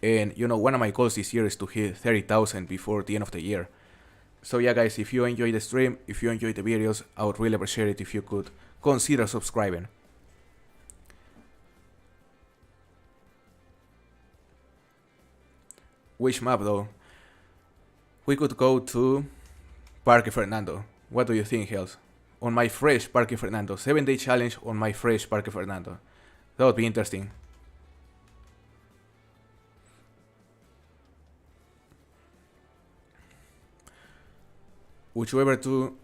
and you know, one of my goals this year is to hit 30,000 before the end of the year. So yeah, guys, if you enjoy the stream, if you enjoy the videos, I would really appreciate it if you could consider subscribing. Which map though? We could go to Parque Fernando. What do you think, Hells? On my fresh Parque Fernando. 7-day challenge on my fresh Parque Fernando. That would be interesting. Whichever two...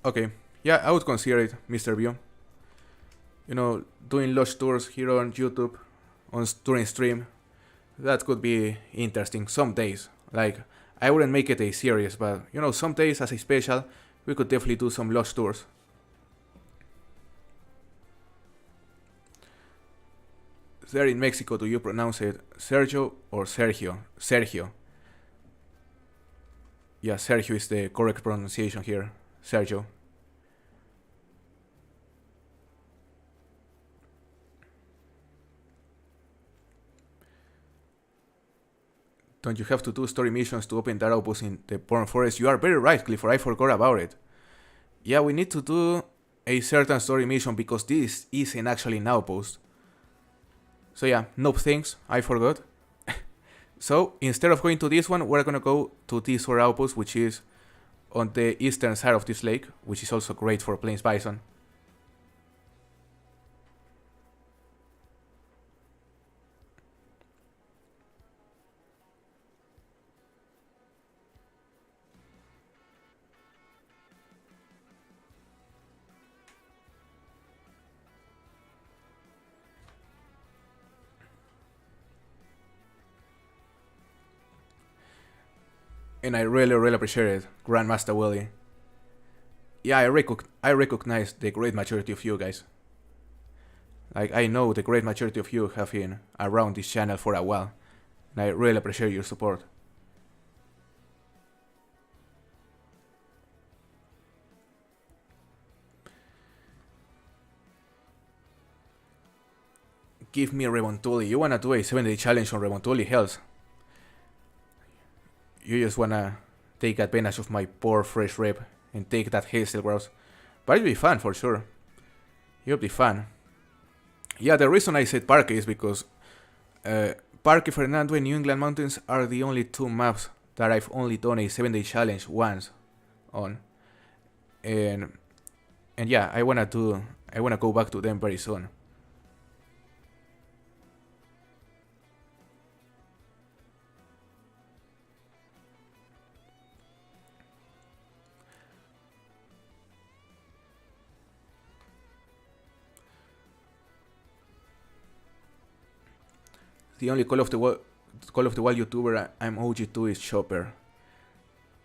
Okay. Yeah, I would consider it, Mr. View. You know, doing Lost Tours here on YouTube, during stream. That could be interesting some days. Like, I wouldn't make it a series, but, you know, some days as a special, we could definitely do some Lost Tours. There in Mexico, do you pronounce it Sergio or Sergio? Sergio. Yeah, Sergio is the correct pronunciation here. Sergio. Don't you have to do story missions to open that outpost in the Born Forest? You are very right, Clifford. I forgot about it. Yeah, we need to do a certain story mission because this isn't actually an outpost. So yeah, no thanks, I forgot. So instead of going to this one, we're gonna go to this other outpost, which is on the eastern side of this lake, which is also great for Plains Bison. And I really appreciate it, Grandmaster Willie. Yeah, I recognize the great majority of you guys. Like, I know the great majority of you have been around this channel for a while, and I really appreciate your support. Give me Revontuli. You wanna do a 7-day challenge on Revontuli Hells? You just wanna take advantage of my poor fresh rep and take that Hazel Grouse. But it'll be fun for sure. It'll be fun. Yeah, the reason I said Parque is because Parque Fernando and New England Mountains are the only two maps that I've only done a 7-day challenge once on. And yeah, I wanna go back to them very soon. The only Call of the Wild YouTuber I'm OG to is Chopper.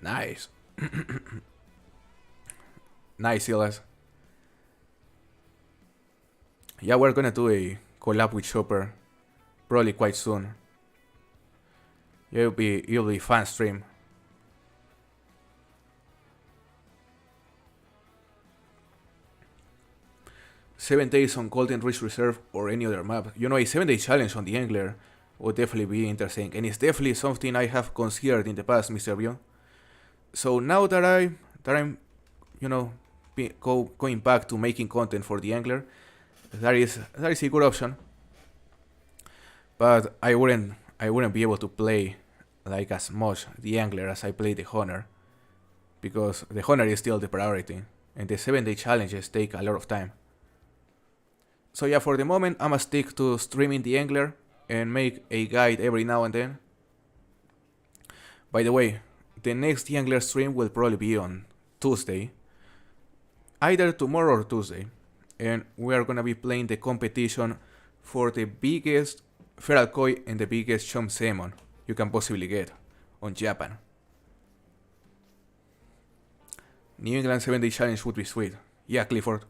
Nice. Nice, Silas. Yeah, we're gonna do a collab with Chopper probably quite soon. Yeah, it'll be fun stream. Seven days on Golden Ridge Reserve or any other map. You know, a 7-day challenge on the Angler would definitely be interesting, and it's definitely something I have considered in the past, Mr. View. So now that I'm, you know, going back to making content for the Angler, that is a good option. But I wouldn't be able to play like as much the Angler as I play the Hunter, because the Hunter is still the priority, and the 7-day challenges take a lot of time. So yeah, for the moment, I'ma stick to streaming the Angler and make a guide every now and then. By the way, the next Angler stream will probably be on Tuesday. Either tomorrow or Tuesday. And we are gonna be playing the competition for the biggest feral koi and the biggest chum salmon you can possibly get on Japan. New England 7-day challenge would be sweet. Yeah, Clifford.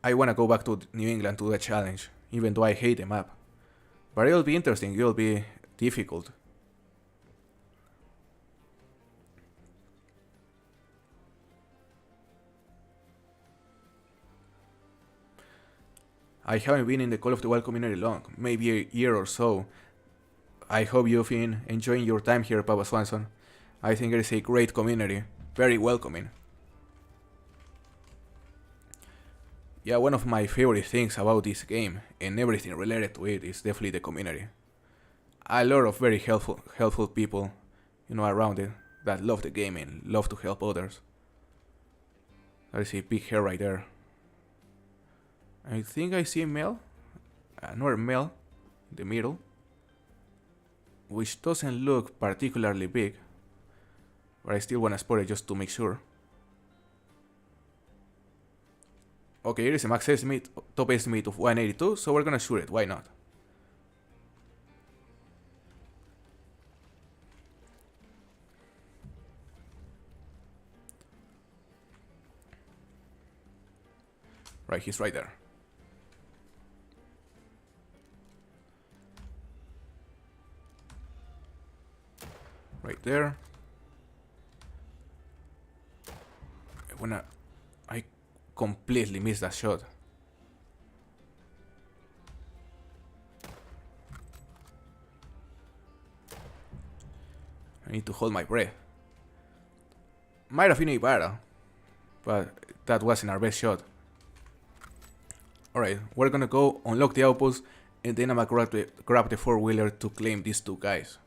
I wanna go back to New England to the challenge, even though I hate the map. But it'll be interesting, it'll be difficult. I haven't been in the Call of the Wild community long, maybe a year or so. I hope you've been enjoying your time here, Papa Swanson. I think it is a great community, very welcoming. Yeah, one of my favorite things about this game, and everything related to it, is definitely the community. a lot of very helpful people, around it that love the game and love to help others. There is a big hair right there. I think I see a male, another male in the middle, which doesn't look particularly big, but I still want to spot it just to make sure. Okay, it is a max estimate, top estimate of 182, so we're gonna shoot it, why not? Right, he's right there. Right there. I completely missed that shot. I need to hold my breath. Might have been a battle, but that wasn't our best shot. Alright, we're gonna go unlock the outpost, and then I'm gonna grab the four-wheeler to claim these two guys.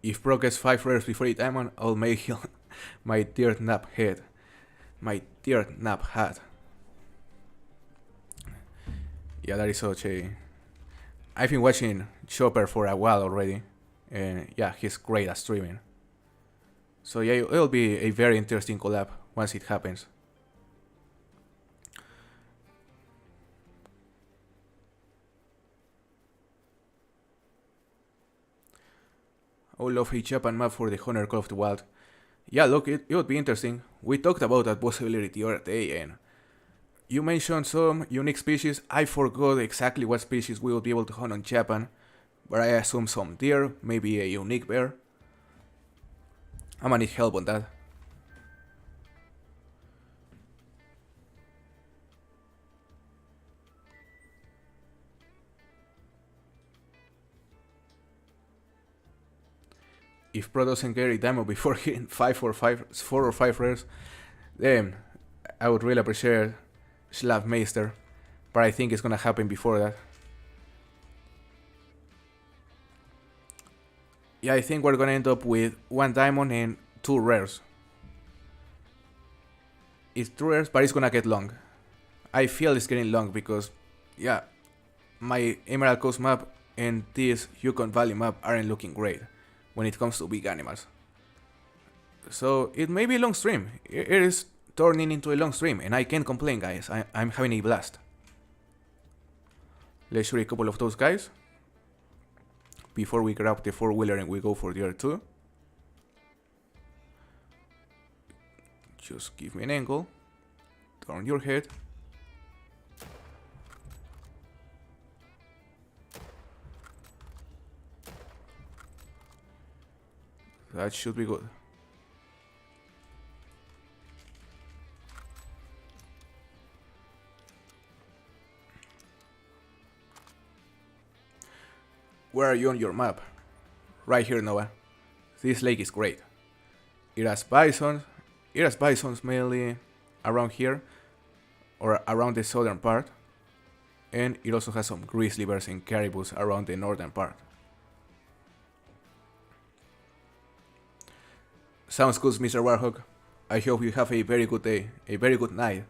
If Pro gets 5 rares before a diamond, I'll make him my third nap head. My third nap hat. Yeah, that is such a... I've been watching Chopper for a while already, and yeah, he's great at streaming. So yeah, it'll be a very interesting collab once it happens. I would love a Japan map for the Hunter Call of the Wild. Yeah, look, it would be interesting. We talked about that possibility the other day, and you mentioned some unique species. I forgot exactly what species we would be able to hunt on Japan, but I assume some deer, maybe a unique bear. I'm gonna need help on that. If Pro doesn't get a diamond before hitting 4 or 5 rares, then I would really appreciate Slapmeister, but I think it's gonna happen before that. Yeah, I think we're gonna end up with 1 diamond and 2 rares. It's 2 rares, but it's gonna get long. I feel it's getting long because, yeah, my Emerald Coast map and this Yukon Valley map aren't looking great when it comes to big animals. So it may be a long stream. It is turning into a long stream, and I can't complain, guys. I'm having a blast. Let's shoot a couple of those guys before we grab the four-wheeler and we go for the other 2. Just give me an angle. Turn your head. That should be good. Where are you on your map? Right here, Noah. This lake is great. It has bisons. It has bisons mainly around here, or around the southern part. And it also has some grizzly bears and caribous around the northern part. Sounds good, Mr. Warhawk. I hope you have a very good day, a very good night.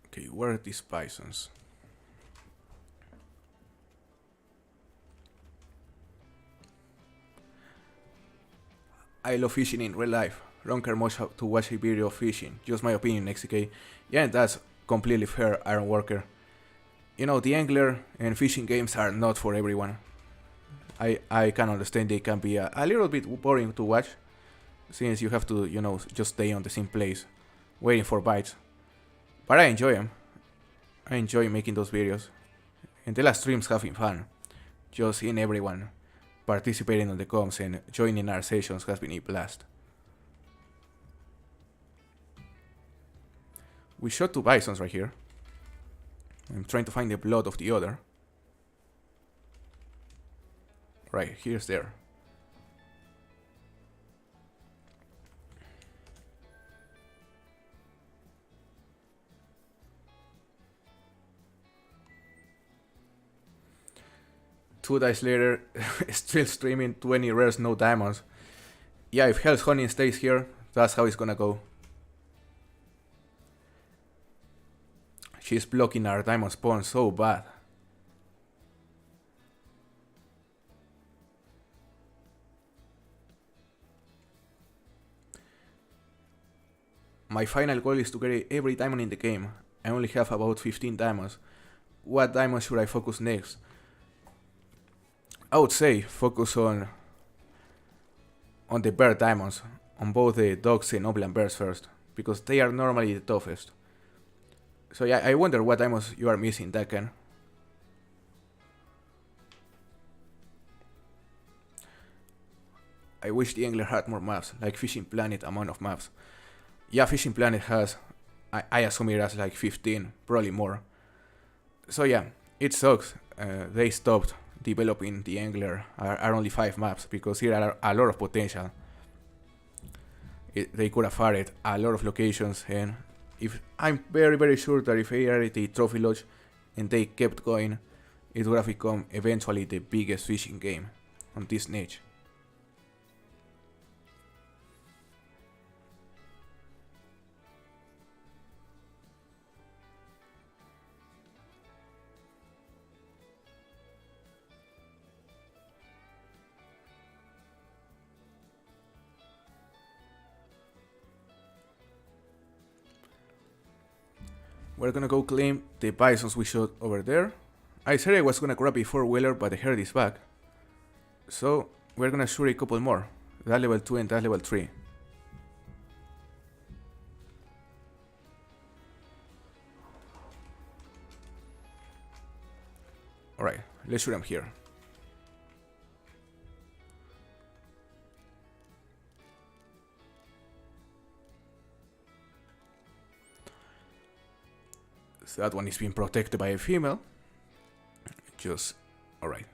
Okay, where are these bisons? I love fishing in real life. Don't care much to watch a video of fishing. Just my opinion, XK. Yeah, that's completely fair, Iron Worker. You know, the angler and fishing games are not for everyone. I can understand they can be a little bit boring to watch, since you have to, just stay on the same place, waiting for bites. But I enjoy them. I enjoy making those videos. And the last streams have been fun. Just seeing everyone participating on the comms and joining our sessions has been a blast. We shot 2 bisons right here. I'm trying to find the blood of the other. Right, here's there. Two days later, still streaming 20 rares, no diamonds. Yeah, if Hell's Honey stays here, that's how it's gonna go. She's blocking our diamond spawn so bad. My final goal is to get every diamond in the game. I only have about 15 diamonds. What diamond should I focus next? I would say focus on the bear diamonds, on both the dogs and Oblan bears first, because they are normally the toughest. So yeah, I wonder what diamonds you are missing, Daken. I wish the Angler had more maps, like Fishing Planet amount of maps. Yeah, Fishing Planet has, I assume it has like 15, probably more. So yeah, it sucks. They stopped developing the Angler are only 5 maps because here are a lot of potential. They could have added a lot of locations, and if I'm very sure that if they added the Trophy Lodge and they kept going, it would have become eventually the biggest fishing game on this niche. We're gonna go claim the bisons we shot over there. I said I was gonna grab a 4-wheeler, but the herd is back. So we're gonna shoot a couple more. That level 2 and that level 3. Alright, let's shoot them here. So that one is being protected by a female. Just, alright.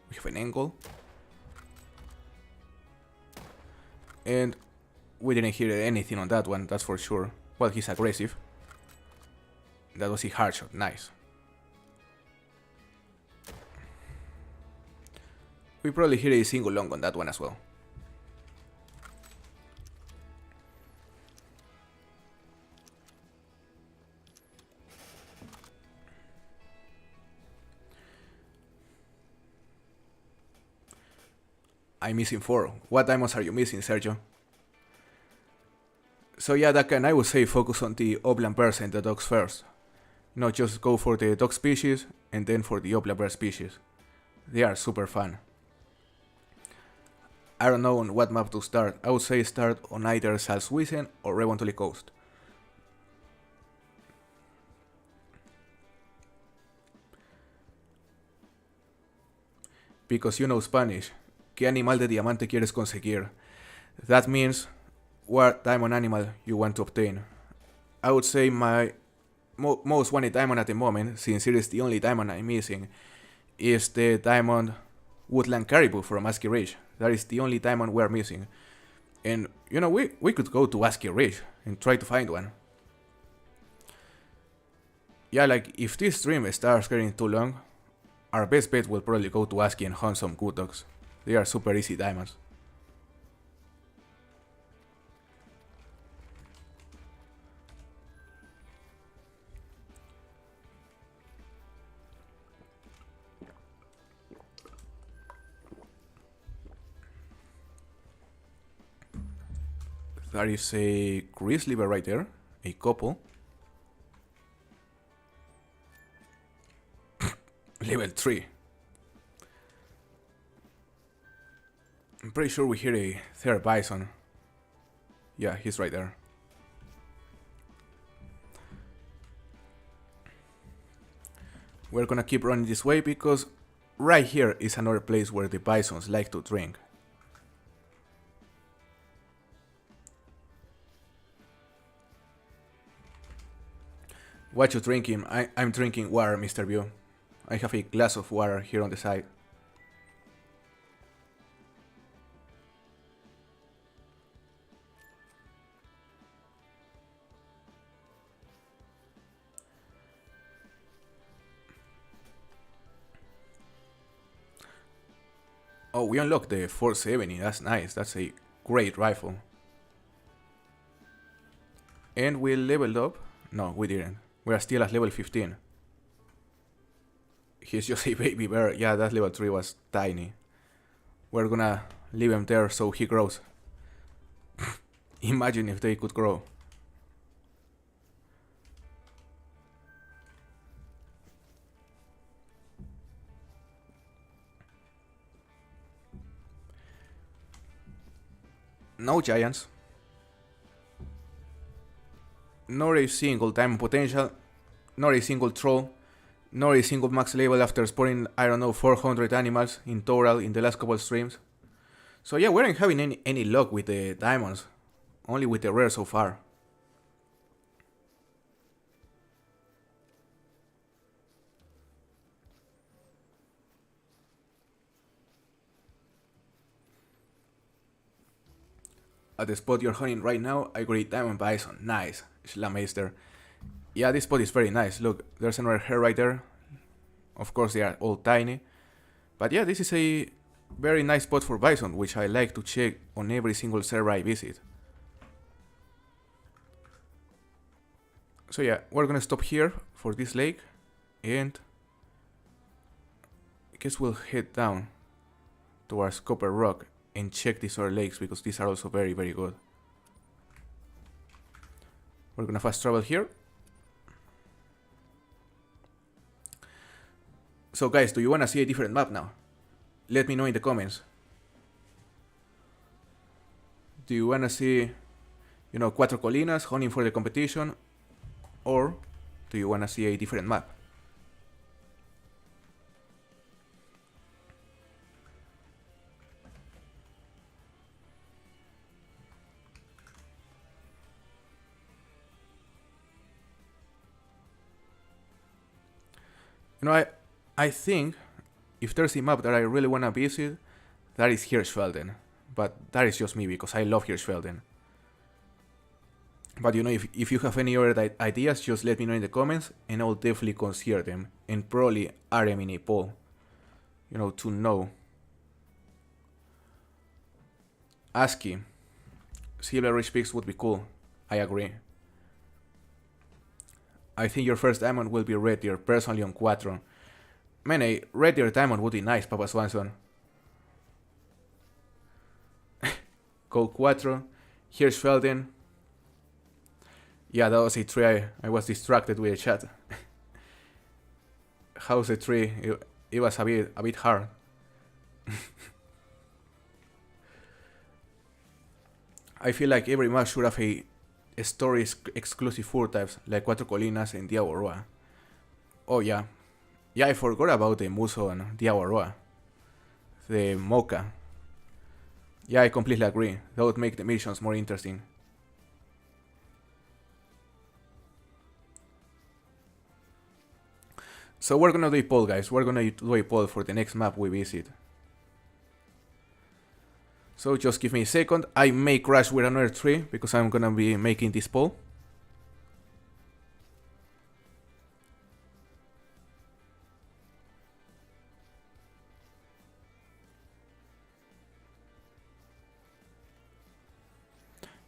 We have an angle. And we didn't hear anything on that one, that's for sure. Well, he's aggressive. That was a hard shot, nice. We probably hit a single long on that one as well. I'm missing 4. What diamonds are you missing, Sergio? So yeah, Dakan, I would say focus on the Oblan bears and the dogs first. Not just go for the dog species and then for the Oblan bear species. They are super fun. I don't know on what map to start. I would say start on either Salzwiesen or Revontuli Coast. Because you know Spanish. ¿Qué animal de diamante quieres conseguir? That means what diamond animal you want to obtain. I would say my most wanted diamond at the moment, since it is the only diamond I'm missing, is the diamond woodland caribou from Asky Ridge. That is the only diamond we're missing. And you know, we could go to Asky Ridge and try to find one. Yeah, like if this stream starts getting too long, our best bet will probably go to Asky and hunt some good dogs. They are super easy diamonds. That is a grizzly bear right there, a couple. Level 3. I'm pretty sure we hear a 3rd bison. Yeah, he's right there. We're gonna keep running this way because right here is another place where the bisons like to drink. What you drinking? I'm drinking water, Mr. View. I have a glass of water here on the side. Oh, we unlocked the 470. That's nice. That's a great rifle. And we leveled up. No, we didn't. We are still at level 15. He's just a baby bear. Yeah, that level 3 was tiny. We're gonna leave him there so he grows. Imagine if they could grow. No giants. Not a single diamond potential. Not a single troll. Not a single max level after spawning, I don't know, 400 animals in total in the last couple streams. So yeah, we aren't having any luck with the diamonds. Only with the rare so far. At the spot you're hunting right now, I got a diamond bison. Nice. Schlammeister. Yeah, this spot is very nice. Look, there's another hair right there. Of course, they are all tiny. But yeah, this is a very nice spot for bison, which I like to check on every single server I visit. So yeah, we're gonna stop here for this lake. And I guess we'll head down towards Copper Rock and check these other lakes, because these are also very, very good. We're gonna fast travel here. So guys, do you wanna see a different map now? Let me know in the comments. Do you wanna see, you know, Cuatro Colinas, hunting for the competition? Or do you wanna see a different map? You know, I think if there's a map that I really want to visit, that is Hirschfelden. But that is just me, because I love Hirschfelden. But you know, if you have any other ideas, just let me know in the comments, and I will definitely consider them, and probably add them in a poll. You know, to know. ASCII. Silver Rich Peaks would be cool. I agree. I think your first diamond will be red tier, personally on Quattro. Man, a red tier diamond would be nice, Papa Swanson. Gold Quattro, Hirschfelden. Yeah, that was a tree. I was distracted with the chat. How's the tree? It was a bit hard. I feel like every map should have a story exclusive fur types like Cuatro Colinas and Diablo Roa. Oh yeah. Yeah, I forgot about the Muso and Diablo Roa. The Mocha. Yeah, I completely agree. That would make the missions more interesting. So we're gonna do a poll, guys. We're gonna do a poll for the next map we visit. So just give me a second. I may crash with another tree because I'm gonna be making this poll.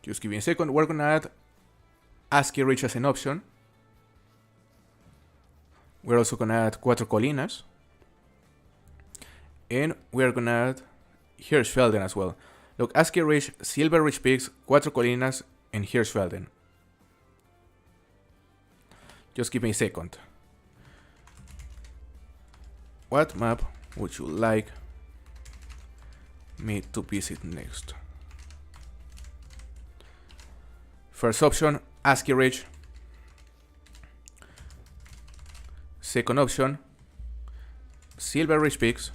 Just give me a second. We're gonna add ASCII Rich as an option. We're also gonna add Cuatro Colinas. And we're gonna add Hirschfelden as well. Look, ASCII Rich, Silver Rich Peaks, Cuatro Colinas, and Hirschfelden. Just give me a second. What map would you like me to visit next? First option, ASCII Rich. Second option, Silver Ridge Peaks.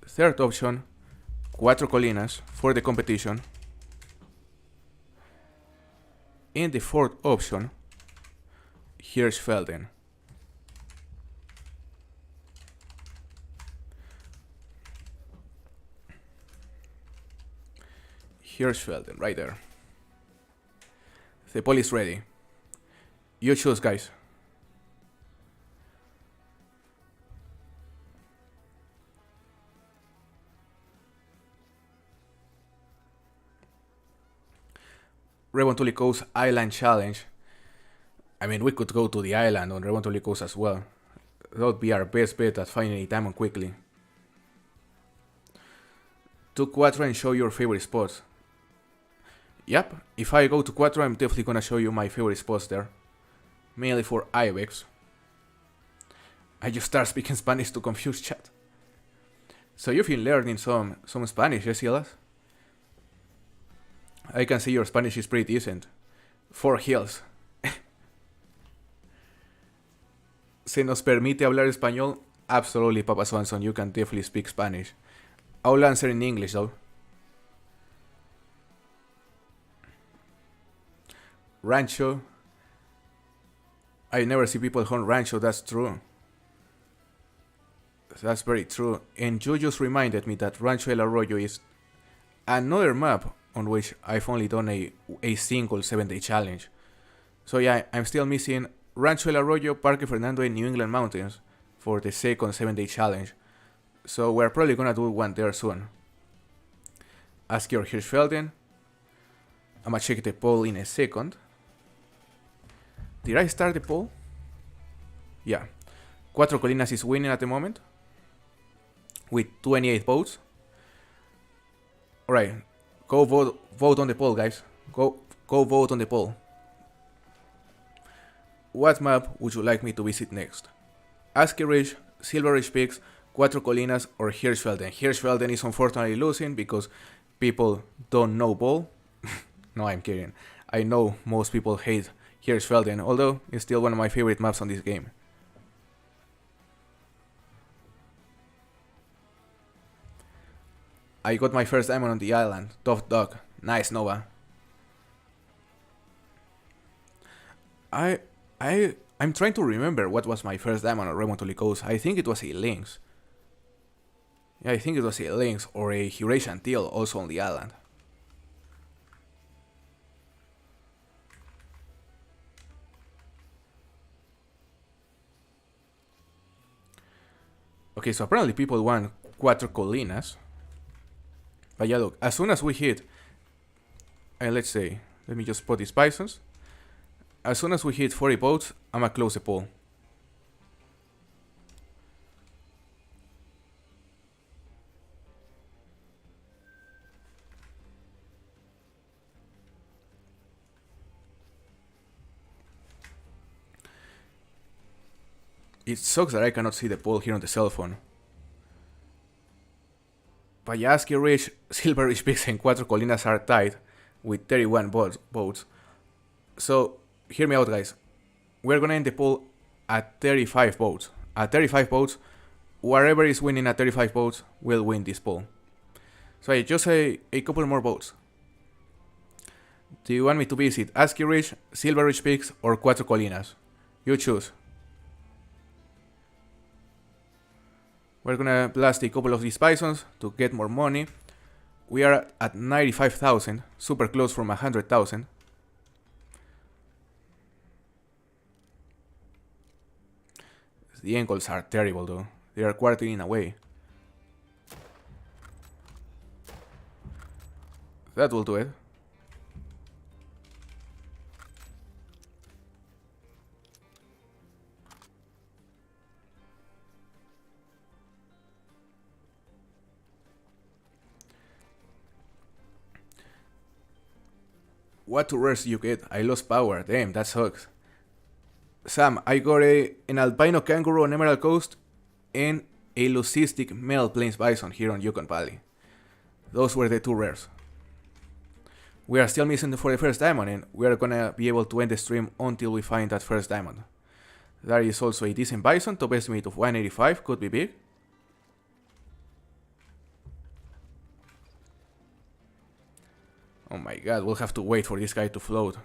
Third option, Cuatro Colinas for the competition. In the fourth option, Hirschfelden. Hirschfelden, right there. The poll is ready. You choose, guys. Revontuli Coast Island Challenge. I mean, we could go to the island on Revontuli Coast as well. That would be our best bet at finding a diamond quickly. To Quattro and show your favorite spots. Yep, if I go to Quattro, I'm definitely gonna show you my favorite spots there. Mainly for Ibex. I just start speaking Spanish to confuse chat. So you've been learning some Spanish, yes, Silas? I can see your Spanish is pretty decent. 4 hills. ¿Se nos permite hablar español? Absolutely, Papa Swanson, you can definitely speak Spanish. I'll answer in English though. Rancho. I never see people hunt Rancho, that's true. That's very true. And you just reminded me that Rancho El Arroyo is another map on which I've only done a single 7-day challenge. So yeah, I'm still missing Rancho El Arroyo, Parque Fernando and New England Mountains for the second 7-day challenge. So we're probably gonna do one there soon. Ask your Hirschfelden. I'm gonna check the poll in a second. Did I start the poll? Yeah. Cuatro Colinas is winning at the moment with 28 votes. Alright, go vote on the poll, guys. Go vote on the poll. What map would you like me to visit next? Asky Ridge, Silver Ridge Peaks, Cuatro Colinas, or Hirschfelden? Hirschfelden is unfortunately losing because people don't know ball. No, I'm kidding. I know most people hate Hirschfelden, although it's still one of my favorite maps on this game. I got my first diamond on the island. Tough dog. Nice, Nova. I'm trying to remember what was my first diamond on Remontuli Coast. I think it was a Lynx. Yeah, I think it was a Lynx or a Eurasian Teal also on the island. Okay, so apparently people want Cuatro Colinas. But yeah, look, as soon as we hit, let's say, let me just spot these bisons. As soon as we hit 40 votes, I'm gonna close the poll. It sucks that I cannot see the poll here on the cell phone. Payaski Ridge, Silver Ridge Peaks, and Cuatro Colinas are tied with 31 votes. So, hear me out, guys. We're gonna end the poll at 35 votes. At 35 votes, whoever is winning at 35 votes will win this poll. So, just a couple more votes. Do you want me to visit Asky Ridge, Silver Ridge Peaks, or Cuatro Colinas? You choose. We're gonna blast a couple of these bisons to get more money. We are at 95,000, super close from 100,000. The angles are terrible though. They are quartering away. That will do it. What two rares you get? I lost power. Damn, that sucks. Sam, I got an albino kangaroo on Emerald Coast and a leucistic male plains bison here on Yukon Valley. Those were the two rares. We are still missing for the first diamond, and we are gonna be able to end the stream until we find that first diamond. That is also a decent bison. Top estimate of 185. Could be big. Oh my god, we'll have to wait for this guy to float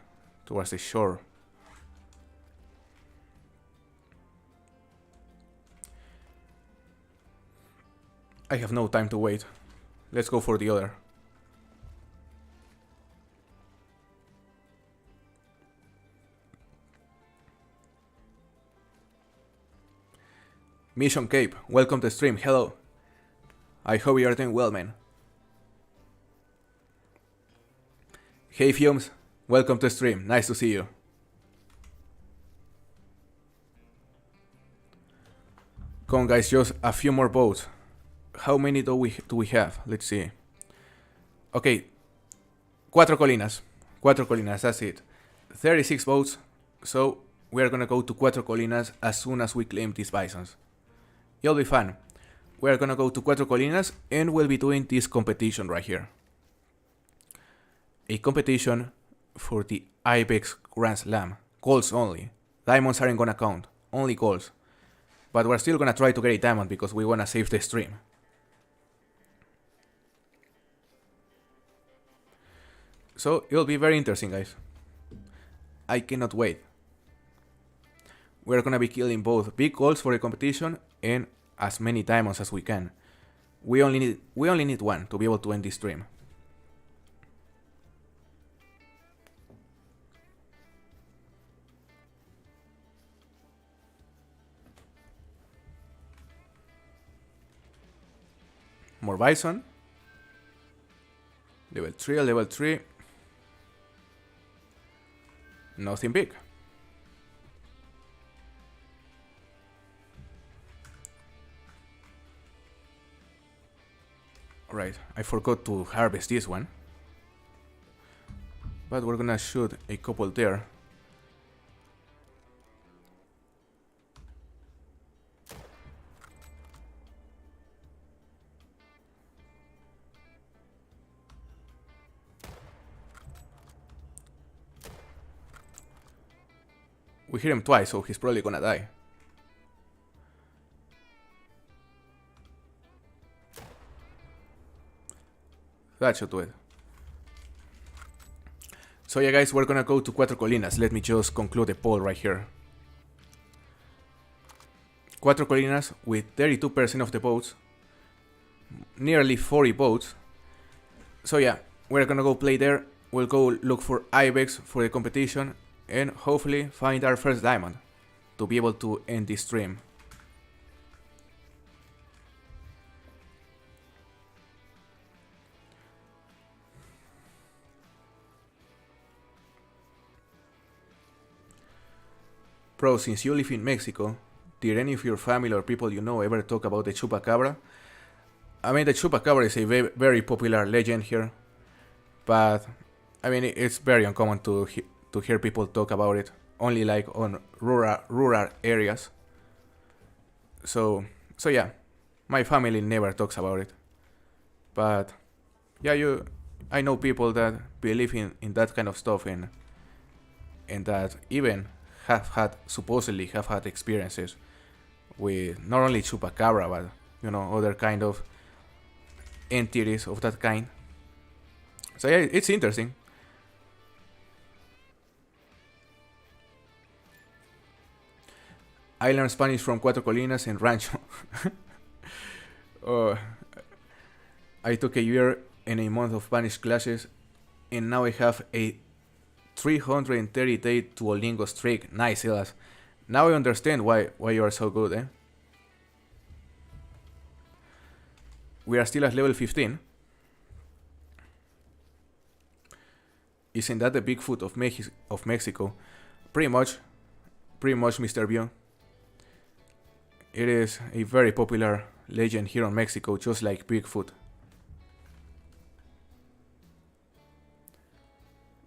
towards the shore. I have no time to wait. Let's go for the other. Mission Cape, welcome to stream. Hello. I hope you are doing well, man. Hey Fumes, welcome to stream. Nice to see you. Come on guys, just a few more boats. How many do we have? Let's see. Okay, Cuatro Colinas, that's it. 36 boats, so we are gonna go to Cuatro Colinas as soon as we claim these bisons. It'll be fun. We are gonna go to Cuatro Colinas and we'll be doing this competition right here. A competition for the Ibex Grand Slam. Calls only. Diamonds aren't gonna count, only calls. But we're still gonna try to get a diamond because we wanna save the stream. So it'll be very interesting, guys. I cannot wait. We're gonna be killing both big goals for the competition and as many diamonds as we can. We only need one to be able to end this stream. More bison. Level 3, level 3. Nothing big. Alright, I forgot to harvest this one. But we're gonna shoot a couple there. We hit him twice, so he's probably gonna die. That should do it. So yeah guys, we're gonna go to Cuatro Colinas. Let me just conclude the poll right here. Cuatro Colinas with 32% of the votes. Nearly 40 votes. So yeah, we're gonna go play there. We'll go look for Ibex for the competition. And hopefully find our first diamond to be able to end this stream. Bro, since you live in Mexico, did any of your family or people you know ever talk about the chupacabra? I mean, the chupacabra is a very popular legend here, but I mean, it's very uncommon to hear people talk about it, only like on rural areas. So yeah, my family never talks about it. But yeah, I know people that believe in that kind of stuff and that even supposedly have had experiences with not only chupacabra but you know other kind of entities of that kind. So yeah, it's interesting. I learned Spanish from Cuatro Colinas and Rancho. I took a year and a month of Spanish classes, and now I have a 330-day Duolingo streak. Nice, Silas. Now I understand why you are so good, eh? We are still at level 15. Isn't that the Bigfoot of Mexico? Pretty much, Mr. View. It is a very popular legend here in Mexico, just like Bigfoot.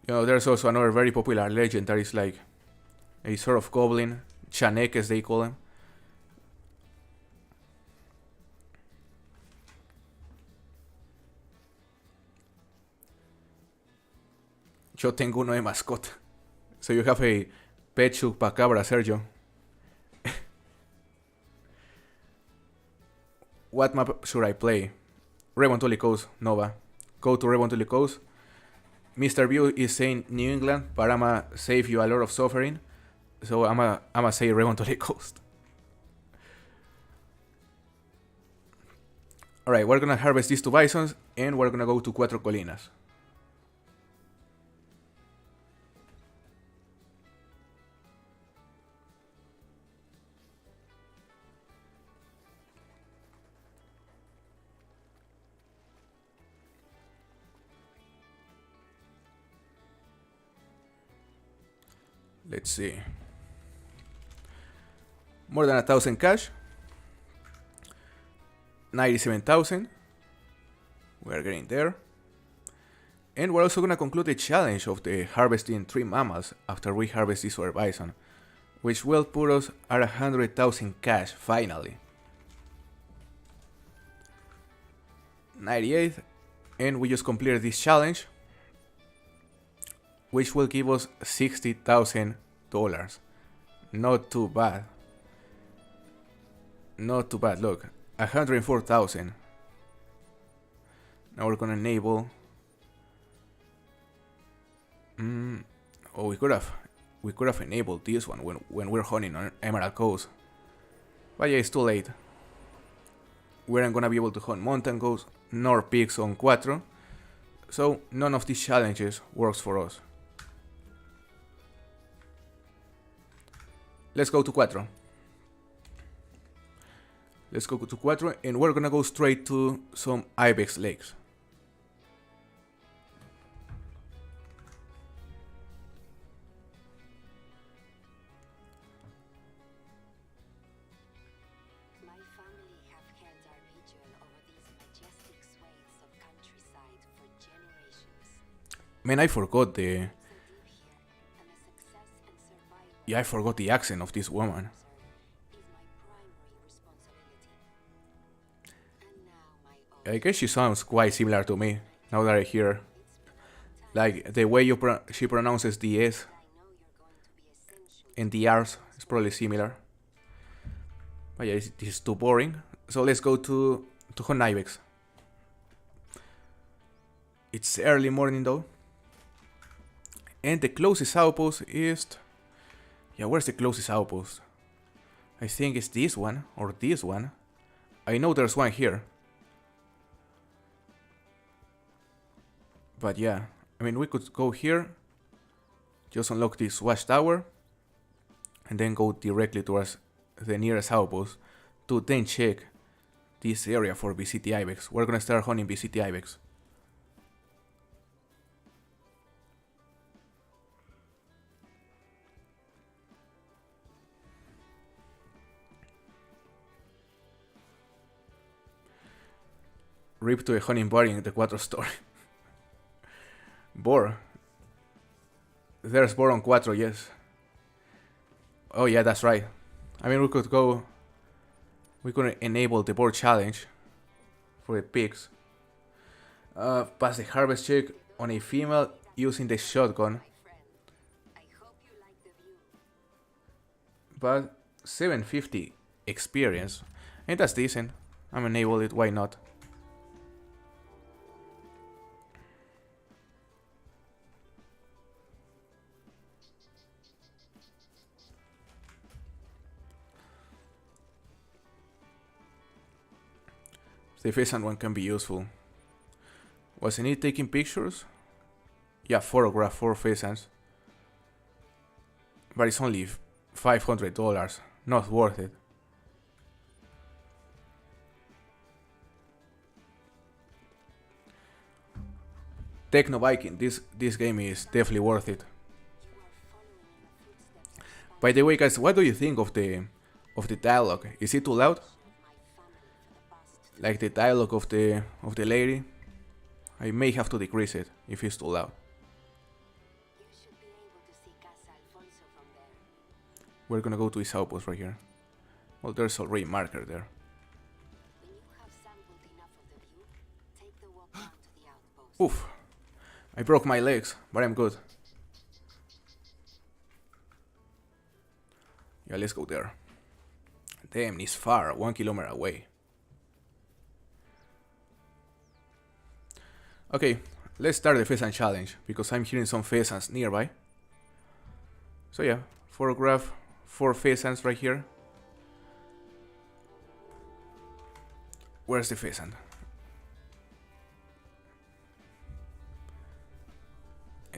You know, there's also another very popular legend that is like a sort of goblin, Chanek as they call him. Yo tengo uno de mascota. So you have a pet chupacabra, Sergio. what map should I play? Revontuli Coast, Nova. Go to Revontuli Coast. Mr. View is saying New England, but I'ma save you a lot of suffering. So I'ma say Revontuli Coast. Alright, we're gonna harvest these 2 bisons and we're gonna go to Cuatro Colinas. Let's see. More than 1,000 cash. 97,000. We are getting there. And we're also gonna conclude the challenge of the harvesting 3 mammals after we harvest this other bison, which will put us at 100,000 cash finally. 98, and we just completed this challenge, which will give us $60,000. Not too bad. Not too bad. Look, 104,000. Now we're gonna enable. Oh, we could have enabled this one when we're hunting on Emerald Coast. But yeah, it's too late. We aren't gonna be able to hunt mountain goats nor pigs on Cuatro, so none of these challenges works for us. Let's go to Cuatro. Let's go to Cuatro, and we're gonna go straight to some ibex lakes.
My family have held our vigil over these majestic swathes of countryside for generations.
Man, I forgot the.
So live here, and the success and survival
Yeah, I forgot the accent of this woman.
is my primary responsibility. And now my own.
I guess she sounds quite similar to me now that I hear. Like the way she pronounces the S
I know you're going to be essential.
and the R's is probably similar. But yeah, this is too boring. So let's go to hunt ibex. It's early morning though. And the closest outpost is. Yeah, where's the closest outpost? I think it's this one or this one. I know there's one here. But yeah, I mean, we could go here, just unlock this watchtower, and then go directly towards the nearest outpost to then check this area for VCT ibex. We're gonna start hunting VCT ibex. Rip to a hunting party in the Cuatro story. Boar. There's boar on Cuatro, yes. Oh yeah, that's right. I mean, we could enable the boar challenge for the pigs. Pass the harvest check on a female using the shotgun.
My friend, I hope you like the view.
But 750 experience. And that's decent. I'm enabled it, why not? The pheasant one can be useful. Wasn't it taking pictures? Yeah, photograph 4 pheasants. But it's only $500. Not worth it. Techno Viking, this game is definitely worth it.
You are following in the footsteps of
By the way, guys, what do you think of the dialogue? Is it too loud?
my family for the past
Like the dialogue of the lady? I may have to decrease it if it's too loud.
You should be able to see Casa Alfonso from there.
We're gonna go to his outpost right here. Well, there's already a marker there.
When you have sampled enough of the view, take the walk down to the outpost.
Oof. I broke my legs, but I'm good. Yeah, let's go there. Damn, it's far, 1 kilometer away. Okay, let's start the pheasant challenge, because I'm hearing some pheasants nearby. So yeah, photograph 4 pheasants right here. Where's the pheasant?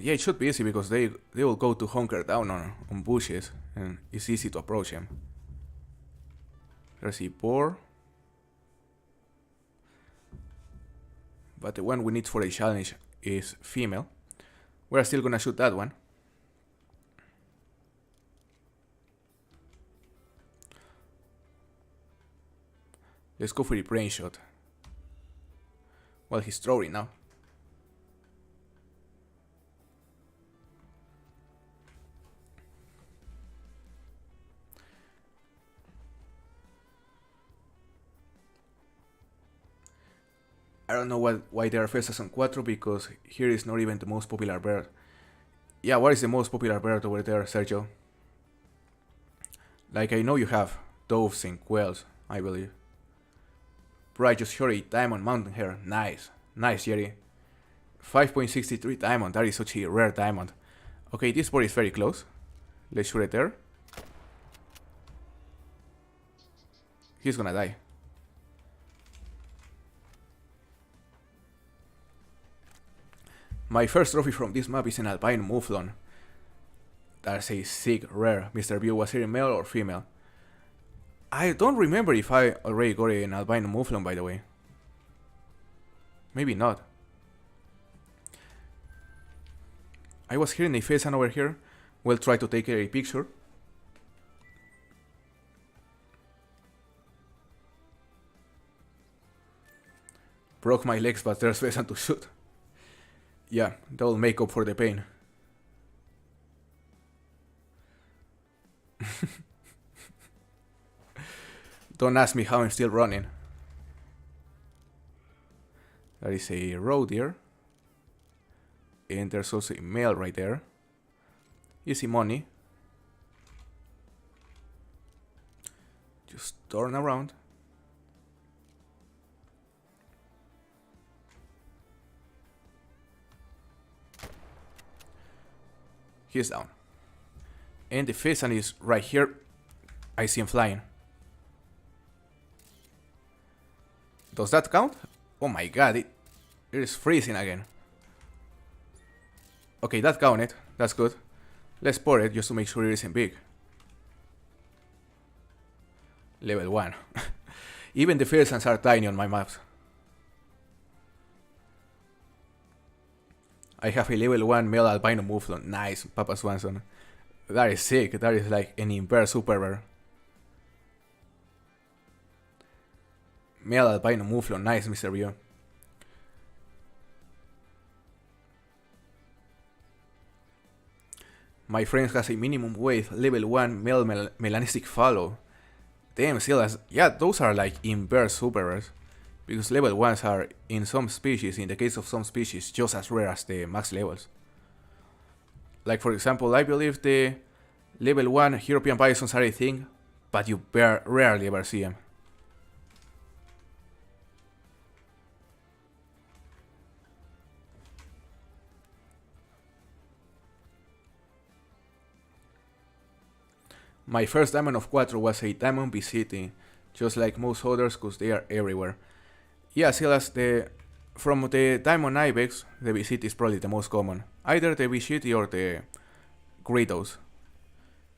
Yeah, it should be easy because they will go to hunker down on bushes and it's easy to approach them. There's a boar. But the one we need for the challenge is female. We're still gonna shoot that one. Let's go for the brain shot. Well, he's throwing now. I don't know why there are pheasants on Cuatro, because here is not even the most popular bird. Yeah, what is the most popular bird over there, Sergio? Like, I know you have doves and quails, I believe. Bro, I just shot a diamond mountain hare. Nice. Nice, Jerry. 5.63 diamond. That is such a rare diamond. Okay, this bird is very close. Let's shoot it there. He's gonna die. My first trophy from this map is an albino mouflon. That's a sick rare. Mr. View, was it male or female? I don't remember if I already got an albino mouflon, by the way. Maybe not. I was hearing a pheasant over here. We'll try to take a picture. Broke my legs, but there's pheasant to shoot. Yeah, that will make up for the pain. Don't ask me how I'm still running. There is a roe deer. And there's also a male right there. Easy money. Just turn around. He's down. And the pheasant is right here. I see him flying. Does that count? Oh my god, it is freezing again. Okay, that counted. That's good. Let's pour it just to make sure it isn't big. Level 1. Even the pheasants are tiny on my maps. I have a level 1 male albino mouflon. Nice, Papa Swanson. That is sick. That is like an impaired super rare. Male albino mouflon. Nice, Mr. Bio. My friend has a minimum weight level 1 male melanistic fallow. Damn, Silas. Yeah, those are like impaired super rares. Because level 1s are, in some species, in the case of some species, just as rare as the max levels. Like for example, I believe the level 1 European bisons are a thing, but you rarely ever see them. My first diamond of Cuatro was a diamond VCT, just like most others, cause they are everywhere. Yeah, Silas, from the diamond ibex, the VCT is probably the most common. Either the VCT or the Greedos.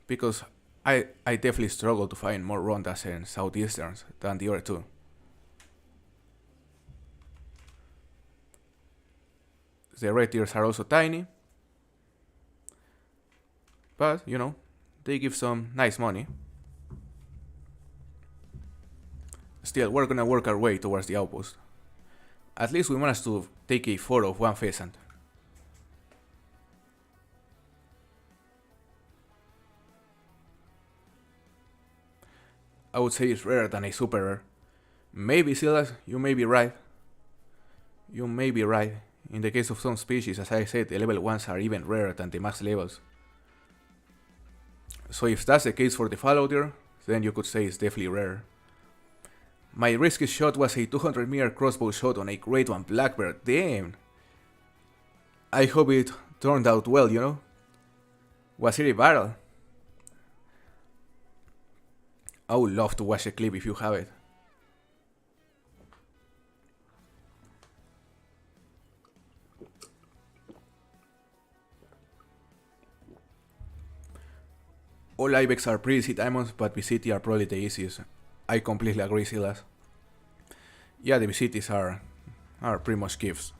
Because I definitely struggle to find more rondas and southeasterns than the other two. The red ears are also tiny. But, you know, they give some nice money. Still, we're gonna work our way towards the outpost. At least we managed to take a photo of one pheasant. I would say it's rarer than a super rare. Maybe, Silas, you may be right. You may be right. In the case of some species, as I said, the level 1s are even rarer than the max levels. So if that's the case for the fallow deer, then you could say it's definitely rare. My riskiest shot was a 200 meter crossbow shot on a grade 1 black bear. Damn! I hope it turned out well, you know? Was it a battle? I would love to watch a clip if you have it. All Ibex are pretty easy diamonds, but VCT are probably the easiest. I completely agree, Silas. Yeah, the VCTs are pretty much gifts.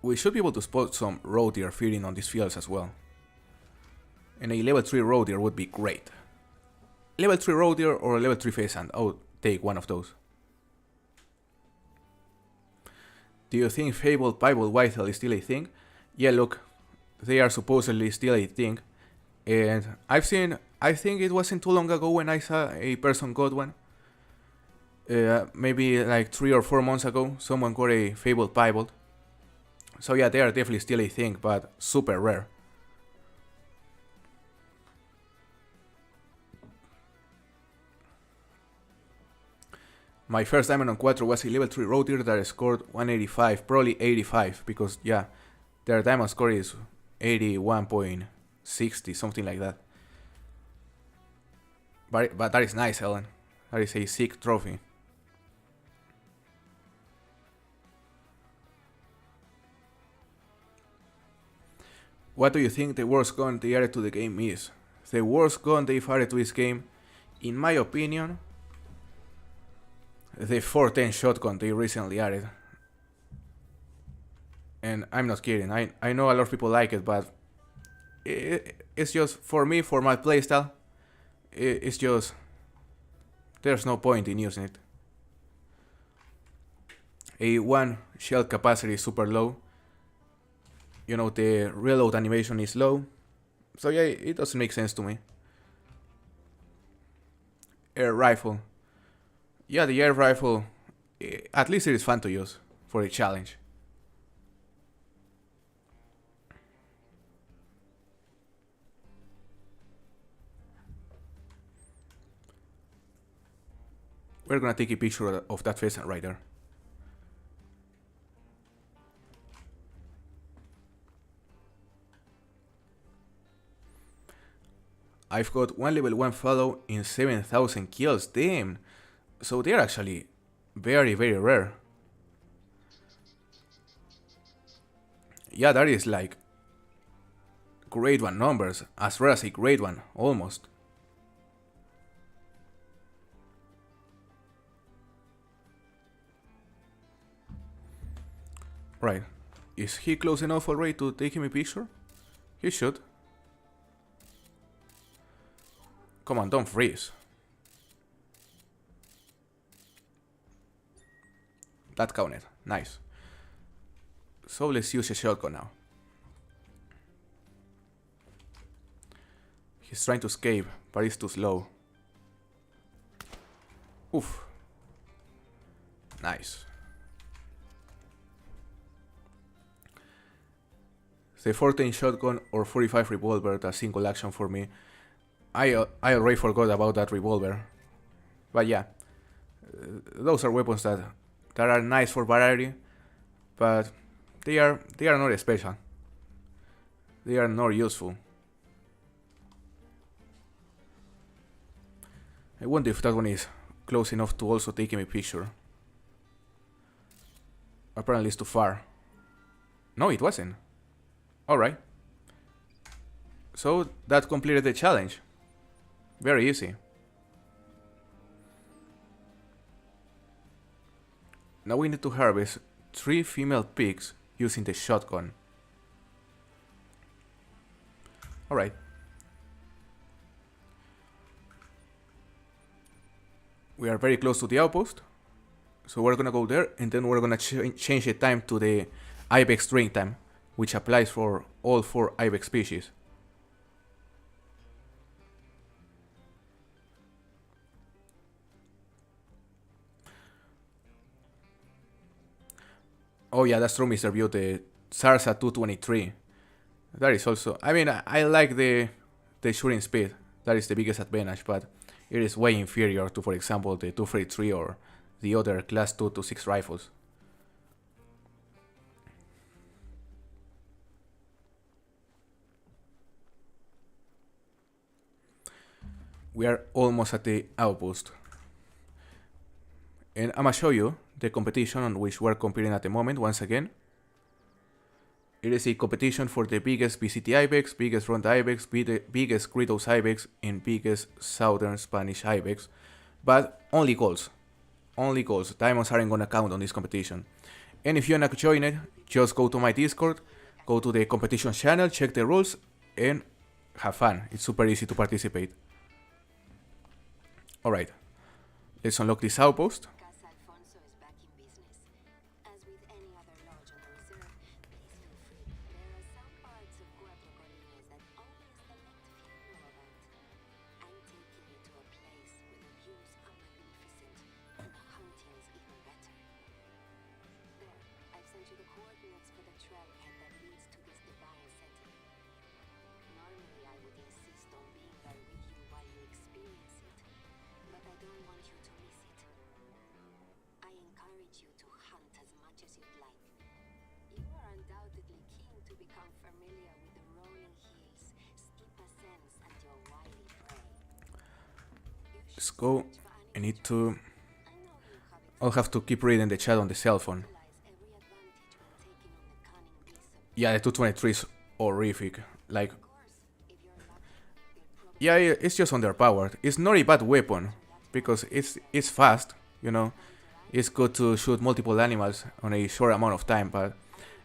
We should be able to spot some roe deer feeding on these fields as well. And a level 3 roe deer would be great. Level 3 roe deer or a level 3 pheasant, I would take one of those. Do you think Fabled Bible Whitetail is still a thing? Yeah, look, they are supposedly still a thing. And I think it wasn't too long ago when I saw a person got one. Maybe like 3 or 4 months ago, someone got a Fabled Bible. So yeah, they are definitely still a thing, but super rare. My first diamond on Quattro was a level 3 roe deer that scored 185, probably 85, because yeah, their diamond score is 81.60, something like that. But that is nice, Ellen. That is a sick trophy. What do you think the worst gun they added to the game is? The worst gun they've added to this game, in my opinion, the 410 shotgun they recently added. And I'm not kidding, I know a lot of people like it, but it's just, for me, for my playstyle, it's just, there's no point in using it. A 1 shell capacity is super low. You know, the reload animation is low. So yeah, it doesn't make sense to me. Air rifle. Yeah, the air rifle, at least it is fun to use for a challenge. We're gonna take a picture of that pheasant right there. I've got one level 1 follow in 7,000 kills, damn. So they're actually very, very rare. Yeah, that is like grade 1 numbers, as rare as a grade 1, almost. Right, is he close enough already to take him a picture? He should. Come on, don't freeze. That counted, nice. So let's use a shotgun now. He's trying to escape, but he's too slow. Oof. Nice. The 14 shotgun or 45 revolver, that's single action for me. I already forgot about that revolver. But yeah, those are weapons that are nice for variety, but they are not special. They are not useful. I wonder if that one is close enough to also take him a picture. Apparently it's too far. No, it wasn't. Alright. So that completed the challenge. Very easy. Now we need to harvest 3 female pigs using the shotgun. Alright. We are very close to the outpost. So we're gonna go there and then we're gonna change the time to the ibex drink time, which applies for all 4 ibex species. Oh yeah, that's true, Mr. View, the Sarsa 223. That is also, I mean, I like the shooting speed. That is the biggest advantage, but it is way inferior to, for example, the 233 or the other class 2 to 6 rifles. We are almost at the outpost. And I'm gonna show you the competition on which we're competing at the moment once again. It is a competition for the biggest BCT Ibex, biggest Ronda Ibex, biggest Kritos Ibex, and biggest Southern Spanish Ibex. But only goals. Only goals. Diamonds aren't gonna count on this competition. And if you wanna join it, just go to my Discord, go to the competition channel, check the rules, and have fun. It's super easy to participate. Alright, let's unlock this outpost.
You to hunt as much as you'd like. You are undoubtedly keen to become familiar with the rolling hills, steep ascents, and your wily prey.
Let's go. I need to... I'll have to keep reading the chat on the cell phone. Yeah, the 223 is horrific. Like... Yeah, it's just underpowered. It's not a bad weapon, because it's fast, you know. It's good to shoot multiple animals on a short amount of time, but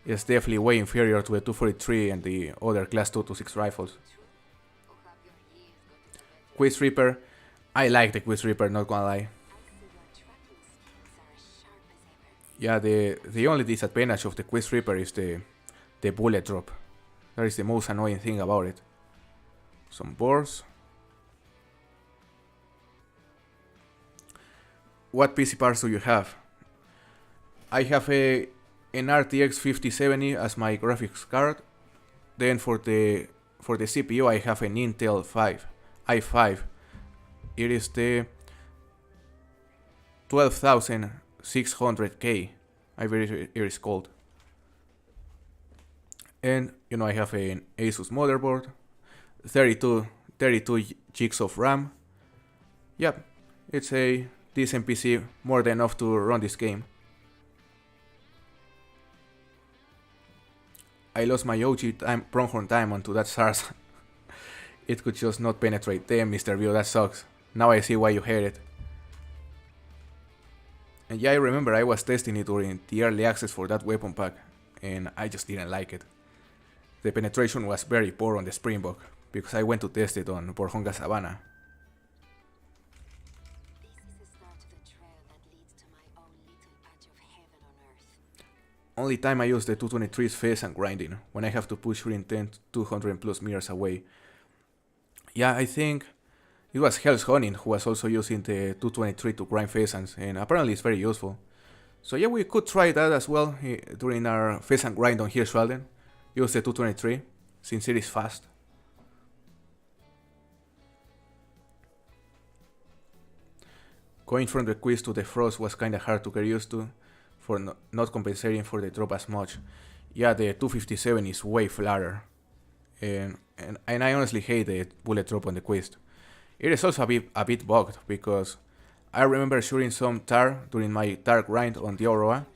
it's definitely way inferior to the 243 and the other class 2 to 6 rifles. Quiz Reaper, I like the Quiz Reaper, not gonna lie. Yeah, the only disadvantage of the Quiz Reaper is the bullet drop. That is the most annoying thing about it. Some boars. What PC parts do you have? I have an RTX 5070 as my graphics card. Then for the CPU I have an Intel i5. It is the 12600K, I believe it is called. And you know, I have an Asus motherboard, 32 gigs of RAM. Yep, it's a decent PC, more than enough to run this game. I lost my OG Pronghorn Diamond to that SARS. It could just not penetrate. Damn, Mr. View, that sucks. Now I see why you hate it. And yeah, I remember I was testing it during the early access for that weapon pack, and I just didn't like it. The penetration was very poor on the Springbok, because I went to test it on Borjonga Savannah. Only time I use the 223 is phase and grinding, when I have to push Green 10 200 plus meters away. Yeah, I think it was Hell's Honing who was also using the 223 to grind pheasants, and apparently it's very useful. So yeah, we could try that as well during our pheasant grind on Hirschwalden. Use the 223, since it is fast. Going from the quiz to the frost was kinda hard to get used to, for not compensating for the drop as much. Yeah, the 257 is way flatter. And I honestly hate the bullet drop on the quest. It is also a bit bugged, because I remember shooting some tar during my tar grind on the Aurora,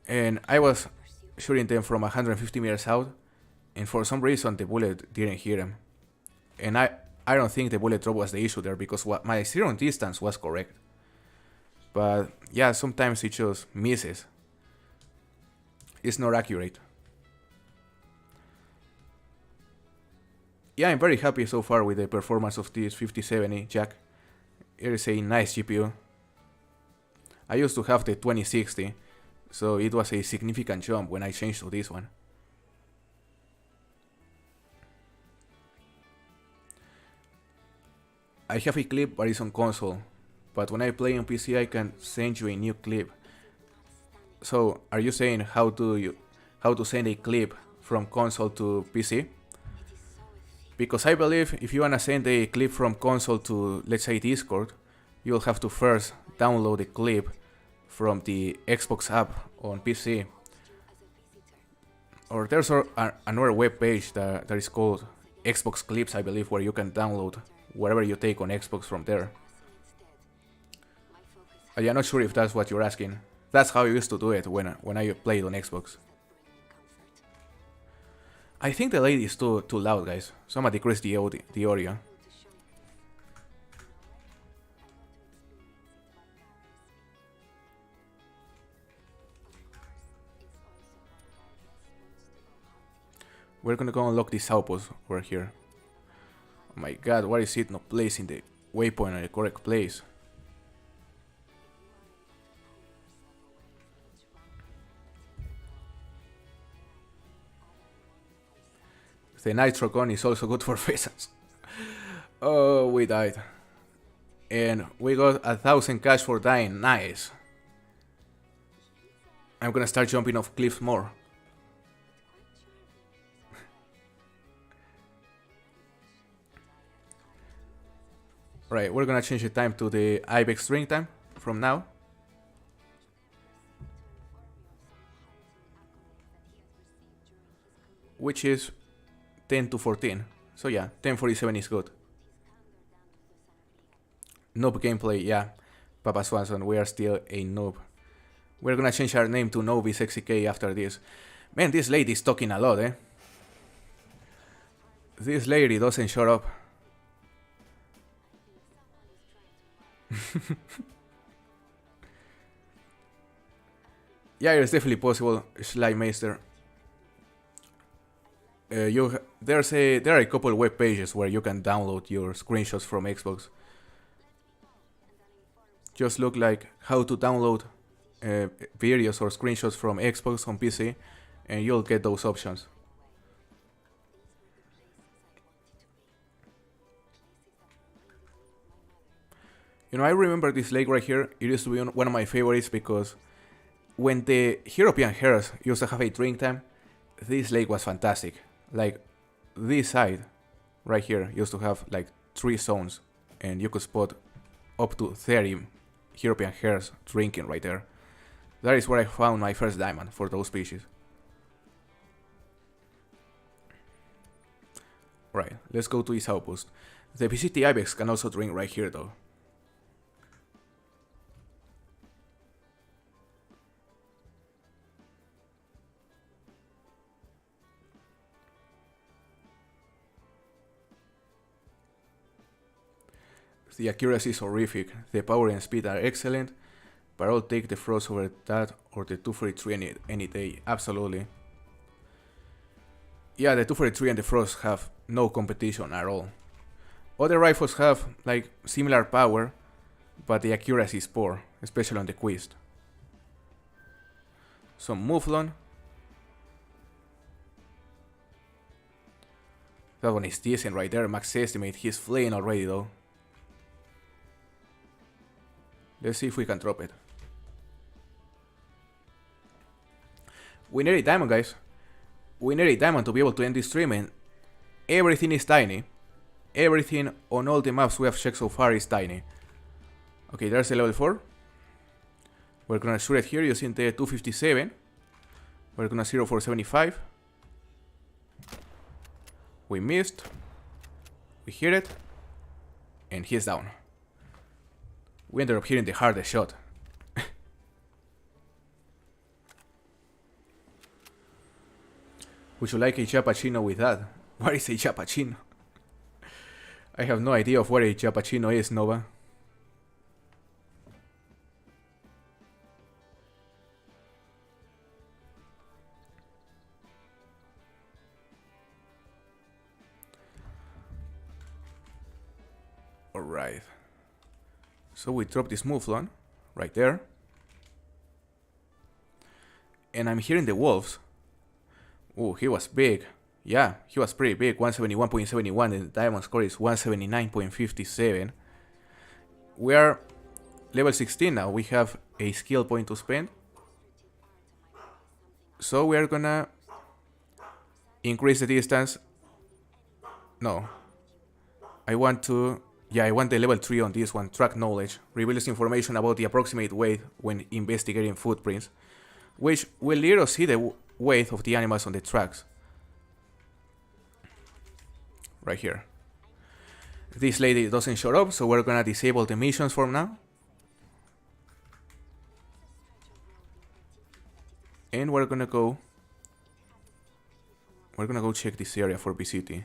and I was shooting them from 150 meters out, and for some reason the bullet didn't hit them. And I don't think the bullet drop was the issue there, because my zero distance was correct. But yeah, sometimes it just misses. It's not accurate. Yeah, I'm very happy so far with the performance of this 5070 Jack. It is a nice GPU. I used to have the 2060, so it was a significant jump when I changed to this one. I have a clip but it's on console, but when I play on PC I can send you a new clip. So are you saying how to send a clip from console to PC? Because I believe if you wanna send a clip from console to, let's say, Discord, you'll have to first download the clip from the Xbox app on PC. Or there's another web page that is called Xbox Clips, I believe, where you can download whatever you take on Xbox from there. Yeah, not sure if that's what you're asking. That's how I used to do it when I played on Xbox. I think the lady is too loud, guys. So I'm gonna decrease the audio. We're gonna go unlock this outpost over here. Oh my god, why is it not placing the waypoint in the correct place? The nitro gun is also good for pheasants. Oh, we died. And we got 1,000 cash for dying, nice. I'm gonna start jumping off cliffs more. Right, we're gonna change the time to the Ibex string time from now. Which is 10 to 14. So yeah, 10:47 is good. Noob gameplay, yeah. Papa Swanson, we are still a noob. We're gonna change our name to Novi60k after this. Man, this lady is talking a lot, eh? This lady doesn't shut up. Yeah, it's definitely possible, Schleimeister. There are a couple web pages where you can download your screenshots from Xbox. Just look like how to download videos or screenshots from Xbox on PC, and you'll get those options. You know, I remember this lake right here. It used to be one of my favorites because when the European Heroes used to have a drink time, this lake was fantastic. Like, this side right here used to have like 3 zones, and you could spot up to 30 European Heroes drinking right there. That is where I found my first diamond for those species. Right, let's go to this outpost. The VCT Ibex can also drink right here though. The accuracy is horrific, the power and speed are excellent, but I'll take the Frost over that or the 243 any day, absolutely. Yeah, the 243 and the Frost have no competition at all. Other rifles have like similar power, but the accuracy is poor, especially on the Quest. Some Mouflon. That one is decent right there, max estimate, he's flaying already though. Let's see if we can drop it. We need a diamond, guys. We need a diamond to be able to end this stream, and everything is tiny. Everything on all the maps we have checked so far is tiny. Okay, there's a level 4. We're gonna shoot it here using the 257. We're gonna 0 for 75. We missed. We hit it. And he's down. We ended up hitting the hardest shot. Would you like a Chapachino with that? What is a Chapachino? I have no idea of what a Chapachino is, Nova. Alright. So we drop this Mouflon right there. And I'm hearing the wolves. Oh, he was big. Yeah, he was pretty big. 171.71 and the diamond score is 179.57. We are level 16 now. We have a skill point to spend. So we are gonna increase the distance. No. I want to Yeah, I want the level 3 on this one. Track knowledge. Reveals information about the approximate weight when investigating footprints, which will let us see the weight of the animals on the tracks. Right here. This lady doesn't show up, so we're gonna disable the missions for now. And we're gonna go check this area for BCT.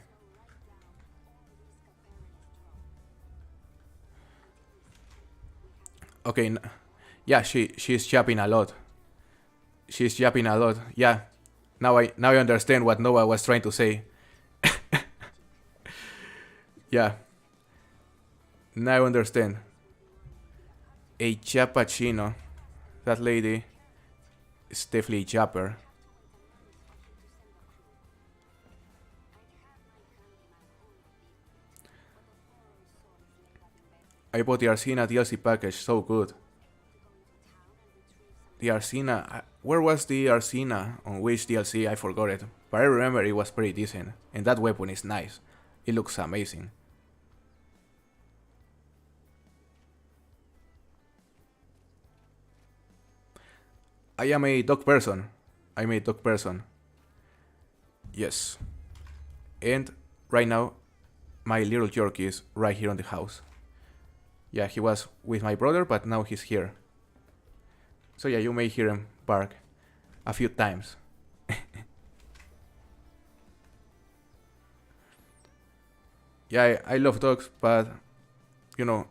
Okay, yeah, she's yapping a lot. She's yapping a lot. Yeah, now I understand what Nova was trying to say. Yeah, now I understand. A Japachino. That lady is definitely a Japper. I bought the Arsena DLC package, so good. The Arsena, where was the Arsena? On which DLC? I forgot it. But I remember it was pretty decent. And that weapon is nice. It looks amazing. I am a dog person. I'm a dog person. Yes. And right now, my little Yorkie is right here on the house. Yeah, he was with my brother, but now he's here. So yeah, you may hear him bark a few times. Yeah, I love dogs, but you know,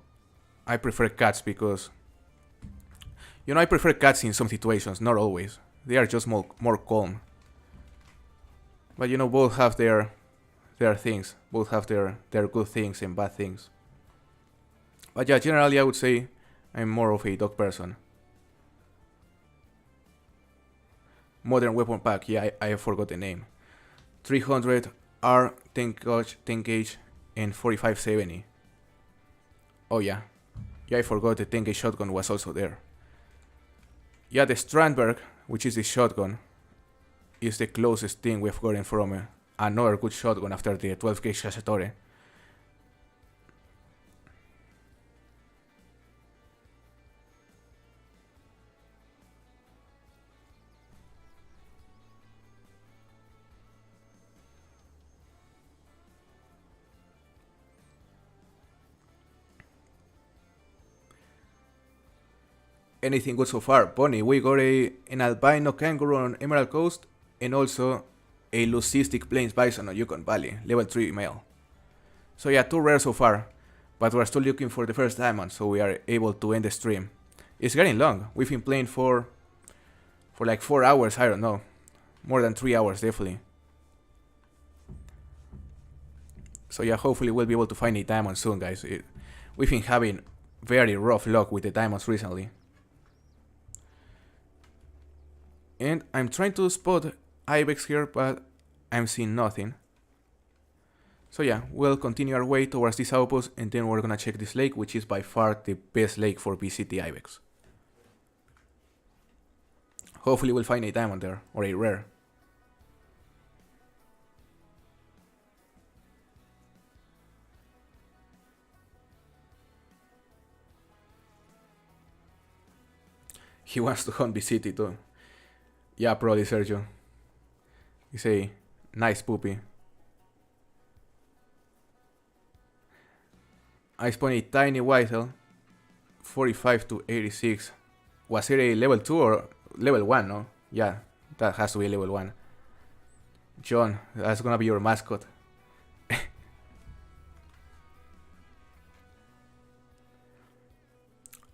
I prefer cats because I prefer cats in some situations, not always. They are just more calm. But both have their things. Both have their good things and bad things. But yeah, generally I would say I'm more of a dog person. Modern weapon pack, yeah, I forgot the name. 300 R 10 gauge and 4570. Oh yeah, I forgot the 10 gauge shotgun was also there. Yeah, the Strandberg, which is the shotgun, is the closest thing we've gotten from another good shotgun after the 12 gauge Cacciatore. Anything good so far? Bonnie, we got an albino kangaroo on Emerald Coast and also a leucistic plains bison on Yukon Valley, level 3 male. So yeah, 2 rare so far, but we're still looking for the first diamond, so we are able to end the stream. It's getting long. We've been playing for like 4 hours, I don't know. More than 3 hours, definitely. So yeah, hopefully we'll be able to find a diamond soon, guys. We've been having very rough luck with the diamonds recently. And I'm trying to spot ibex here, but I'm seeing nothing. So yeah, we'll continue our way towards this outpost, and then we're gonna check this lake, which is by far the best lake for BCT ibex. Hopefully we'll find a diamond there, or a rare. He wants to hunt BCT too. Yeah, probably Sergio. He's a nice puppy. I spawned a tiny whitetail, 45 to 86. Was it a level 2 or level 1, no? Yeah, that has to be level 1. John, that's gonna be your mascot.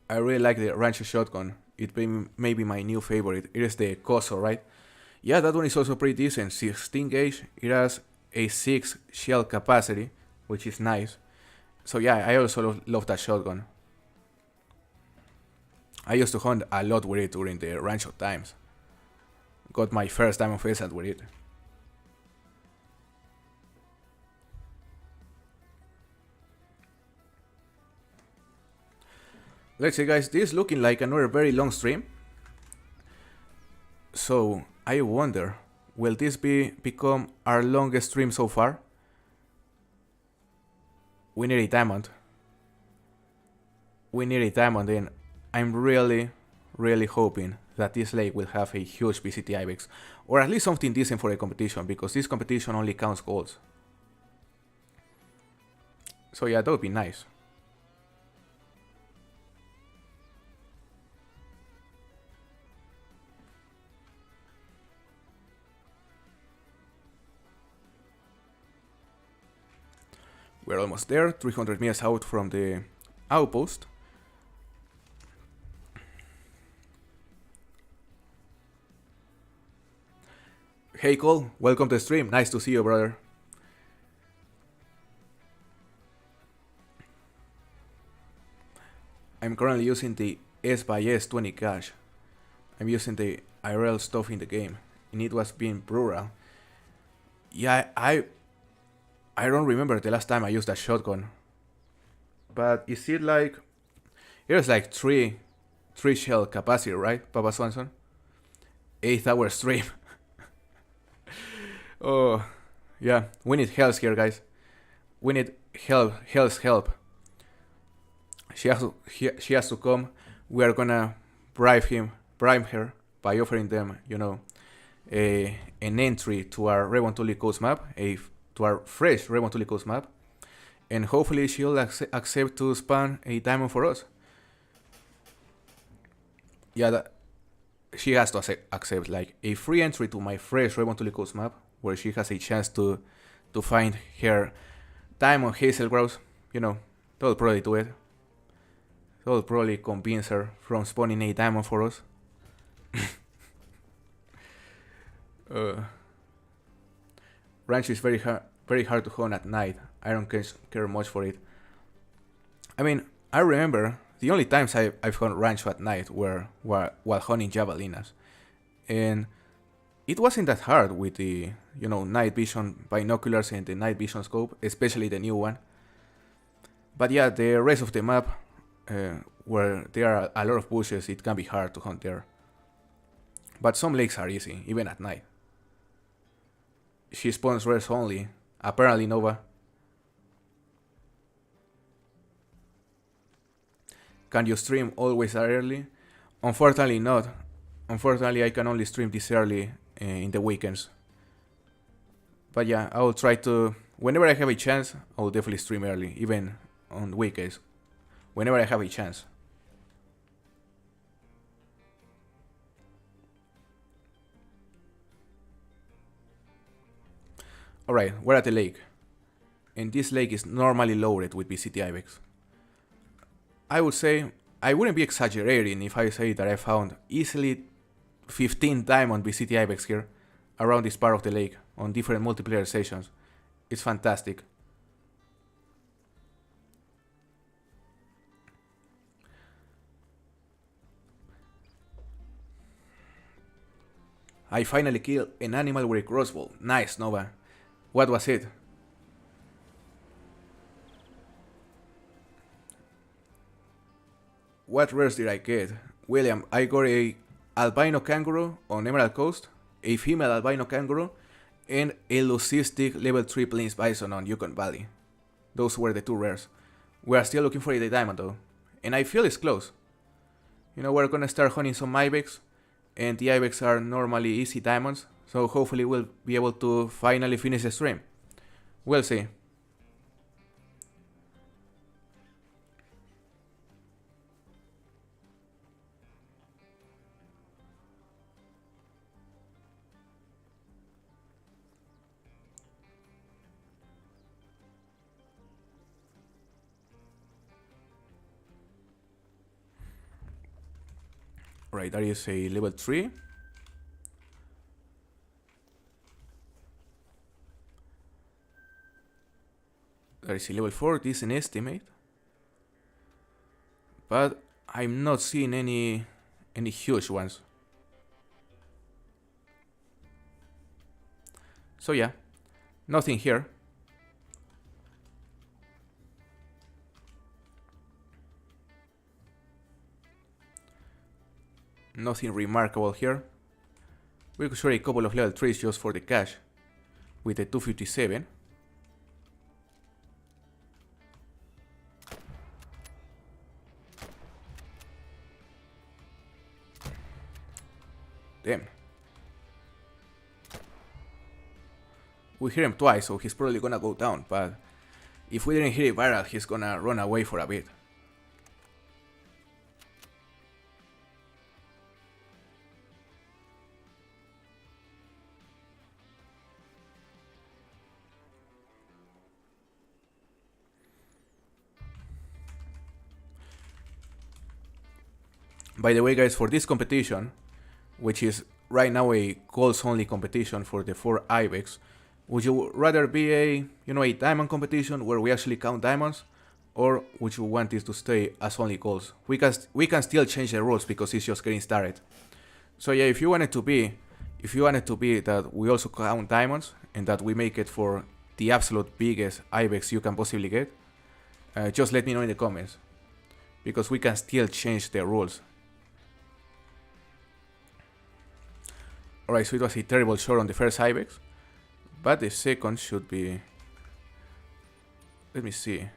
I really like the Rancho shotgun. It may be my new favorite. It is the Coso, right? Yeah, that one is also pretty decent. 16 gauge. It has a 6 shell capacity, which is nice. So yeah, I also love that shotgun. I used to hunt a lot with it during the Rancho times. Got my first diamond pheasant with it. Let's see, guys, this is looking like another very long stream. So I wonder, will this become our longest stream so far? We need a diamond. we need a diamond in. I'm really hoping that this lake will have a huge VCT Ibex, or at least something decent for a competition, because this competition only counts golds. So yeah, that would be nice. We're almost there, 300 meters out from the outpost. Hey Cole, welcome to the stream. Nice to see you, brother. I'm currently using the S/S 20 cache. I'm using the IRL stuff in the game, and it was being brutal. Yeah, I don't remember the last time I used that shotgun. But is it like... Here's like 3 shell capacity, right, Papa Swanson? 8-hour stream. Oh, yeah. We need health here, guys. We need help. She has to come. We are gonna bribe her by offering them, you know, an entry to our Revontuli Coast map, to our fresh Revontuli Coast map, and hopefully she'll accept to spawn a diamond for us. Yeah, she has to accept like a free entry to my fresh Revontuli Coast map, where she has a chance to find her diamond hazel grouse. You know, that will probably do it. That will probably convince her from spawning a diamond for us. Ranch is very hard to hunt at night. I don't care much for it. I mean, I remember the only times I've hunted ranch at night were while hunting javelinas, and it wasn't that hard with the, you know, night vision binoculars and the night vision scope, especially the new one. But yeah, the rest of the map, where there are a lot of bushes, it can be hard to hunt there. But some lakes are easy, even at night. She spawns rares only, apparently Nova. Can you stream always early? Unfortunately not. Unfortunately I can only stream this early in the weekends. But yeah, I will try to, whenever I have a chance, I will definitely stream early, even on weekdays. Whenever I have a chance. Alright, we're at the lake. And this lake is normally loaded with VCT Ibex. I would say, I wouldn't be exaggerating if I say that I found easily 15 diamond VCT Ibex here, around this part of the lake, on different multiplayer sessions. It's fantastic. I finally killed an animal with a crossbow. Nice, Nova. What was it? What rares did I get? William, I got a albino kangaroo on Emerald Coast, a female albino kangaroo, and a leucistic level 3 plains bison on Yukon Valley. Those were the 2 rares. We are still looking for a diamond though, and I feel it's close. You know, we're gonna start hunting some ibex, and the ibex are normally easy diamonds, so hopefully we'll be able to finally finish the stream. We'll see. Right, that is a level 3. That is a level 4, this is an estimate. But I'm not seeing any huge ones. So yeah, nothing here. Nothing remarkable here. We could show a couple of level 3s just for the cash with the 257. Damn. We hear him twice, so he's probably gonna go down, but if we didn't hear it viral, he's gonna run away for a bit. By the way, guys, for this competition, which is right now a calls only competition for the 4 ibex, would you rather be a a diamond competition where we actually count diamonds, or would you want this to stay as only calls? We can still change the rules because it's just getting started. So yeah, if you want it to be that we also count diamonds and that we make it for the absolute biggest ibex you can possibly get, just let me know in the comments, because we can still change the rules. Alright, so it was a terrible shot on the first ibex, but the second should be... Let me see.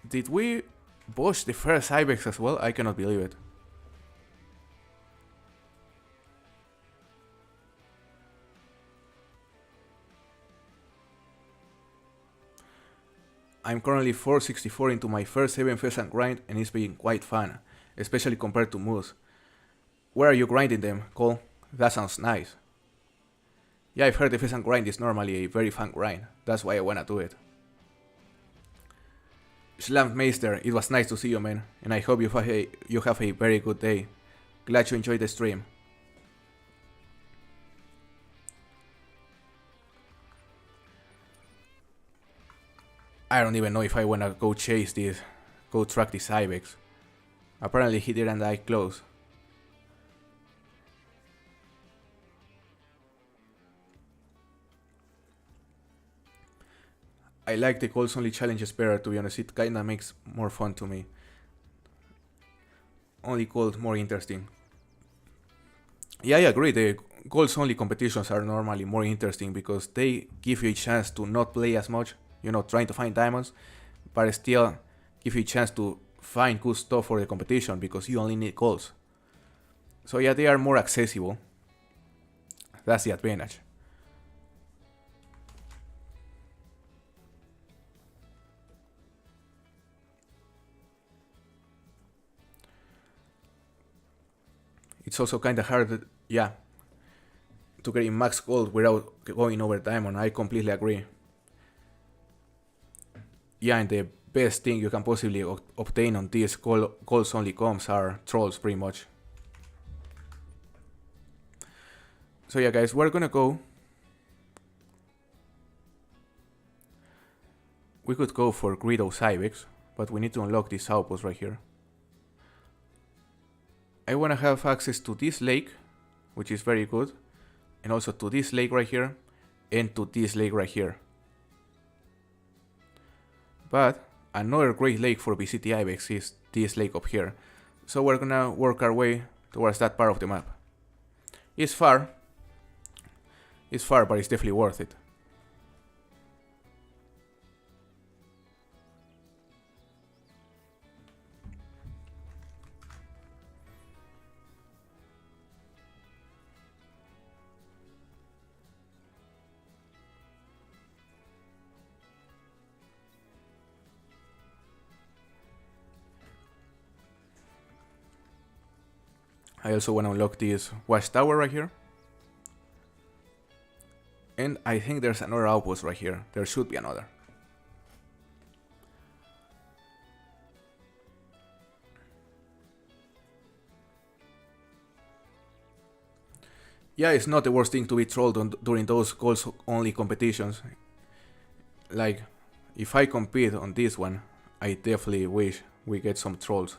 Did we bosh the first ibex as well? I cannot believe it. I'm currently 464 into my first 7 pheasant grind, and it's been quite fun, especially compared to moose. Where are you grinding them, Cole? That sounds nice. Yeah, I've heard the pheasant grind is normally a very fun grind, that's why I wanna do it. Schlamp it was nice to see you, man, and I hope you have a very good day. Glad you enjoyed the stream. I don't even know if I wanna go chase this, go track this ibex. Apparently he didn't die close. I like the calls only challenges better, to be honest. It kinda makes more fun to me. Only calls more interesting. Yeah, I agree. The calls only competitions are normally more interesting because they give you a chance to not play as much, trying to find diamonds, but still give you a chance to find good stuff for the competition because you only need calls. So yeah, they are more accessible. That's the advantage. It's also kinda hard, yeah, to get in max gold without going over diamond. I completely agree. Yeah, and the best thing you can possibly obtain on these calls only comps are trolls, pretty much. So yeah, guys, we're gonna go. We could go for Greedo's ibex, but we need to unlock this outpost right here. I want to have access to this lake, which is very good, and also to this lake right here, and to this lake right here. But another great lake for VCT Ibex is this lake up here, so we're gonna work our way towards that part of the map. It's far, but it's definitely worth it. I also want to unlock this watchtower right here. And I think there's another outpost right here. There should be another. Yeah, it's not the worst thing to be trolled during those calls only competitions. Like, if I compete on this one, I definitely wish we get some trolls.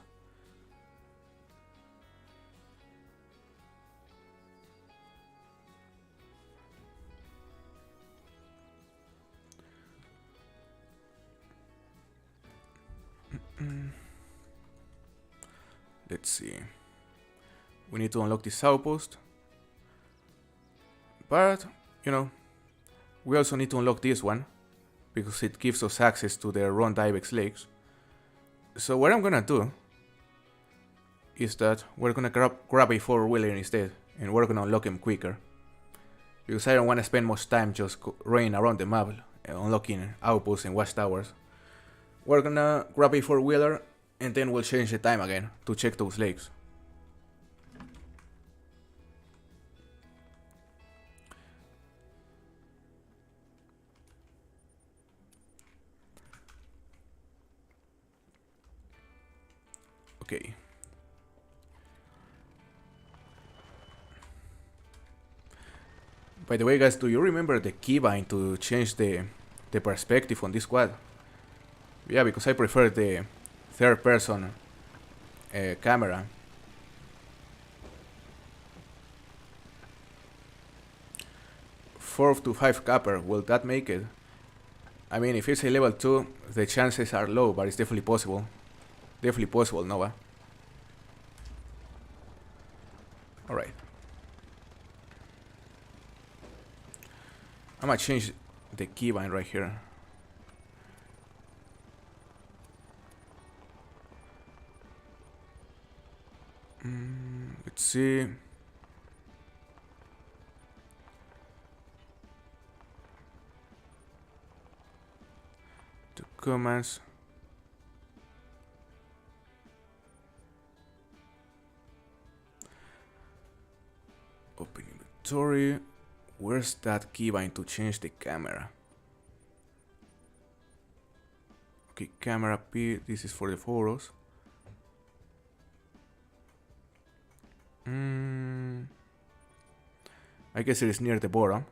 Let's see. We need to unlock this outpost. But, we also need to unlock this one, because it gives us access to the Ron Divex lakes. So what I'm gonna do is that we're gonna grab a 4-wheeler instead, and we're gonna unlock him quicker. Because I don't wanna spend much time just running around the map, unlocking outposts and watchtowers. We're gonna grab a 4-wheeler, and then we'll change the time again to check those lakes. Okay. By the way, guys, do you remember the keybind to change the perspective on this quad? Yeah, because I prefer the third person camera. Four to 5 copper, will that make it? I mean, if it's a level 2, the chances are low, but it's definitely possible. Definitely possible, Nova. Alright. I'm gonna change the keybind right here. Let's see. The commands. Open inventory. Where's that keybind to change the camera? Okay, camera P. This is for the photos. I guess it is near the bottom.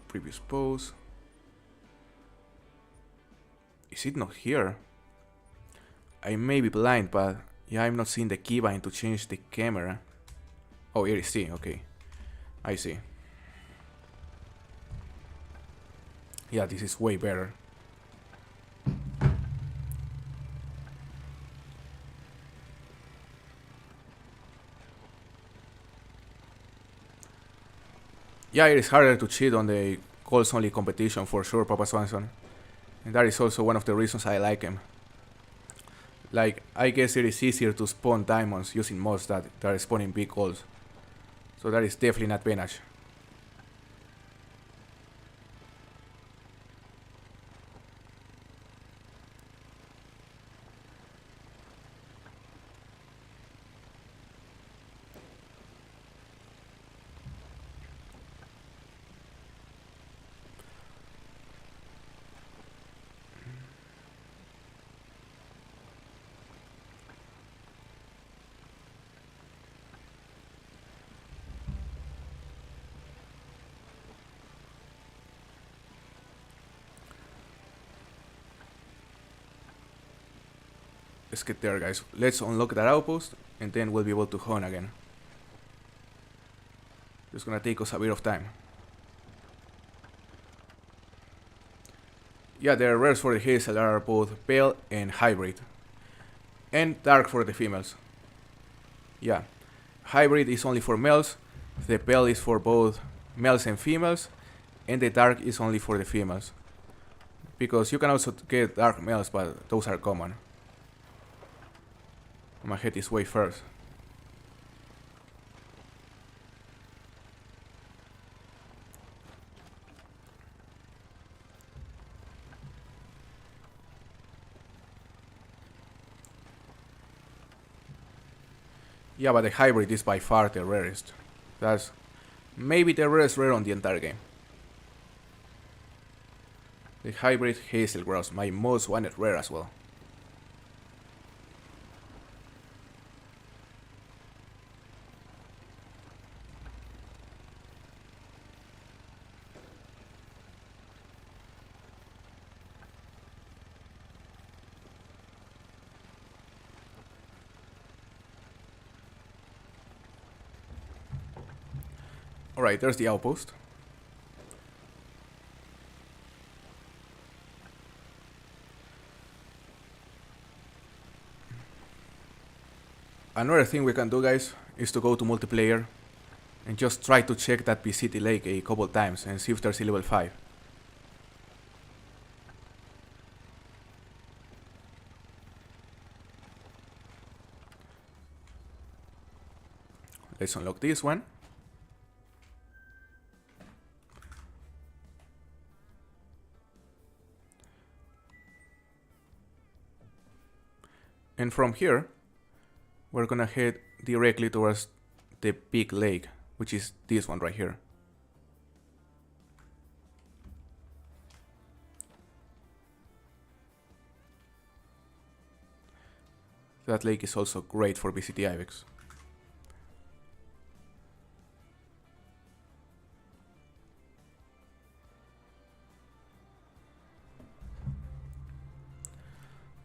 Previous pose. Is it not here? I may be blind, but yeah, I'm not seeing the keybind to change the camera. Oh, here is C, okay. I see. Yeah, this is way better. Yeah, it is harder to cheat on the calls only competition for sure, Papa Swanson. And that is also one of the reasons I like him. Like, I guess it is easier to spawn diamonds using mods that are spawning big calls. So that is definitely an advantage. Let's get there, guys. Let's unlock that outpost, and then we'll be able to hunt again. It's gonna take us a bit of time. Yeah, the rares for the hazel are both pale and hybrid. And dark for the females. Yeah, hybrid is only for males, the pale is for both males and females, and the dark is only for the females. Because you can also get dark males, but those are common. I'm gonna head this way first. Yeah, but the hybrid is by far the rarest. That's maybe the rarest rare on the entire game. The hybrid hazel grouse, my most wanted rare as well. Alright, there's the outpost. Another thing we can do, guys, is to go to multiplayer and just try to check that BCT lake a couple times and see if there's a level 5. Let's unlock this one. And from here, we're gonna head directly towards the big lake, which is this one right here. That lake is also great for BCT Ibex.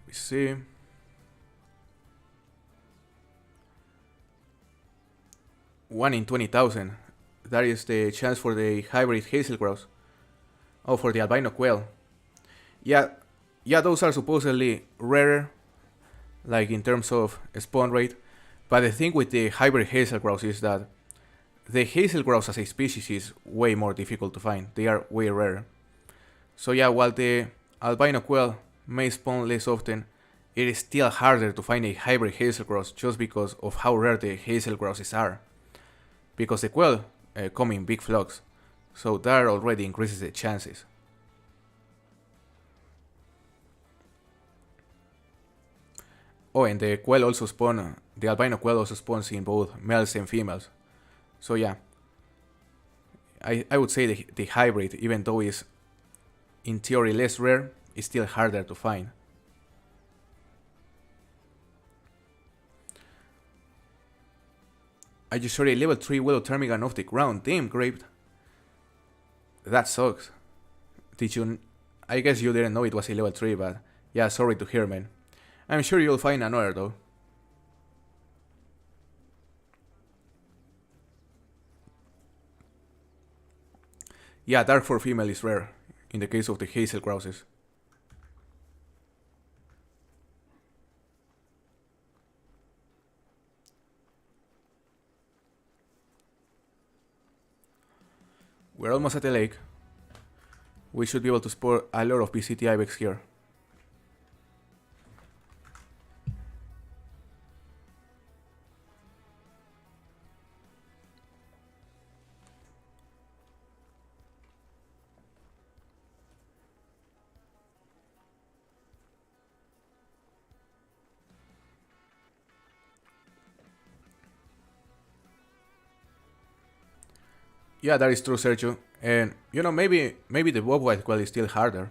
We see. One in 20,000. That is the chance for the hybrid hazel grouse. Oh, for the albino quail. Yeah, those are supposedly rarer, like in terms of spawn rate. But the thing with the hybrid hazel grouse is that the hazel grouse as a species is way more difficult to find. They are way rarer. So yeah, while the albino quail may spawn less often, it is still harder to find a hybrid hazel grouse just because of how rare the hazel grouses are. Because the quail come in big flocks, so that already increases the chances. Oh, and the quail also spawn, the albino quail also spawns in both males and females. So yeah, I would say the hybrid, even though it's in theory less rare, is still harder to find. I just shot a level 3 willow ptarmigan off the ground. Damn, Grape. That sucks. Did you... I guess you didn't know it was a level 3, but... Yeah, sorry to hear, man. I'm sure you'll find another, though. Yeah, dark for female is rare, in the case of the hazel grouses. We're almost at the lake. We should be able to spot a lot of BCT Ibex here. Yeah, that is true, Sergio. And you know, maybe the bobwhite quail is still harder,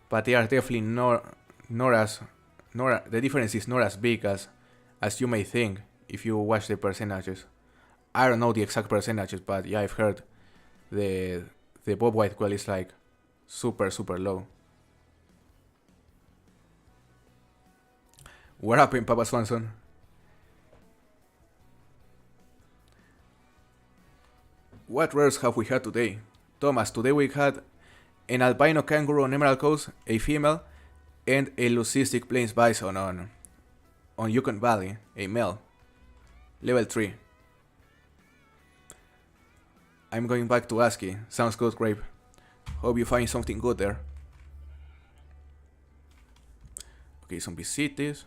but they are definitely not the difference is not as big as you may think if you watch the percentages. I don't know the exact percentages, but yeah, I've heard the bobwhite quail is like super low. What happened, Papa Swanson? What rares have we had today? Thomas, today we had an albino kangaroo on Emerald Coast, a female, and a leucistic plains bison on Yukon Valley, a male. Level 3. I'm going back to ASCII. Sounds good, Grape. Hope you find something good there. Okay, zombie cities.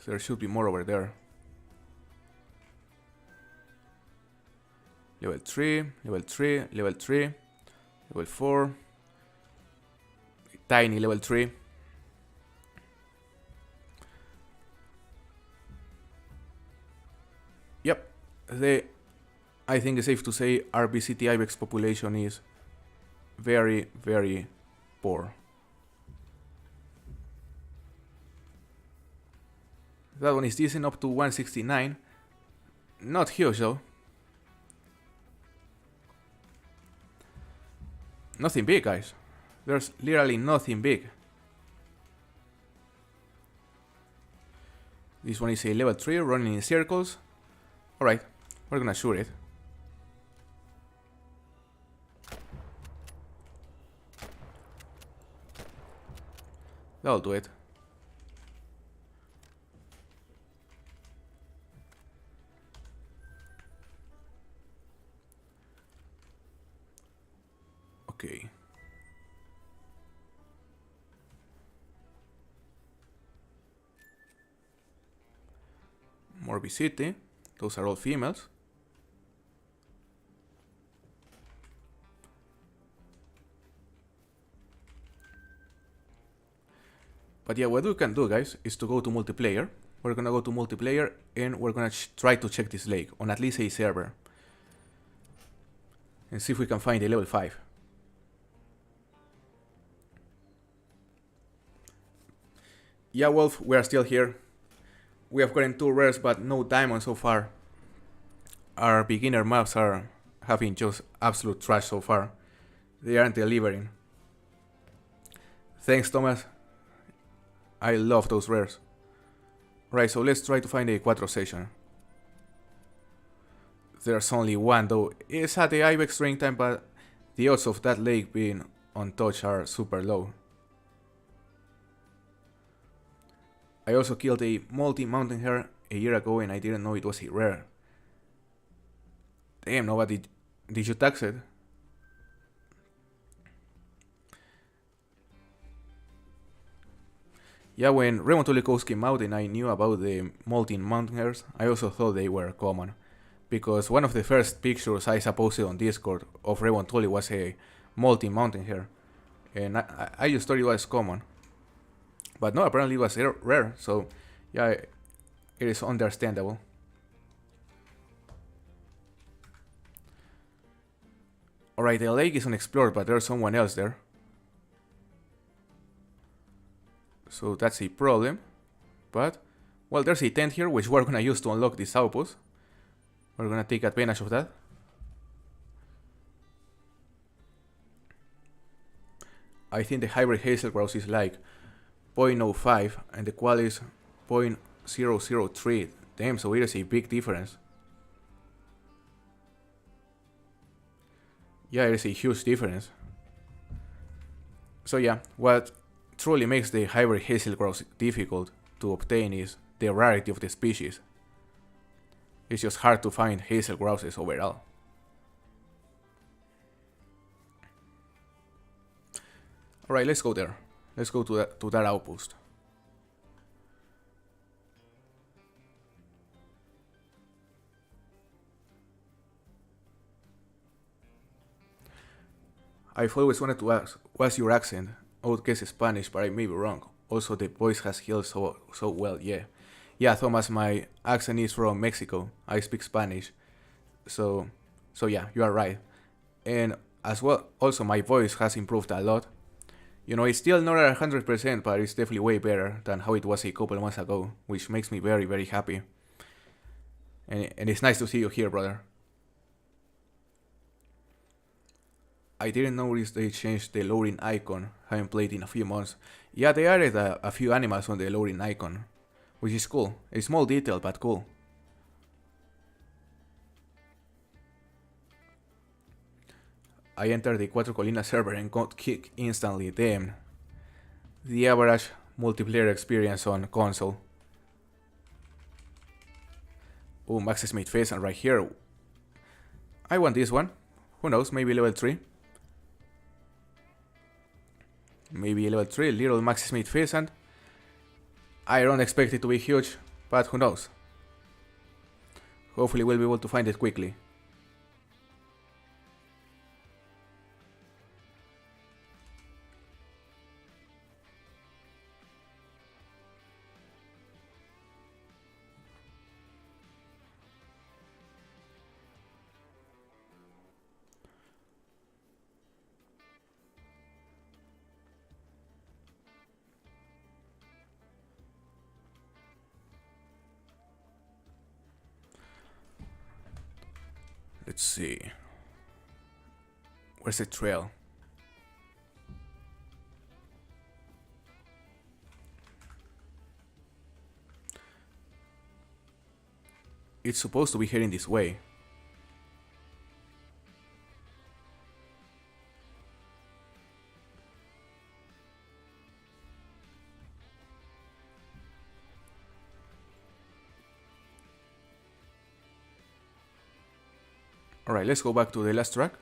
There should be more over there. Level 3, level 3, level 3, level 4. Tiny level 3. Yep, I think it's safe to say our BCT Ibex population is very poor. That one is decent, up to 169. Not huge though. Nothing big, guys. There's literally nothing big. This one is a level 3 running in circles. Alright, we're gonna shoot it. That'll do it. Okay. Morby City. Those are all females. But yeah, what we can do, guys, is to go to multiplayer. We're gonna go to multiplayer and we're gonna try to check this lake on at least a server. And see if we can find a level 5. Yeah, Wolf, we are still here. We have gotten 2 rares but no diamonds so far. Our beginner maps are having just absolute trash so far. They aren't delivering. Thanks, Thomas. I love those rares. Right, so let's try to find a Quattro session. There's only one though. It's at the Ibex training time, but the odds of that lake being untouched are super low. I also killed a multi-mountain hare a year ago and I didn't know it was a rare. Damn, nobody. Did you tax it? Yeah, when Raymond Tolikos came out and I knew about the molting mountain hares, I also thought they were common. Because one of the first pictures I posted on Discord of Raymond Tolly was a molting mountain hare. And I just thought it was common. But no, apparently it was rare, so yeah, it is understandable. Alright, the lake is unexplored, but there's someone else there. So that's a problem. But, well, there's a tent here, which we're gonna use to unlock this outpost. We're gonna take advantage of that. I think the hybrid hazel grouse is like 0.05 and the qual is 0.003. Damn, so it is a big difference. Yeah, it is a huge difference. So yeah, what truly makes the hybrid hazel grouse difficult to obtain is the rarity of the species. It's just hard to find hazel grouses overall. Alright, let's go there. Let's go to that outpost. I've always wanted to ask, what's your accent? I would guess Spanish, but I may be wrong. Also, the voice has healed so well, yeah. Yeah, Thomas, my accent is from Mexico. I speak Spanish. So yeah, you are right. And as well, also my voice has improved a lot. You know, it's still not at 100%, but it's definitely way better than how it was a couple months ago, which makes me very, very happy. And it's nice to see you here, brother. I didn't notice they changed the loading icon. Haven't played in a few months. Yeah, they added a few animals on the loading icon, which is cool. A small detail, but cool. I entered the Cuatro Colinas server and got kicked instantly. Damn. The average multiplayer experience on console. Oh, Max's made pheasant right here. I want this one. Who knows, maybe level 3. Maybe level 3, little Max's made pheasant. I don't expect it to be huge, but who knows. Hopefully we'll be able to find it quickly. Let's see. Where's the trail? It's supposed to be heading this way. Alright, let's go back to the last track.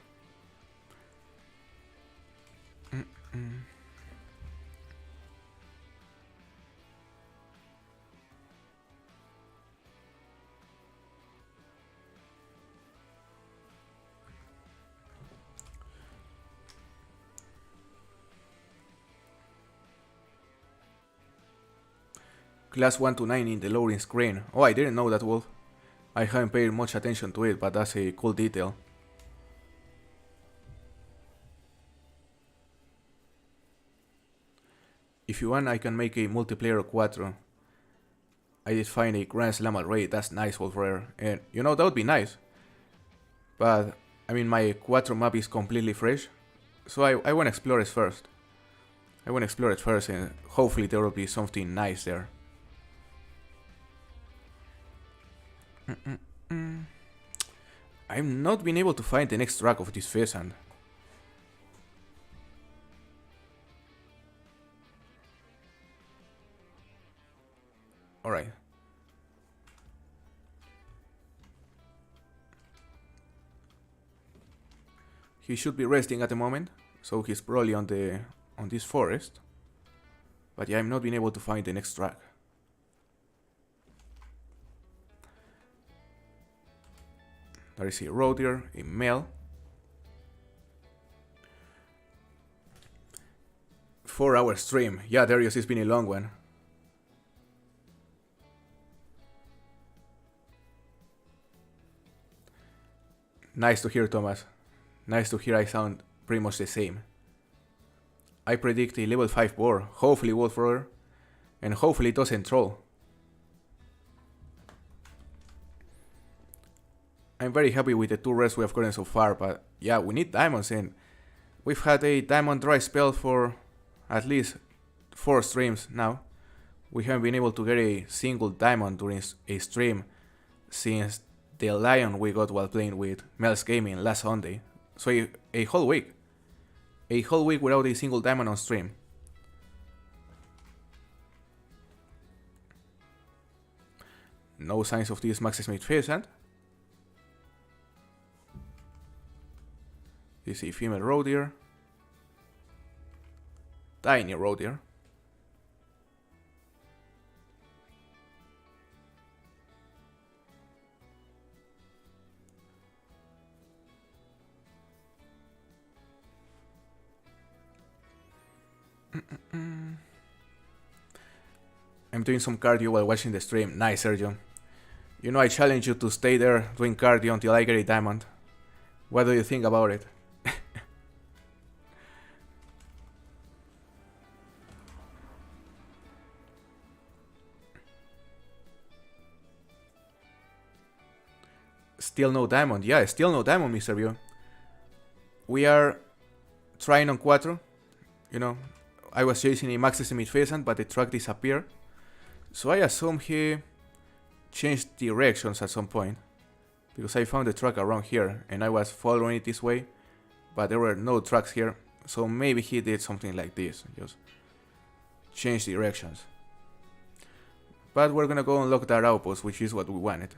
Class 1 to 9 in the loading screen. Oh, I didn't know that, Wolf. I haven't paid much attention to it, but that's a cool detail. If you want, I can make a multiplayer Quattro. I did find a Grand Slam already, that's nice, Wolf Rare. And you know, that would be nice. But, I mean, my Quattro map is completely fresh. So I want to explore it first. And hopefully there will be something nice there. I've not been able to find the next track of this pheasant. Alright. He should be resting at the moment, so he's probably on this forest. But yeah, I've not been able to find the next track. There is a road here, a male. 4-hour stream. Yeah, Darius, it's been a long one. Nice to hear, Thomas. Nice to hear I sound pretty much the same. I predict a level 5 boar, hopefully Wolf Roller, and hopefully it doesn't troll. I'm very happy with the 2 rests we have gotten so far, but yeah, we need diamonds, and we've had a diamond dry spell for at least 4 streams now. We haven't been able to get a single diamond during a stream since the lion we got while playing with Mel's Gaming last Sunday. So a whole week. A whole week without a single diamond on stream. No signs of this Maxi Smith pheasant. This is a female roe deer. Tiny roe deer. I'm doing some cardio while watching the stream. Nice, Sergio. You know, I challenge you to stay there doing cardio until I get a diamond. What do you think about it? Still no diamond. Yeah, still no diamond, Mr. View. We are trying on Quattro. You know, I was chasing a Maxi Smith pheasant, but the track disappeared. So I assume he changed directions at some point. Because I found the track around here and I was following it this way. But there were no tracks here. So maybe he did something like this. Just change directions. But we're gonna go unlock that outpost, which is what we wanted.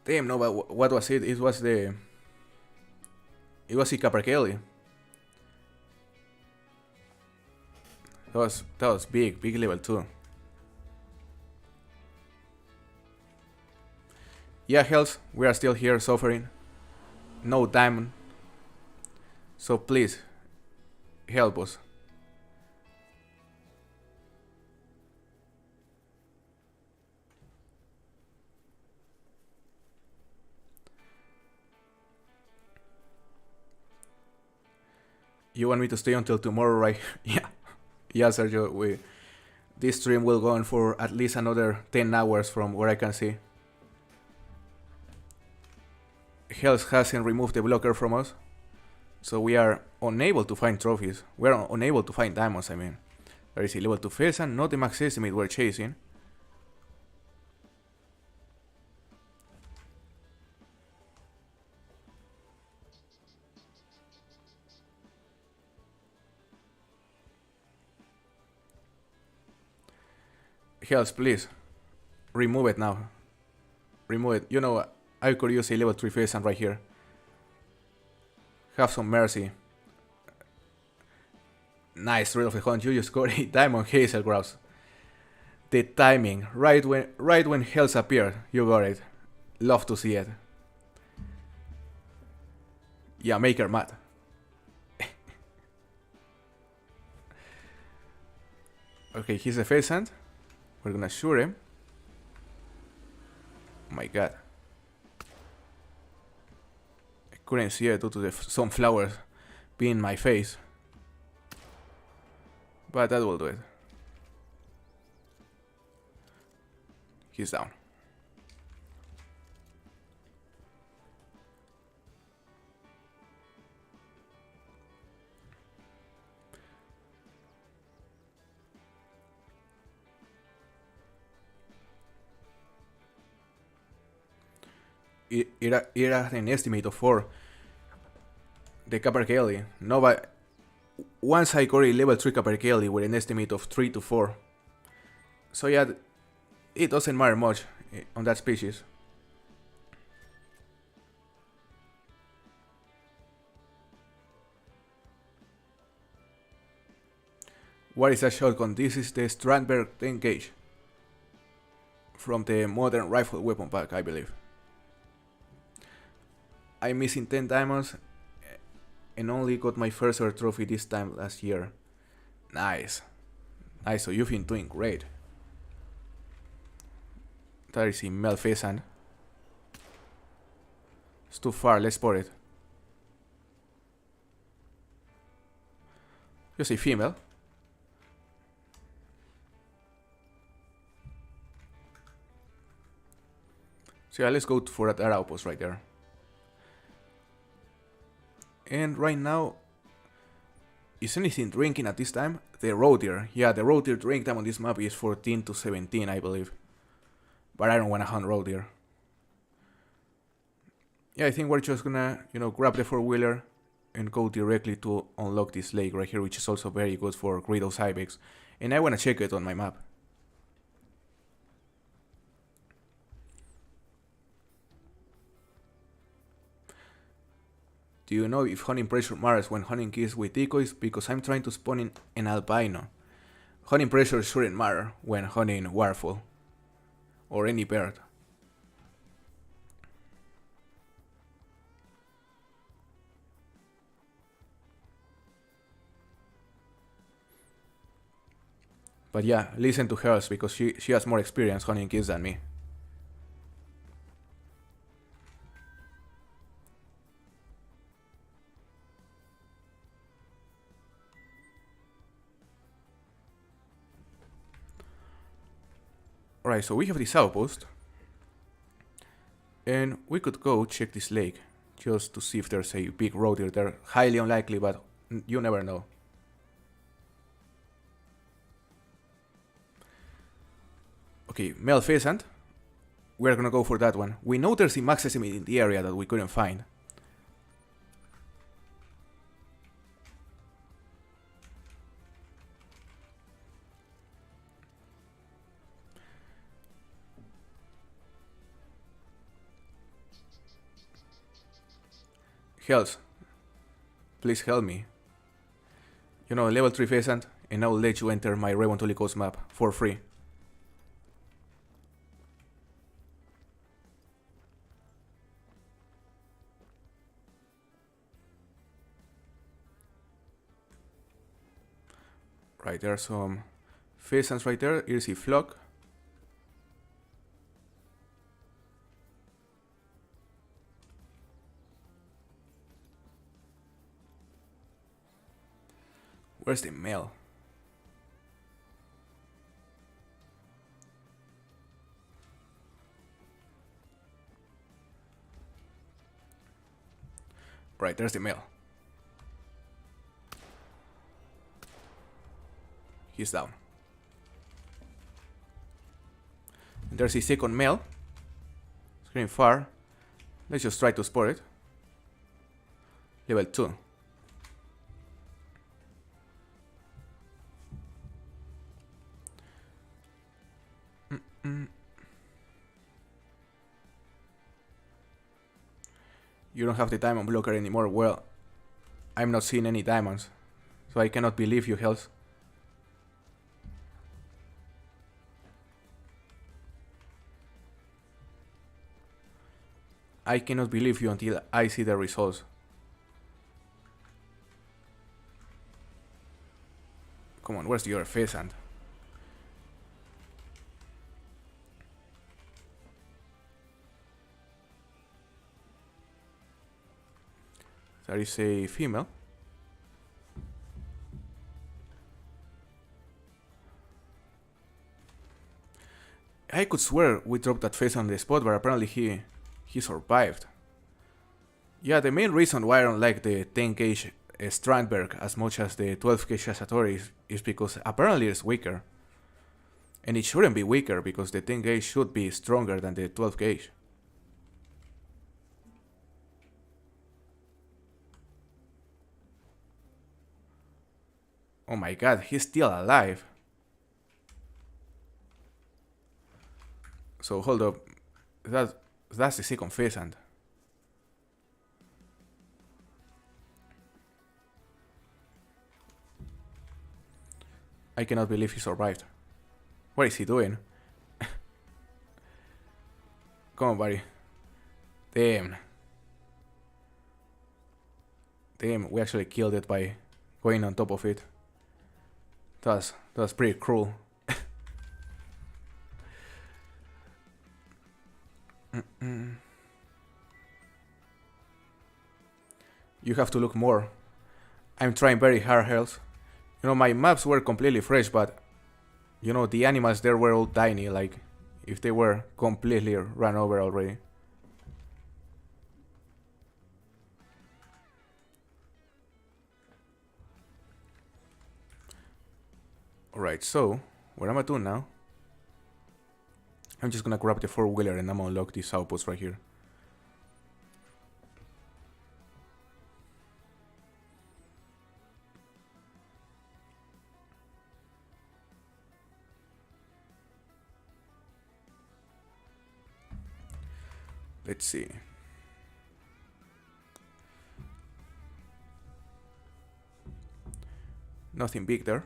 Damn, no, but what was it? It was the Capercaillie. That was big level 2. Yeah, Hells, we are still here suffering. No diamond. So please, help us. You want me to stay until tomorrow, right? Yeah. Yeah, Sergio, this stream will go on for at least another 10 hours from where I can see. Hells hasn't removed the blocker from us, so we are unable to find trophies. We are unable to find diamonds, I mean. There is a level 2 pheasant, not the max estimate we're chasing. Hells, please. Remove it now. Remove it. You know, I could use a level 3 pheasant right here. Have some mercy. Nice Riddle of the Hunt. You just got a Diamond Hazel Grouse. The timing, right when Hells appeared, you got it. Love to see it. Yeah, make her mad. Okay, he's a pheasant. We're gonna shoot him. Oh my god. I couldn't see it due to the sunflowers being in my face. But that will do it. He's down. It had an estimate of 4. The Capercaillie. No, but once I got a level 3 Capercaillie with an estimate of 3 to 4. So yeah, it doesn't matter much on that species. What is that shotgun? This is the Strandberg 10 gauge. From the modern rifle weapon pack, I believe. I'm missing 10 diamonds and only got my first ever trophy this time last year. Nice. Nice, so you've been doing great. That is a male pheasant. It's too far, let's spot it. Just a female. So yeah, let's go for that outpost right there. And right now, is anything drinking at this time? The roe deer. Yeah, the roe deer drink time on this map is 14 to 17, I believe. But I don't want to hunt roe deer. Yeah, I think we're just gonna, grab the 4-wheeler and go directly to unlock this lake right here, which is also very good for Greedos Ibex. And I want to check it on my map. Do you know if hunting pressure matters when hunting kills with decoys? Because I'm trying to spawn in an albino. Hunting pressure shouldn't matter when hunting waterfowl. Or any bird. But yeah, listen to hers because she has more experience hunting kills than me. Alright, so we have this outpost. And we could go check this lake. Just to see if there's a big roe deer there. Highly unlikely, but you never know. Okay, male pheasant. We're gonna go for that one. We know there's a max estimate in the area that we couldn't find. Hells, please help me. Level 3 pheasant, and I will let you enter my Raven Coast map for free. Right, there are some pheasants right there. Here's a flock. Where's the male? Right, there's the male. He's down. And there's a second male. It's getting far. Let's just try to spot it. Level 2. You don't have the diamond blocker anymore. Well, I'm not seeing any diamonds, so I cannot believe you, Hells. I cannot believe you until I see the results. Come on, where's your pheasant? That is a female. I could swear we dropped that pheasant on the spot, but apparently he survived. Yeah, the main reason why I don't like the 10 gauge Strandberg as much as the 12 gauge Satori is because apparently it's weaker. And it shouldn't be weaker because the 10 gauge should be stronger than the 12 gauge. Oh my god, he's still alive. So hold up, that's the second pheasant. I cannot believe he survived. What is he doing? Come on, buddy. Damn. Damn, we actually killed it by going on top of it. That's pretty cruel. You have to look more. I'm trying very hard, Hells. You know, my maps were completely fresh, but you know, the animals there were all tiny, like if they were completely run over already. Alright, so what am I doing now? I'm just gonna grab the 4-wheeler and I'm gonna unlock these outposts right here. Let's see. Nothing big there.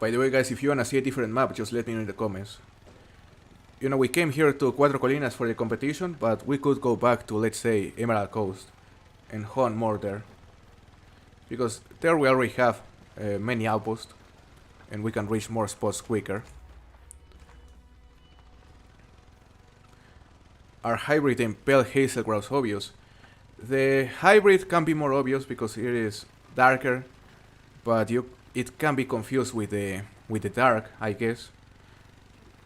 By the way, guys, if you wanna see a different map, just let me know in the comments. You know, we came here to Cuatro Colinas for the competition, but we could go back to, let's say, Emerald Coast and hunt more there. Because there we already have many outposts and we can reach more spots quicker. Are hybrid and pale hazel grouse obvious? The hybrid can be more obvious because it is darker, but it can be confused with the dark, I guess.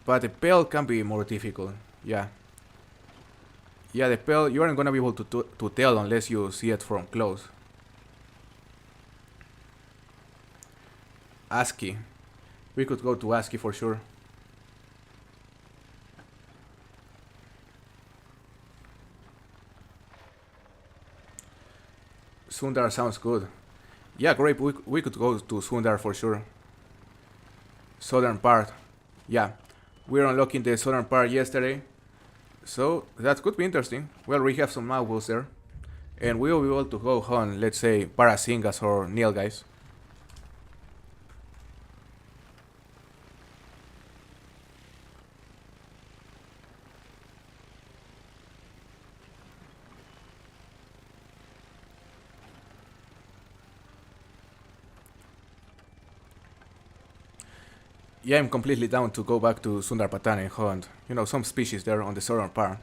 But the pale can be more difficult. Yeah, the pale you aren't gonna be able to tell unless you see it from close. ASCII. We could go to ASCII for sure. Sundar sounds good. Yeah, great. We could go to Sundar for sure. Southern part. Yeah, we're unlocking the southern part yesterday. So that could be interesting. We already have some outposts there. And we will be able to go hunt, let's say, Parasingas or Nilgais. Yeah, I'm completely down to go back to Sundarpatan and hunt, you know, some species there on the southern part.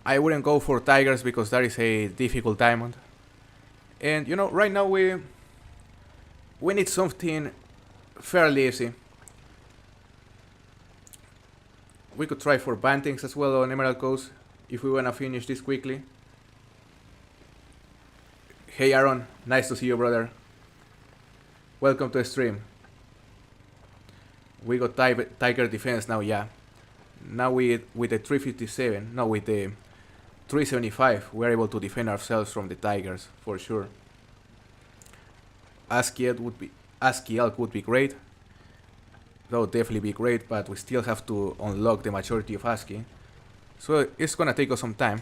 I wouldn't go for tigers because that is a difficult diamond. And you know, right now we need something fairly easy. We could try for bantings as well on Emerald Coast if we wanna finish this quickly. Hey Aaron, nice to see you, brother. Welcome to the stream. We got tiger defense now, yeah. Now with the 357, no, with the 375, we're able to defend ourselves from the tigers for sure. ASCII elk would be great. That would definitely be great, but we still have to unlock the majority of ASCII. So it's gonna take us some time.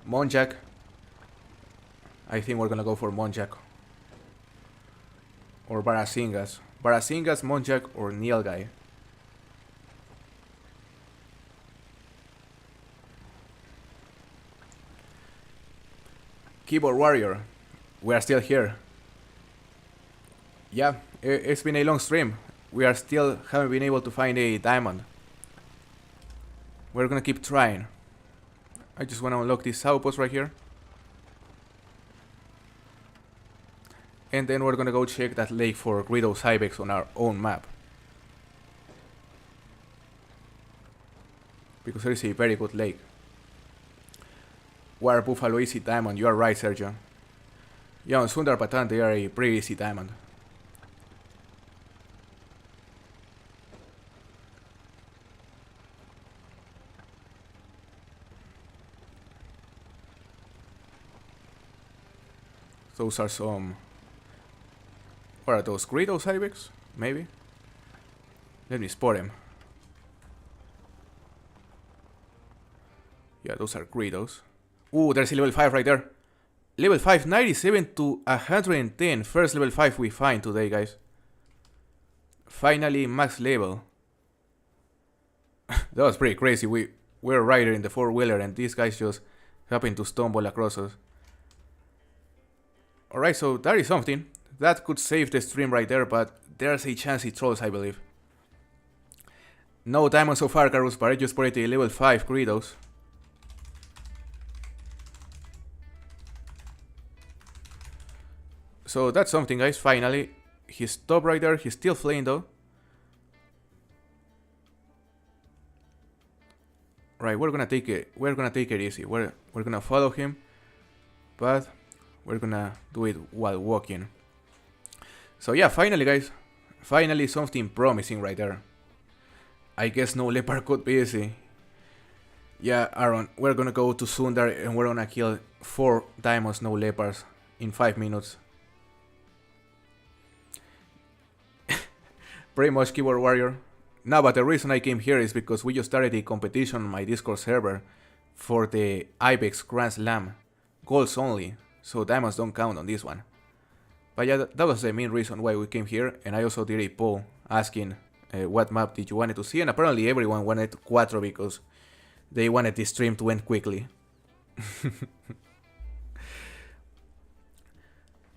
Monjack. I think we're gonna go for Monjack. Or Barasingas. Barasingas, Monjack, or Nilgai. Keyboard Warrior. We are still here. Yeah, it's been a long stream. We are still haven't been able to find a diamond. We're gonna keep trying. I just wanna unlock this outpost right here. And then we're gonna go check that lake for Greedos Ibex on our own map. Because there is a very good lake. War Buffalo easy diamond, you are right, Sergio. Yeah, on Sundar Patan they are a pretty easy diamond. Those are some... What are those? Greedos Ibex? Maybe? Let me spot him. Yeah, those are Greedos. Ooh, there's a level 5 right there. Level 5, 97 to 110. First level 5 we find today, guys. Finally, max level. That was pretty crazy. We're right in the four-wheeler and these guys just happened to stumble across us. Alright, so that is something. That could save the stream right there, but there's a chance it trolls, I believe. No diamonds so far, Carus, but I just put a level 5 Greedos. So that's something, guys. Finally, he stopped right there. He's still fleeing though. Right, we're gonna take it. We're gonna take it easy. We're gonna follow him, but we're gonna do it while walking. So yeah, finally, guys. Finally, something promising right there. I guess no leopard could be easy. Yeah, Aaron, we're gonna go to Sundar and we're gonna kill 4 diamonds, no leopards in 5 minutes. Pretty much, Keyboard Warrior. No, but the reason I came here is because we just started a competition on my Discord server for the Ibex Grand Slam. Golds only, so diamonds don't count on this one. But yeah, that was the main reason why we came here, and I also did a poll asking what map did you want to see, and apparently everyone wanted Cuatro because they wanted the stream to end quickly.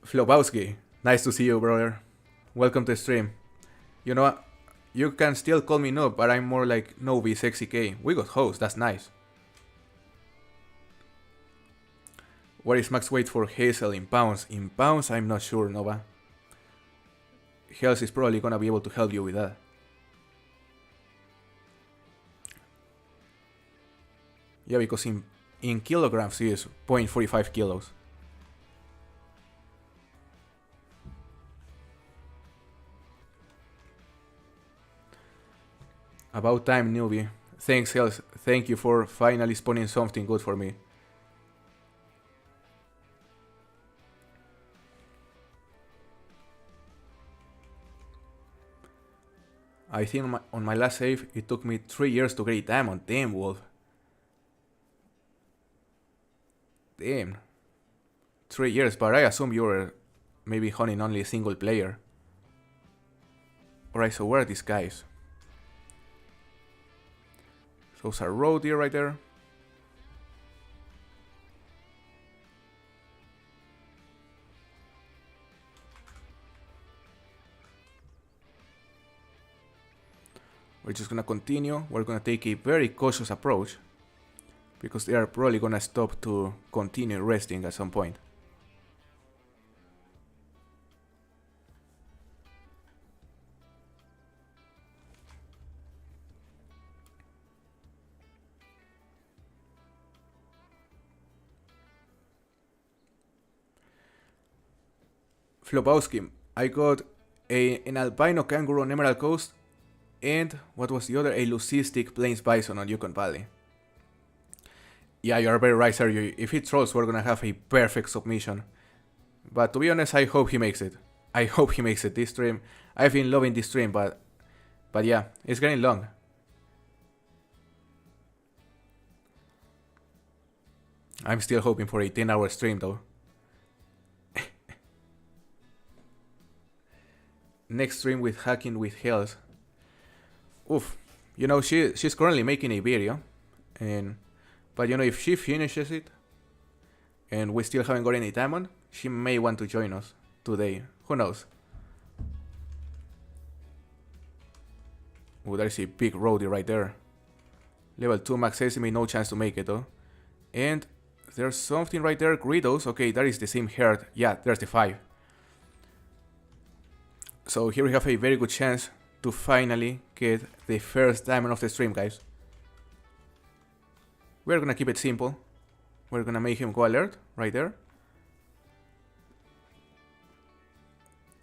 Flobowski, nice to see you, brother. Welcome to the stream. You know what? You can still call me noob, but I'm more like Novi Sexy K. We got host, that's nice. What is max weight for Hazel in pounds? In pounds, I'm not sure, Nova. Health is probably gonna be able to help you with that. Yeah, because in kilograms it is 0.45 kilos. About time, newbie. Thanks, Health. Thank you for finally spawning something good for me. I think on my last save, it took me 3 years to get a diamond. Damn, Wolf. Damn. 3 years, but I assume you were maybe hunting only a single player. Alright, so where are these guys? Those are roe deer right there. We're just gonna continue. We're gonna take a very cautious approach. because they are probably gonna stop to continue resting at some point. Flobowski, I got an albino kangaroo on Emerald Coast, and what was the other? A leucistic plains bison on Yukon Valley. Yeah, you are very right, Sergio. If he trolls, we're gonna have a perfect submission. But to be honest, I hope he makes it. I hope he makes it this stream. I've been loving this stream, but yeah, it's getting long. I'm still hoping for a 10-hour stream though. Next stream with Hacking with Health. Oof. You know, she's currently making a video, but you know, if she finishes it and we still haven't got any time on, she may want to join us today. Who knows? Oh, there's a big roadie right there. Level 2 Max Sesame, no chance to make it though. And there's something right there, Gridos. Okay, that is the same herd. Yeah, there's the 5. So here we have a very good chance to finally get the first diamond of the stream, guys. We're gonna keep it simple. We're gonna make him go alert right there.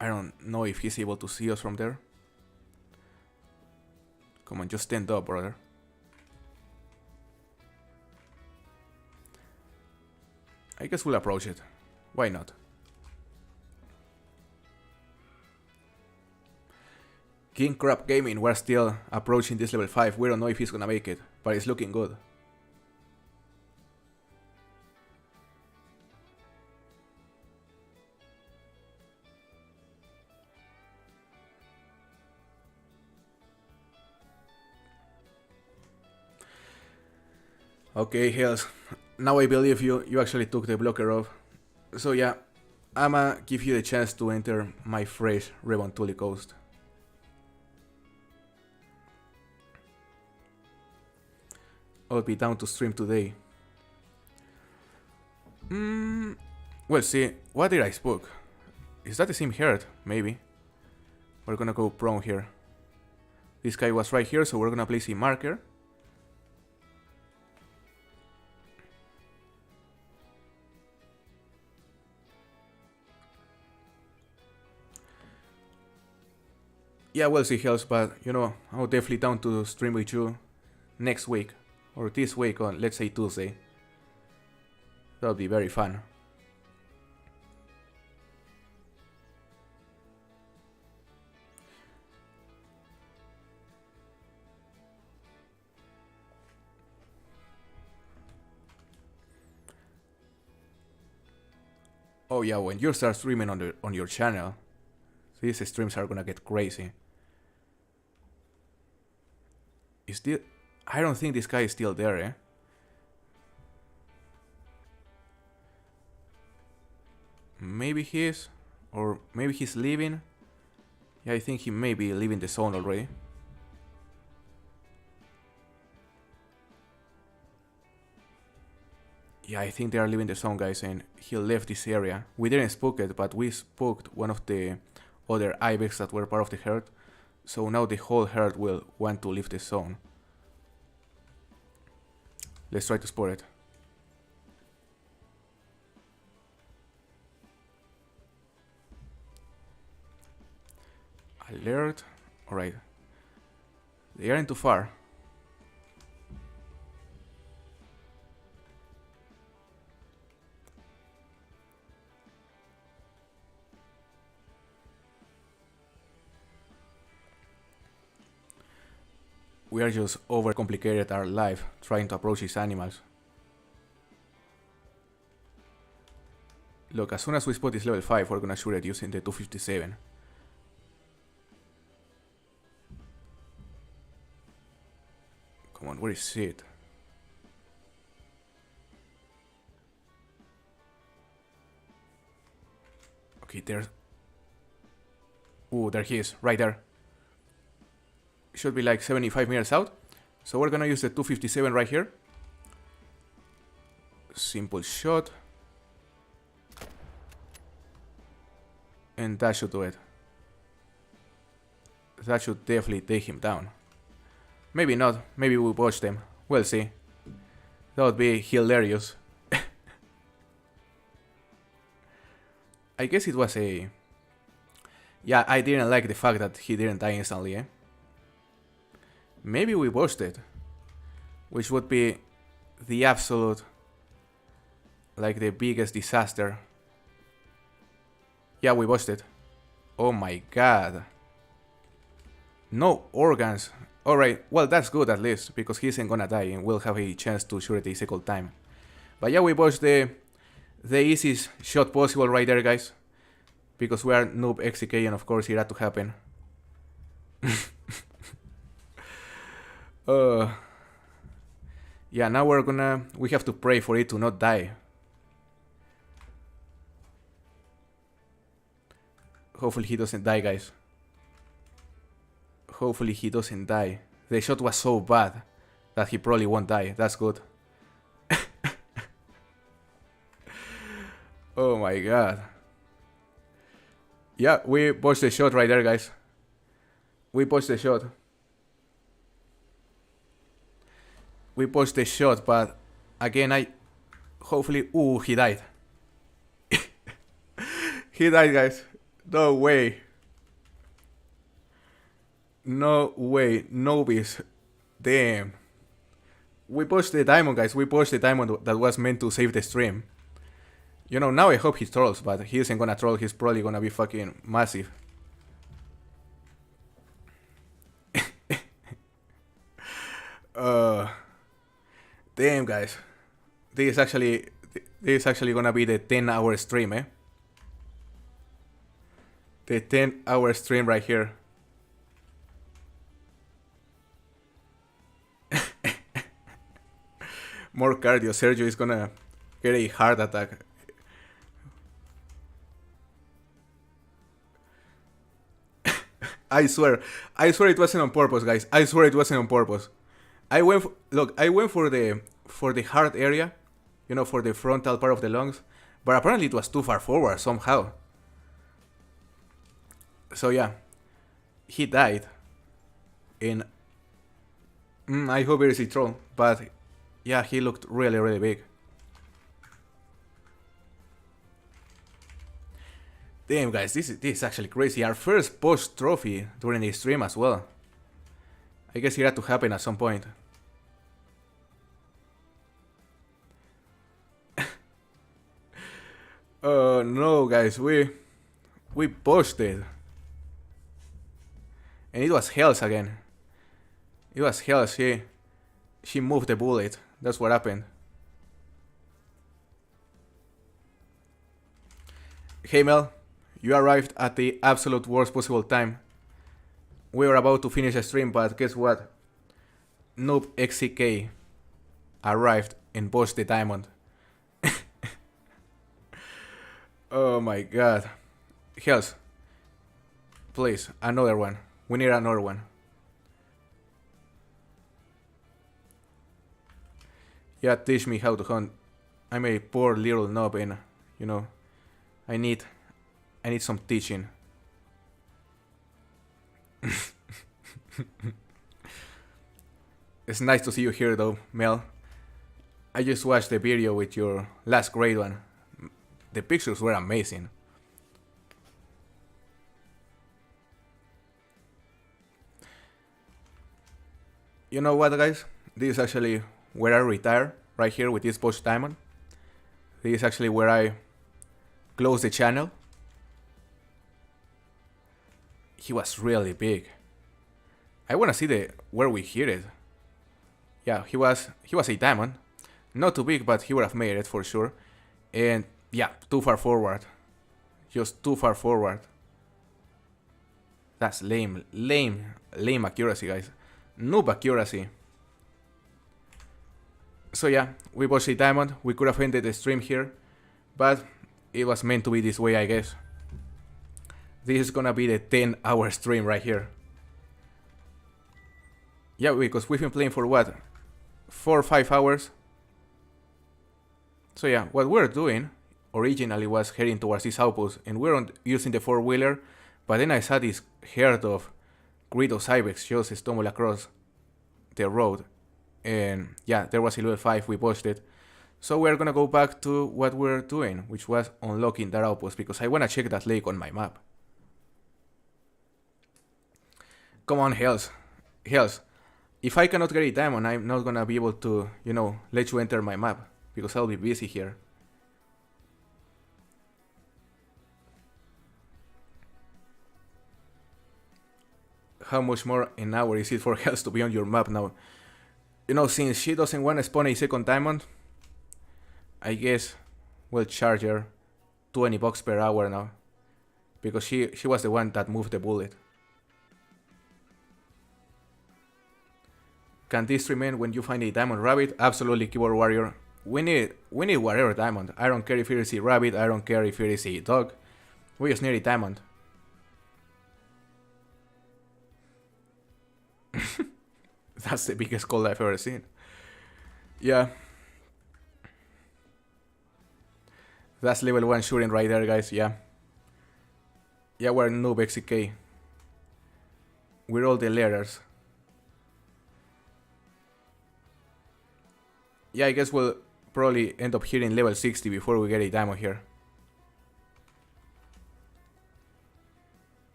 I don't know if he's able to see us from there. Come on, just stand up, brother. I guess we'll approach it. Why not? King Crab Gaming, we're still approaching this level 5. We don't know if he's gonna make it, but it's looking good. Okay, Hells. Now I believe you. You actually took the blocker off. So yeah, I'ma give you the chance to enter my fresh Revontuli Coast. I'll be down to stream today. Well, see, what did I spook? Is that the same herd? Maybe. We're gonna go prone here. This guy was right here, so we're gonna place a marker. Yeah, we'll see, Hells, but you know, I'm definitely down to stream with you next week. Or this week on, let's say, Tuesday. That'll be very fun. Oh yeah, when you start streaming on your channel, these streams are gonna get crazy. I don't think this guy is still there, eh? Maybe he is, or maybe he's leaving. Yeah, I think he may be leaving the zone already. Yeah, I think they are leaving the zone, guys, and he left this area. We didn't spook it, but we spooked one of the other ibex that were part of the herd. So now the whole herd will want to leave the zone. Let's try to spot it. Alert. Alright. They aren't too far. We are just overcomplicated our life trying to approach these animals. Look, as soon as we spot this level 5, we're gonna shoot it using the 257. Come on, where is it? Okay, there's... Ooh, there he is, right there. Should be like 75 meters out. So we're gonna use the 257 right here. Simple shot. And that should do it. That should definitely take him down. Maybe not. Maybe we watch them. We'll see. That would be hilarious. I guess it was a... Yeah, I didn't like the fact that he didn't die instantly, eh? Maybe we watched it. Which would be the absolute... like the biggest disaster. Yeah, we watched it. Oh my god. No organs. Alright, well that's good at least, because he isn't gonna die and we'll have a chance to shoot it a second time. But yeah, we watched the easiest shot possible right there, guys. Because we are noob XCK and of course it had to happen. Yeah, now we have to pray for it to not die. Hopefully he doesn't die, guys. Hopefully he doesn't die. The shot was so bad that he probably won't die. That's good. Oh my god. Yeah, we botched the shot right there, guys. We botched the shot. We botched the shot, but again, hopefully... Ooh, he died. He died, guys. No way. No way. Novice. Damn. We pushed the diamond, guys. We pushed the diamond that was meant to save the stream. You know, now I hope he trolls, but he isn't gonna troll. He's probably gonna be fucking massive. Damn, guys. This is actually gonna be the 10-hour stream, eh? The 10-hour stream right here. More cardio. Sergio is gonna get a heart attack. I swear it wasn't on purpose, guys. I swear it wasn't on purpose. I went for the heart area, you know, for the frontal part of the lungs, but apparently it was too far forward somehow. So yeah, he died. And I hope it is a troll, but yeah, he looked really, really big. Damn, guys, this is actually crazy. Our first post trophy during the stream as well. I guess it had to happen at some point. Oh no, guys, we posted. And it was Hells again. It was Hells. She moved the bullet. That's what happened. Hey Mel, you arrived at the absolute worst possible time. We were about to finish a stream, but guess what? Noob XCK arrived and bought the diamond. Oh my god. Hells, please, another one. We need another one. Yeah, teach me how to hunt. I'm a poor little noob and, you know, I need some teaching. It's nice to see you here though, Mel. I just watched the video with your last grade one. The pictures were amazing. You know what, guys? This is actually where I retire, right here with this post diamond. This is actually where I close the channel. He was really big. I wanna see where we hit it. Yeah, he was a diamond. Not too big, but he would have made it for sure. And yeah, too far forward. Just too far forward. That's lame accuracy, guys. Noob accuracy. So yeah, we bought a diamond. We could have ended the stream here, but it was meant to be this way, I guess. This is gonna be the 10-hour stream right here. Yeah, because we've been playing for what? 4 or 5 hours? So yeah, what we're doing originally was heading towards this outpost, and we're using the four-wheeler, but then I saw this herd of Greedos Ibex just stumble across the road, and yeah, there was a level 5, we pushed it. So we're gonna go back to what we're doing, which was unlocking that outpost, because I wanna check that lake on my map. Come on, Hells. Hells. If I cannot get a diamond, I'm not gonna be able to, let you enter my map, because I'll be busy here. How much more an hour is it for Hells to be on your map now? Since she doesn't want to spawn a second diamond, I guess we'll charge her $20 per hour now, because she was the one that moved the bullet. Can this remain when you find a diamond rabbit? Absolutely, keyboard warrior. We need whatever diamond. I don't care if it is a rabbit, I don't care if it is a dog. We just need a diamond. That's the biggest call I've ever seen. Yeah. That's level 1 shooting right there, guys, yeah. Yeah, we're noob XCK. We're all the letters. Yeah, I guess we'll probably end up hitting level 60 before we get a diamond here.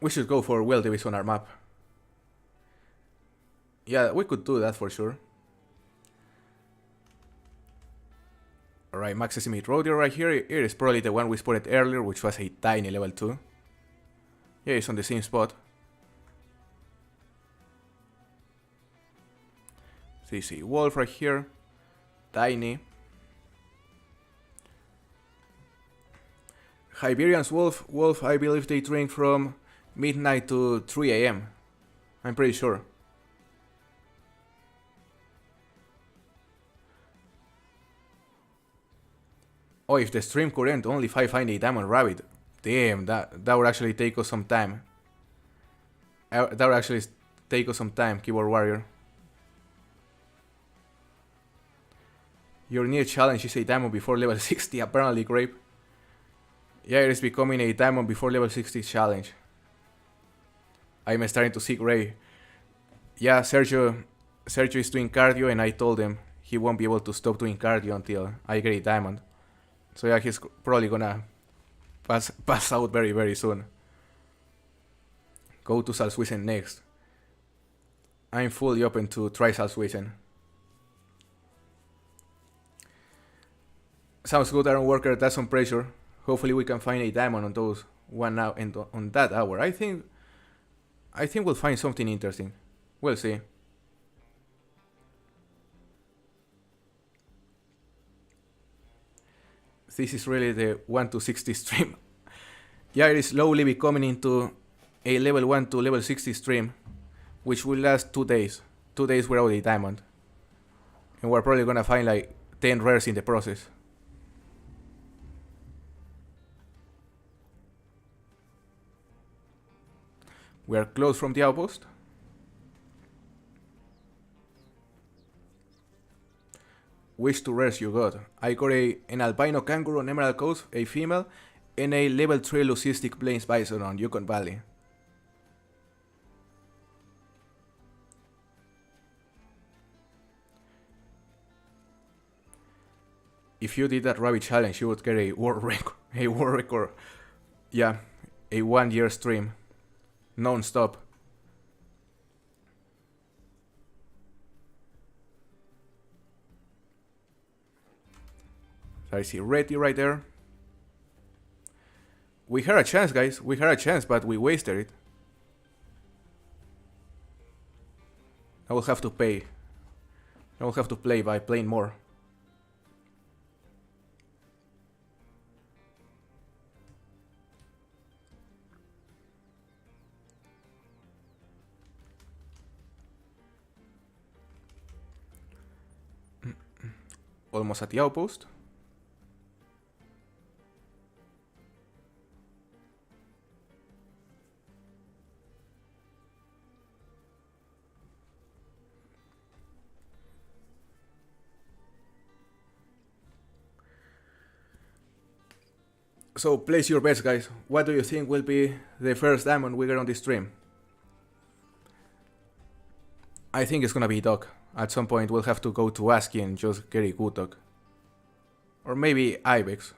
We should go for wildebeest on our map. Yeah, we could do that for sure. Alright, Max Sesame Rodeo right here. It is probably the one we spotted earlier, which was a tiny level 2. Yeah, it's on the same spot. So you see wolf right here. Tiny. Iberian's wolf, I believe they drink from midnight to 3 AM. I'm pretty sure. Oh, if the stream could end only if I find a diamond rabbit. Damn, that would actually take us some time. That would actually take us some time, keyboard warrior. Your new challenge is a diamond before level 60, apparently, Grape. Yeah, it is becoming a diamond before level 60 challenge. I'm starting to see gray. Yeah, Sergio is doing cardio, and I told him he won't be able to stop doing cardio until I get a diamond. So yeah, he's probably gonna pass out very, very soon. Go to Salzwiesen next. I'm fully open to try Salzwiesen. Sounds good, Iron Worker. That's some pressure. Hopefully we can find a diamond on those one now and on that hour. I think we'll find something interesting. We'll see. This is really the 1 to 60 stream. Yeah, it is slowly becoming into a level 1 to level 60 stream, which will last 2 days. 2 days without a diamond. And we're probably gonna find like 10 rares in the process. We are close from the outpost. Which two rares you got? I got an albino kangaroo on Emerald Coast, a female, and a level 3 leucistic plains bison on Yukon Valley. If you did that rabbit challenge, you would get a world record. A world record. Yeah, a 1 year stream. Non-stop. So I see Reddy right there. We had a chance, guys. We had a chance, but we wasted it. I will have to pay. I will have to play by playing more. Almost at the outpost. So place your bets, guys. What do you think will be the first diamond we get on this stream? I think it's gonna be Doc. At some point we'll have to go to ASCII and just get a good Doc. Or maybe Ibex.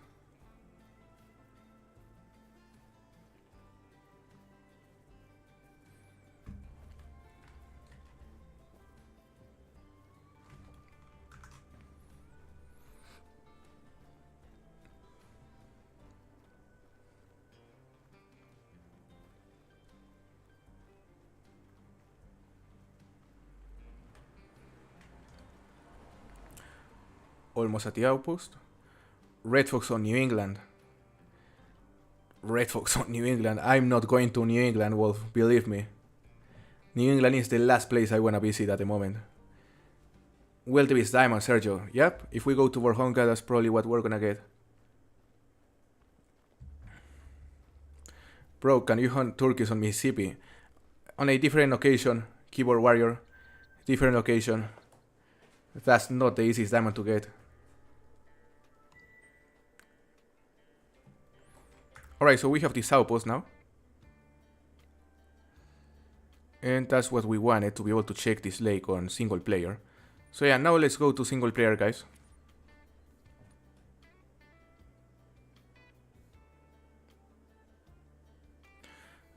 Almost at the outpost. Red Fox on New England. Red Fox on New England. I'm not going to New England, Wolf, believe me. New England is the last place I wanna visit at the moment. Wildebeest Diamond, Sergio. Yep, if we go to Borjonga, that's probably what we're gonna get. Bro, can you hunt turkeys on Mississippi? On a different occasion, keyboard warrior. Different occasion. That's not the easiest diamond to get. Alright, so we have this outpost now. And that's what we wanted, to be able to check this lake on single player. So yeah, now let's go to single player, guys.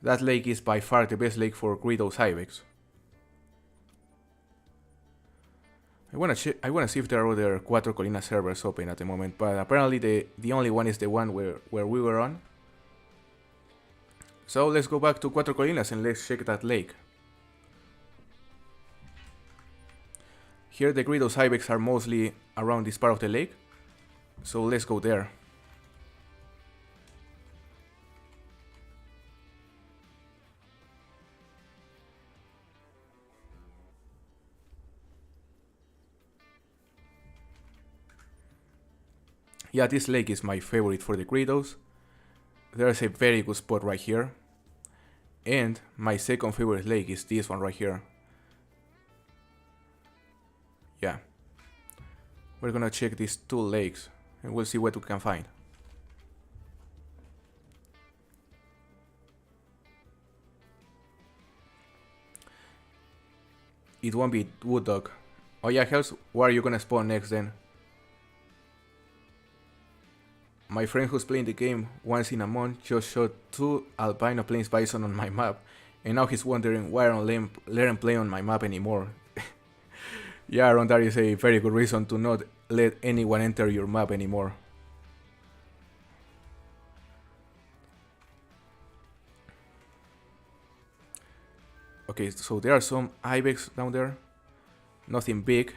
That lake is by far the best lake for Greedos Ibex. I wanna see if there are other Cuatro Colinas servers open at the moment, but apparently the only one is the one where we were on. So let's go back to Cuatro Colinas and let's check that lake. Here the Greedos Ibex are mostly around this part of the lake, so let's go there. Yeah, this lake is my favorite for the Greedos. There's a very good spot right here. And my second favorite lake is this one right here. Yeah. We're gonna check these two lakes and we'll see what we can find. It won't be Wood Dog. Oh yeah, Hells, where are you gonna spawn next then? My friend who's playing the game once in a month just shot 2 albino plains bison on my map, and now he's wondering why I don't let him play on my map anymore. Yeah, Ron, that is a very good reason to not let anyone enter your map anymore. Okay, so there are some ibex down there. Nothing big.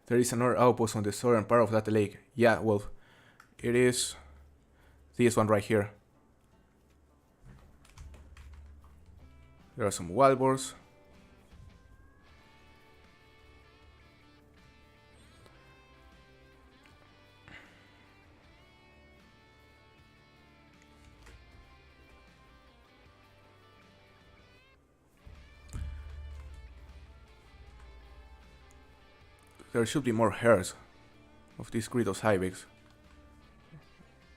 There is another outpost on the southern part of that lake. Yeah, well, it is this one right here. There are some wild boars. There should be more hares of these Greedos ibex.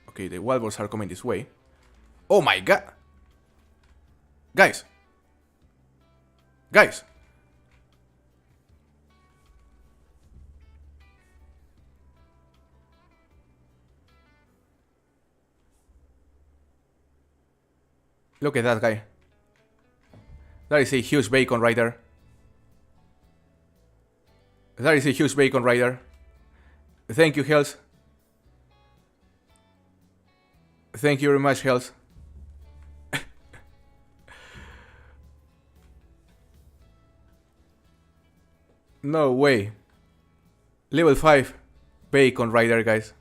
Okay, the wild boars are coming this way. Oh my god! Guys! Guys! Look at that guy. That is a huge bacon right there. That is a huge bacon right there. Thank you, Hells. Thank you very much, Hells. No way. Level 5 bacon right there, guys.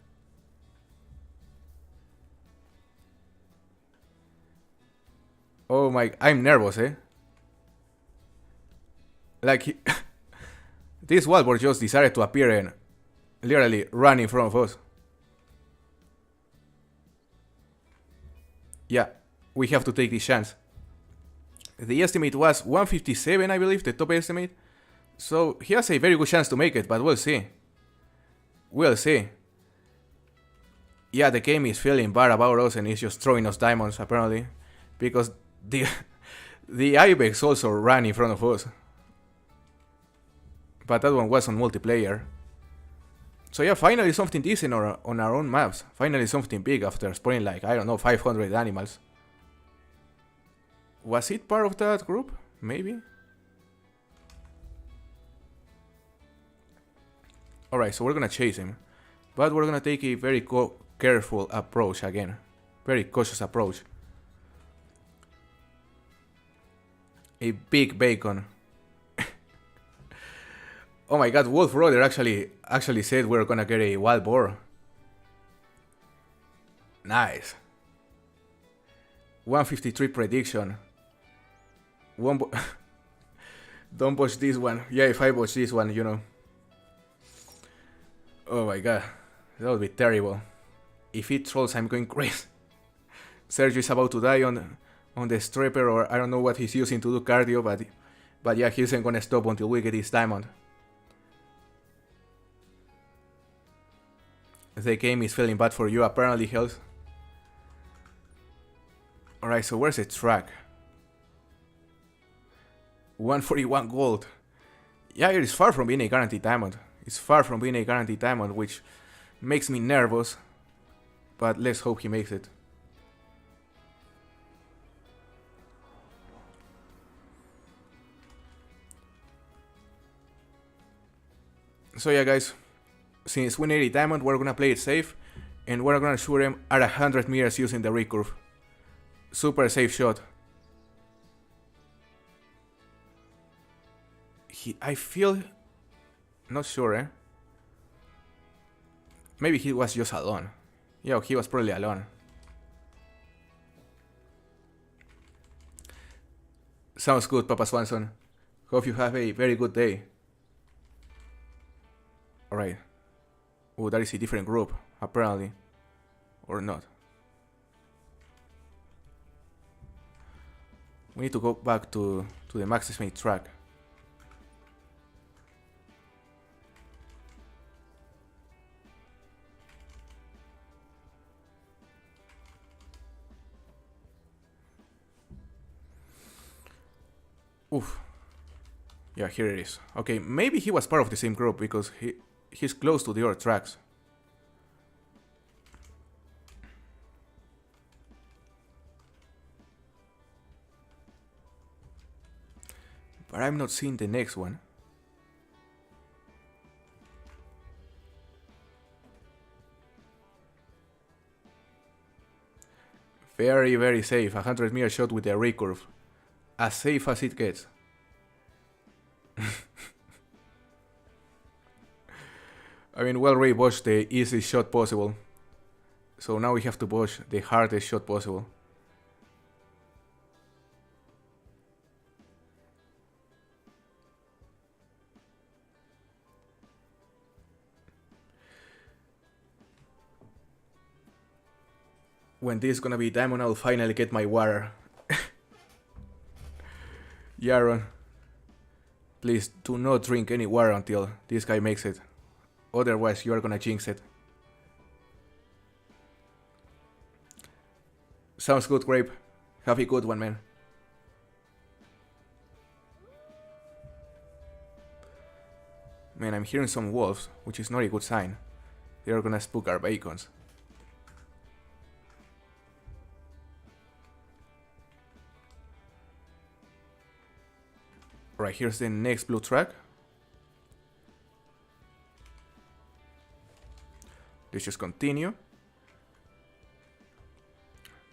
Oh my, I'm nervous, eh? Like, this wild boar just decided to appear and literally run in front of us. Yeah, we have to take this chance. The estimate was 157, I believe, the top estimate. So he has a very good chance to make it, but we'll see. We'll see. Yeah, the game is feeling bad about us and is just throwing us diamonds, apparently. Because the the Ibex also ran in front of us. But that one was on multiplayer. So yeah, finally something decent on our own maps. Finally something big after spawning like, I don't know, 500 animals. Was it part of that group? Maybe? Alright, so we're gonna chase him. But we're gonna take a very careful approach again. Very cautious approach. A big bacon. Oh my god, Wolf Brother actually said we're gonna get a wild boar. Nice. 153 prediction. Don't watch this one. Yeah, if I watch this one, you know. Oh my god. That would be terrible. If it trolls, I'm going crazy. Sergio is about to die on the stripper, or I don't know what he's using to do cardio, but yeah, he isn't gonna stop until we get his diamond. The game is feeling bad for you, apparently, Hells. Alright, so where's the track? 141 gold. Yeah, it is far from being a guaranteed diamond. It's far from being a guaranteed diamond, which makes me nervous. But let's hope he makes it. So yeah, guys. Since we need a diamond, we're gonna play it safe. And we're gonna shoot him at 100 meters using the recurve. Super safe shot. I feel... Not sure, eh? Maybe he was just alone. Yeah, he was probably alone. Sounds good, Papa Swanson. Hope you have a very good day. Alright. Oh, that is a different group, apparently. Or not. We need to go back to the Max Smith track. Oof. Yeah, here it is. Okay, maybe he was part of the same group because he's close to the other tracks. But I'm not seeing the next one. Very, very safe. 100 meter shot with a recurve. As safe as it gets. I mean, we already botched the easiest shot possible. So now we have to botch the hardest shot possible. When this is gonna be diamond, I'll finally get my water. Yaron, please do not drink any water until this guy makes it. Otherwise, you are gonna jinx it. Sounds good, Grape. Have a good one, man. Man, I'm hearing some wolves, which is not a good sign. They are gonna spook our bacons. Right, here's the next blue track. Let's just continue.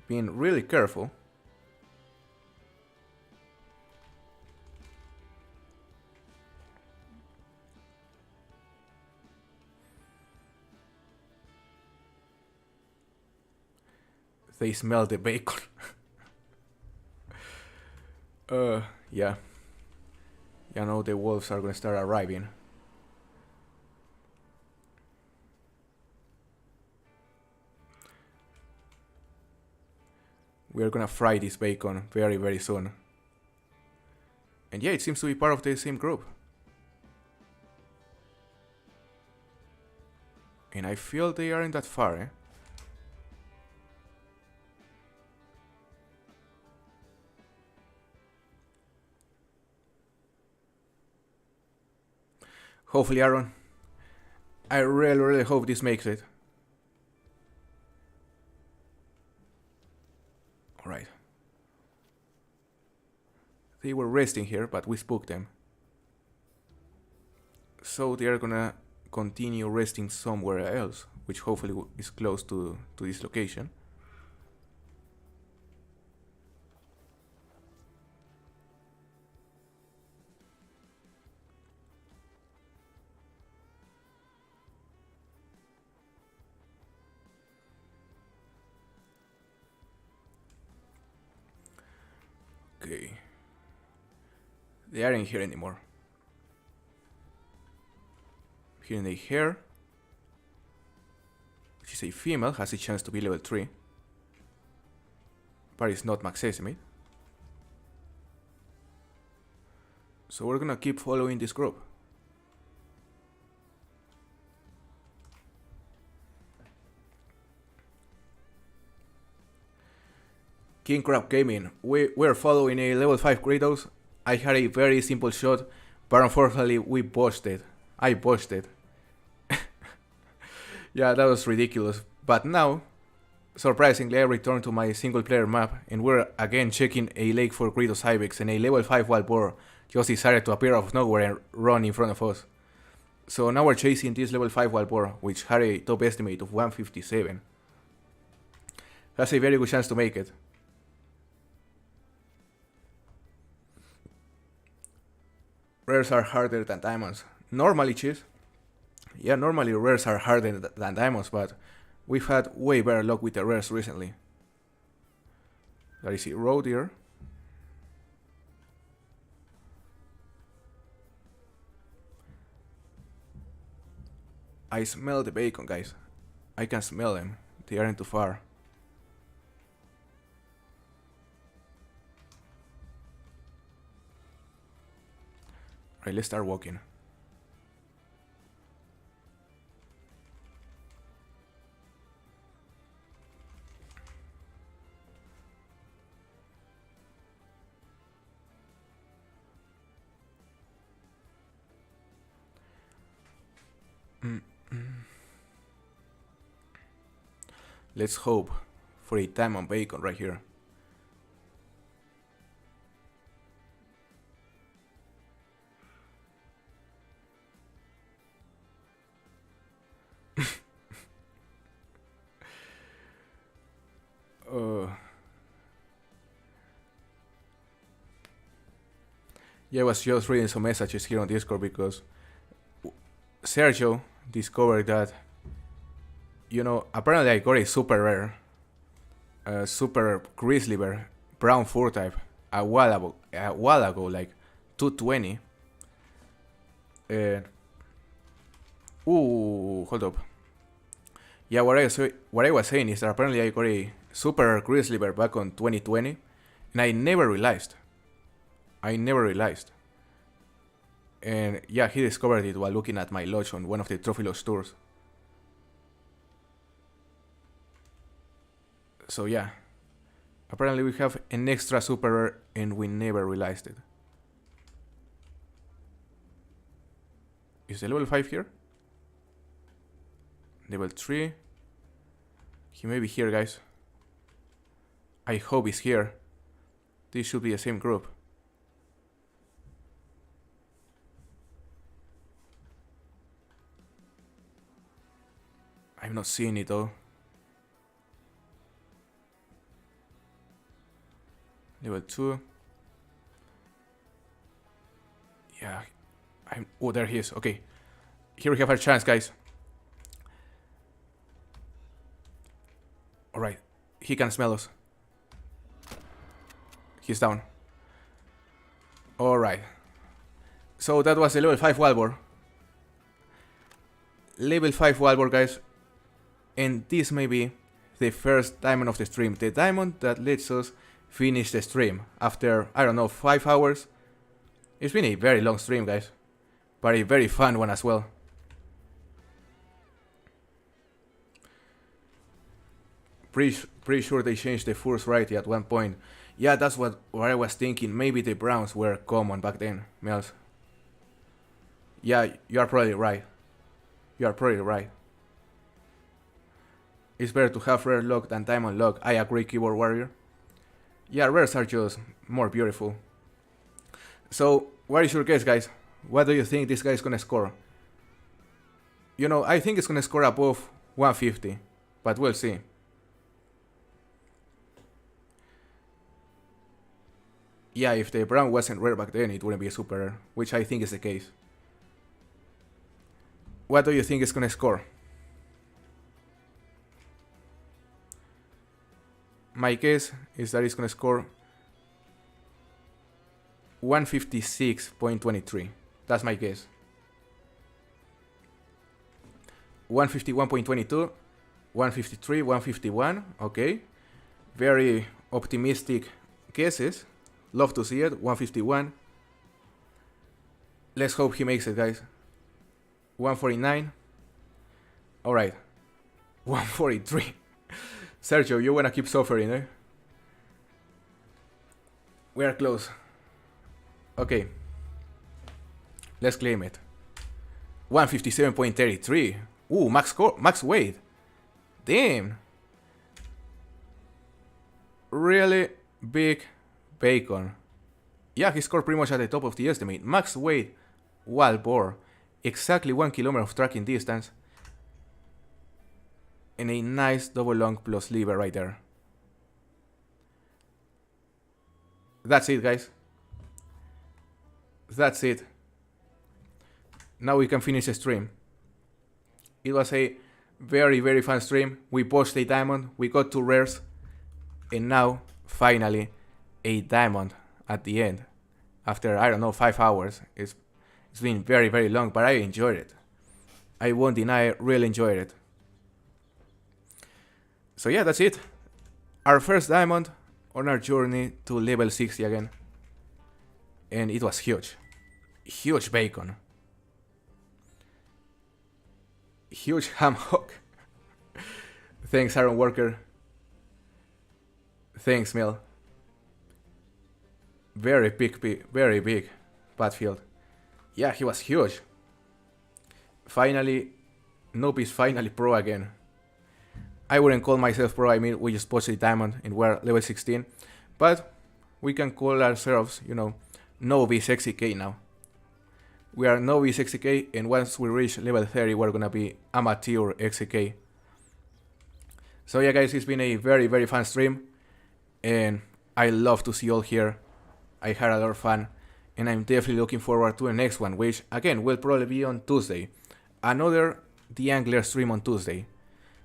Being really careful. They smell the bacon. Yeah. Yeah, no, the wolves are gonna start arriving. We are gonna fry this bacon very, very soon. And yeah, it seems to be part of the same group. And I feel they aren't that far, eh? Hopefully, Aaron. I really, really hope this makes it. Alright. They were resting here, but we spooked them. So they are gonna continue resting somewhere else, which hopefully is close to this location. Okay. They aren't here anymore. Here in the hair, which is a female, has a chance to be level 3. But it's not max estimate. So we're gonna keep following this group. King Crab Gaming, we're following a level 5 Kratos. I had a very simple shot, but unfortunately we botched. I botched. Yeah, that was ridiculous. But now, surprisingly, I returned to my single player map and we're again checking a lake for Kratos Ibex, and a level 5 wild boar just decided to appear out of nowhere and run in front of us. So now we're chasing this level 5 wild boar, which had a top estimate of 157. Has a very good chance to make it. Rares are harder than diamonds. Normally, cheese. Yeah, normally rares are harder than diamonds, but we've had way better luck with the rares recently. There is a road here. I smell the bacon, guys. I can smell them. They aren't too far. Alright, let's start walking. Let's hope for a time on bacon right here. Yeah, I was just reading some messages here on Discord because Sergio discovered that, you know, apparently I got a super rare, super grizzly bear, brown fur type, a while ago, like 220. Hold up. Yeah, what I was saying is that apparently I got a super grizzly bear back on 2020, and I never realized. And yeah, he discovered it while looking at my lodge on one of the Trophy Lodge tours. So yeah, apparently we have an extra super rare and we never realized it. Is the level 5 here? Level 3. He may be here, guys. I hope he's here. This should be the same group. I'm not seeing it though. Level 2. Yeah. Oh, there he is. Okay. Here we have our chance, guys. Alright. He can smell us. He's down. Alright. So that was the level 5 wild boar. Level 5 wild boar, guys. And this may be the first diamond of the stream. The diamond that lets us finish the stream after, I don't know, 5 hours. It's been a very long stream, guys. But a very fun one as well. Pretty sure they changed the first variety at one point. Yeah, that's what I was thinking. Maybe the browns were common back then, Mels. Yeah, you are probably right. You are probably right. It's better to have rare luck than diamond luck. I agree, keyboard warrior. Yeah, rares are just more beautiful. So, what is your guess, guys? What do you think this guy is gonna score? You know, I think it's gonna score above 150, but we'll see. Yeah, if the brown wasn't rare back then, it wouldn't be a super rare, which I think is the case. What do you think it's gonna score? My guess is that it's gonna score 156.23. That's my guess. 151.22, 153, 151. Okay, very optimistic guesses. Love to see it. 151. Let's hope he makes it, guys. 149. All right. 143. Sergio, you wanna keep suffering, eh? We are close. Okay. Let's claim it. 157.33. Ooh, max weight. Damn. Really big bacon. Yeah, he scored pretty much at the top of the estimate. Max weight, wild boar. Exactly 1 kilometer of tracking distance. And a nice double long plus lever right there. That's it, guys. That's it. Now we can finish the stream. It was a very, very fun stream. We pushed a diamond, we got 2 rares, and now, finally, a diamond at the end. After, I don't know, 5 hours. It's been very, very long, but I enjoyed it. I won't deny I really enjoyed it. So yeah, that's it. Our first diamond on our journey to level 60 again. And it was huge. Huge bacon. Huge ham hock. Thanks, Aaron Walker. Thanks, Mill. Very big Batfield. Yeah, he was huge. Finally, Noob is finally pro again. I wouldn't call myself pro, I mean, we just posted diamond and we're level 16. But we can call ourselves, you know, Novice XCK now. We are Novice XCK, and once we reach level 30, we're gonna be Amateur XCK. So yeah, guys, it's been a very, very fun stream. And I love to see you all here. I had a lot of fun. And I'm definitely looking forward to the next one, which, again, will probably be on Tuesday. Another The Angler stream on Tuesday.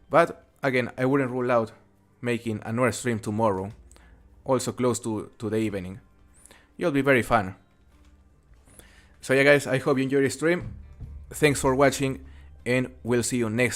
But again, I wouldn't rule out making another stream tomorrow, also close to the evening. It'll be very fun. So yeah, guys, I hope you enjoyed the stream. Thanks for watching, and we'll see you next time.